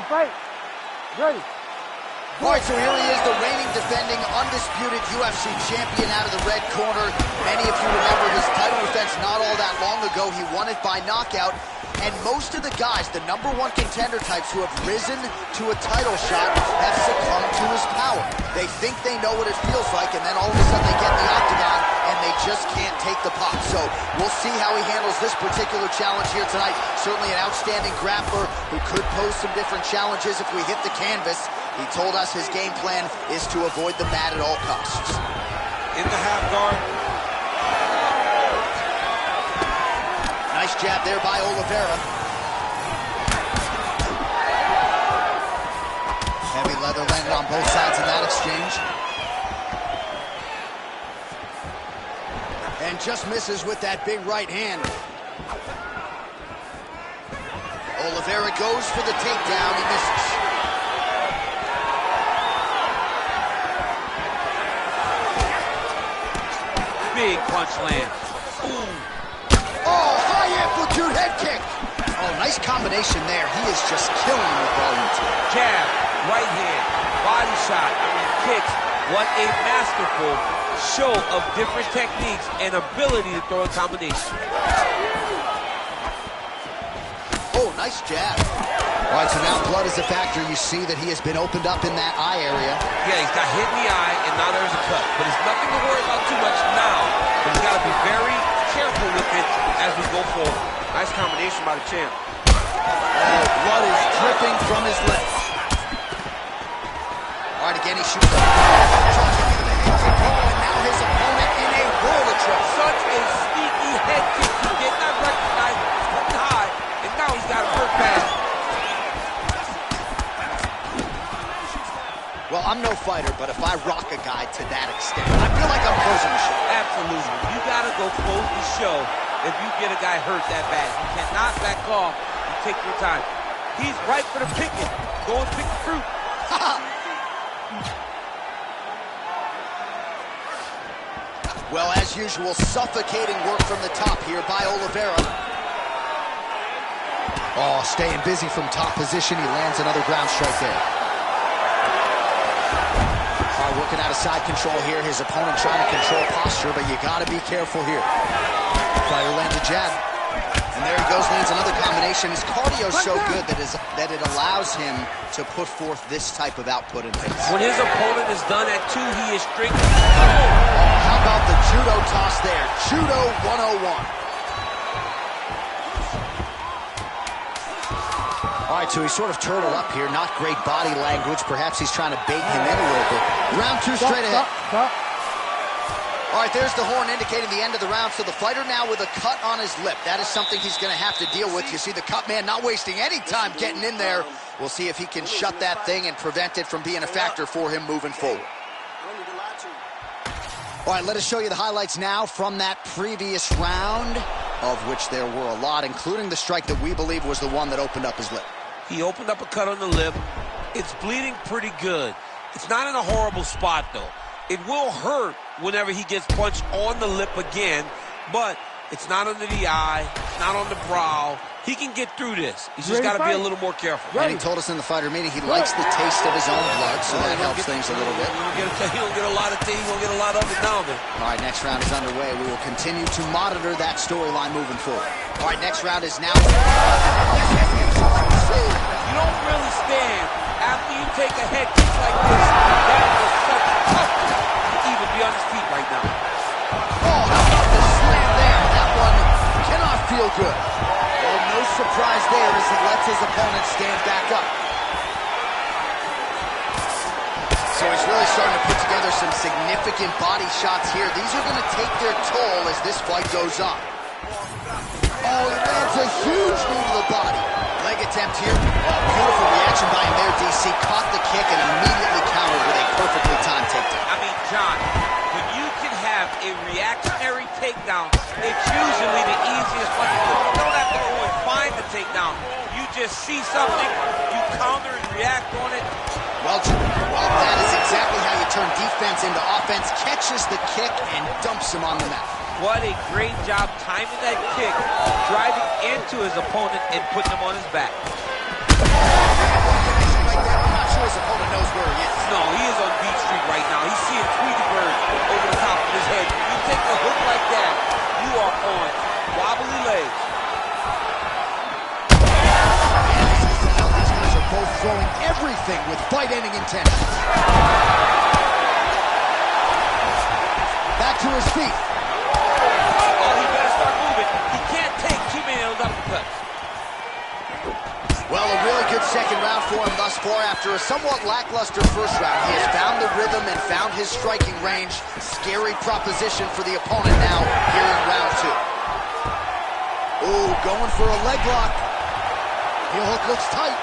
fight. Ready. All right, so here he is, the reigning, defending, undisputed UFC champion out of the red corner. Many of you remember his title defense not all that long ago. He won it by knockout. And most of the guys, the #1 contender types who have risen to a title shot, have succumbed to his power. They think they know what it feels like, and then all of a sudden they get in the octagon, and they just can't take the pop. So we'll see how he handles this particular challenge here tonight. Certainly an outstanding grappler who could pose some different challenges if we hit the canvas. He told us his game plan is to avoid the mat at all costs. In the half guard. Nice jab there by Oliveira. Heavy leather landed on both sides in that exchange. And just misses with that big right hand. Oliveira goes for the takedown. He misses. Big punch lands. Ooh. Oh, high amplitude head kick. Oh, nice combination there. He is just killing with volume too. Jab, right hand, body shot, kicks. What a masterful show of different techniques and ability to throw a combination. Oh, nice jab. All right, so now blood is a factor. You see that he has been opened up in that eye area. Yeah, he's got hit in the eye, and now there's a cut. But it's nothing to worry about too much now. But he's got to be very careful with it as we go forward. Nice combination by the champ. Oh, blood is dripping from his lips. All right, again, he shoots up. And now his opponent in a roller trip. Such a sneaky head kick. He did not recognize it. It's coming high, and now he's got a hurt pad. Well, I'm no fighter, but if I rock a guy to that extent, I feel like I'm closing the show. Absolutely. You got to go close the show if you get a guy hurt that bad. You cannot back off. You take your time. He's right for the picking. Go and pick the fruit. Well, as usual, suffocating work from the top here by Oliveira. Oh, staying busy from top position. He lands another ground strike there. Working out of side control here. His opponent trying to control posture, but you got to be careful here. Fighter lands a jab. And there he goes, lands another combination. His cardio is so good that it allows him to put forth this type of output and pace. When his opponent is done at 2, he is strict. How about the judo toss there? Judo 101. All right, so he's sort of turtled up here. Not great body language. Perhaps he's trying to bait him in a little bit. Round 2 straight ahead. All right, there's the horn indicating the end of the round. So the fighter now with a cut on his lip. That is something he's going to have to deal with. You see the cut man not wasting any time getting in there. We'll see if he can shut that thing and prevent it from being a factor for him moving forward. All right, let us show you the highlights now from that previous round, of which there were a lot, including the strike that we believe was the one that opened up his lip. He opened up a cut on the lip. It's bleeding pretty good. It's not in a horrible spot, though. It will hurt whenever he gets punched on the lip again, but it's not under the eye. It's not on the brow. He can get through this. He's just got to be a little more careful. And he told us in the fighter meeting he likes the taste of his own blood, so that helps things a little bit. He don't get a lot of things. He don't get a lot of it now, man. All right, next round is underway. We will continue to monitor that storyline moving forward. All right, next round is now. You don't really stand after you take a head kick like this. That is such toughness to even be on his feet right now. Oh, how about the slam there? That one cannot feel good. Well, no surprise there as he lets his opponent stand back up. So he's really starting to put together some significant body shots here. These are going to take their toll as this fight goes on. Oh, he lands a huge knee to the body. Leg attempt here. Oh, beautiful reaction by him there, DC. Caught the kick and immediately countered with a perfectly timed takedown. I mean, John, when you can have a reactionary takedown, it's usually the easiest one to do. You don't have to go and find the takedown. You just see something, you counter and react on it. Well, that is exactly how you turn defense into offense. Catches the kick and dumps him on the mat. What a great job timing that kick, driving into his opponent and putting him on his back. his opponent knows where he is. No, he is on Beach Street right now. He's seeing Tweety Bird over the top of his head. When you take a hook like that, you are on wobbly legs. These guys are both throwing everything with fight-ending intentions. Back to his feet. Oh, he better start moving. He can't take too many of those uppercuts. Well, a really good second round for him thus far. After a somewhat lackluster first round, he has found the rhythm and found his striking range. Scary proposition for the opponent now here in round 2. Ooh, going for a leg lock. Heel hook looks tight.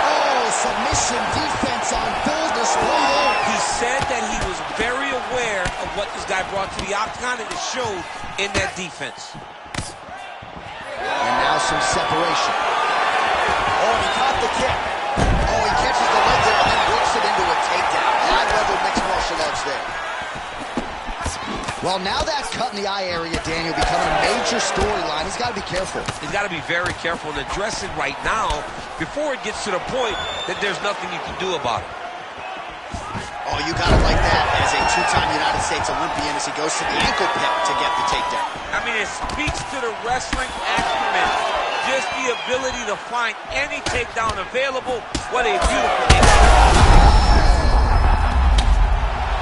Oh, submission defense on full display. He said that he was very aware of what this guy brought to the octagon, and it showed in that defense. And now some separation. Oh, he caught the kick. Oh, he catches the leg there and then works it into a takedown. High-level mixed martial arts there. Well, now that cut in the eye area, Daniel, becoming a major storyline. He's got to be careful. He's got to be very careful and address it right now before it gets to the point that there's nothing you can do about it. Oh, you got it like that as a two-time United States Olympian as he goes to the ankle pick to get the takedown. I mean, it speaks to the wrestling acumen, just the ability to find any takedown available. What a beautiful takedown.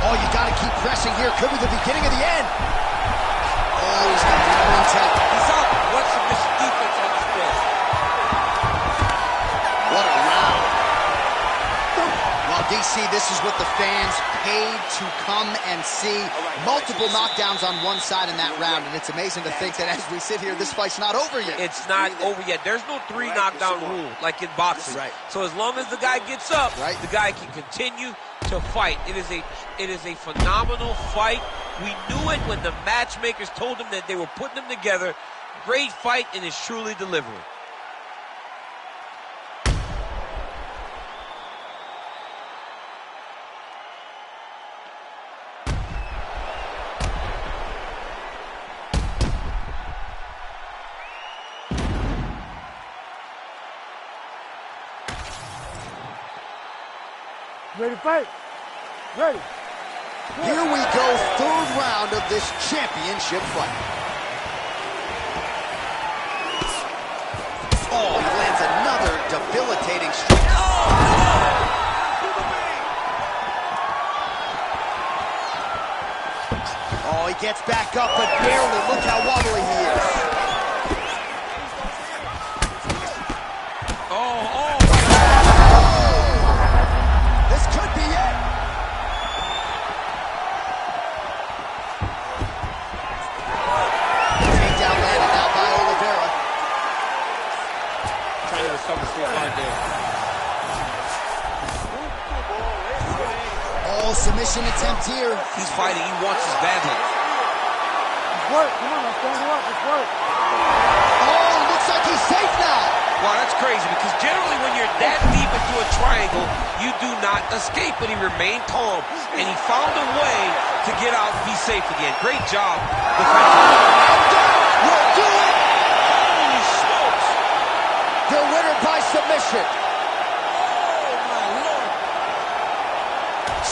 Oh, you got to keep pressing here. Could be the beginning of the end. Oh, he's got the one tap. He's out. What's the defense on this play? What a round. Well, DC, this is what the fans paid to come and see. Multiple knockdowns on one side in that round, and it's amazing to think that as we sit here, this fight's not over yet. It's not over yet. There's no 3 knockdown rule like in boxing. Right. So as long as the guy gets up, the guy can continue to fight. It is a phenomenal fight. We knew it when the matchmakers told him that they were putting them together. Great fight, and it's truly delivering. Ready to fight? Ready. Here we go, third round of this championship fight. Oh, he lands another debilitating strike. Oh, he gets back up, but barely. Look how wobbly he is. Oh, submission attempt here. He's fighting. He wants his badly. It's work. Come on, let's stand up. It's work. Oh, looks like he's safe now. Wow, that's crazy because generally when you're that deep into a triangle, you do not escape, but he remained calm, and he found a way to get out and be safe again. Great job defensively. Will do it. Holy smokes. The winner by submission.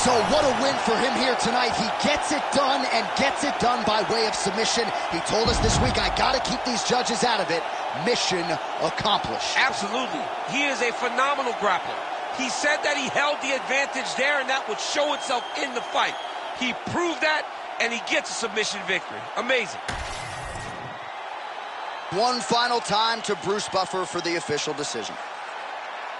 So what a win for him here tonight. He gets it done and gets it done by way of submission. He told us this week, I got to keep these judges out of it. Mission accomplished. Absolutely. He is a phenomenal grappler. He said that he held the advantage there and that would show itself in the fight. He proved that and he gets a submission victory. Amazing. One final time to Bruce Buffer for the official decision.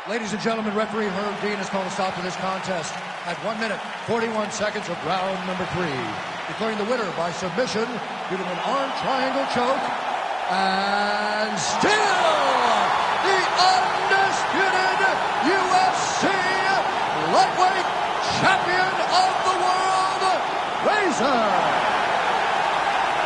Ladies and gentlemen, referee Herb Dean has called a stop to this contest at 1 minute, 41 seconds of round number 3, declaring the winner by submission due to an arm triangle choke, and still the undisputed UFC lightweight champion of the world, Razor.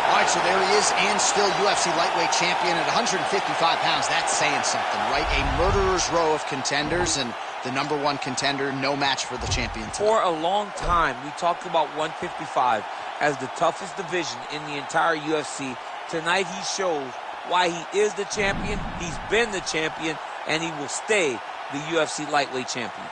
All right, so there he is, and still UFC lightweight champion at 155 pounds. That's saying something, right? A murderer's row of contenders, and the #1 contender, no match for the champion tonight. For a long time, we talked about 155 as the toughest division in the entire UFC. Tonight, he shows why he is the champion, he's been the champion, and he will stay the UFC lightweight champion.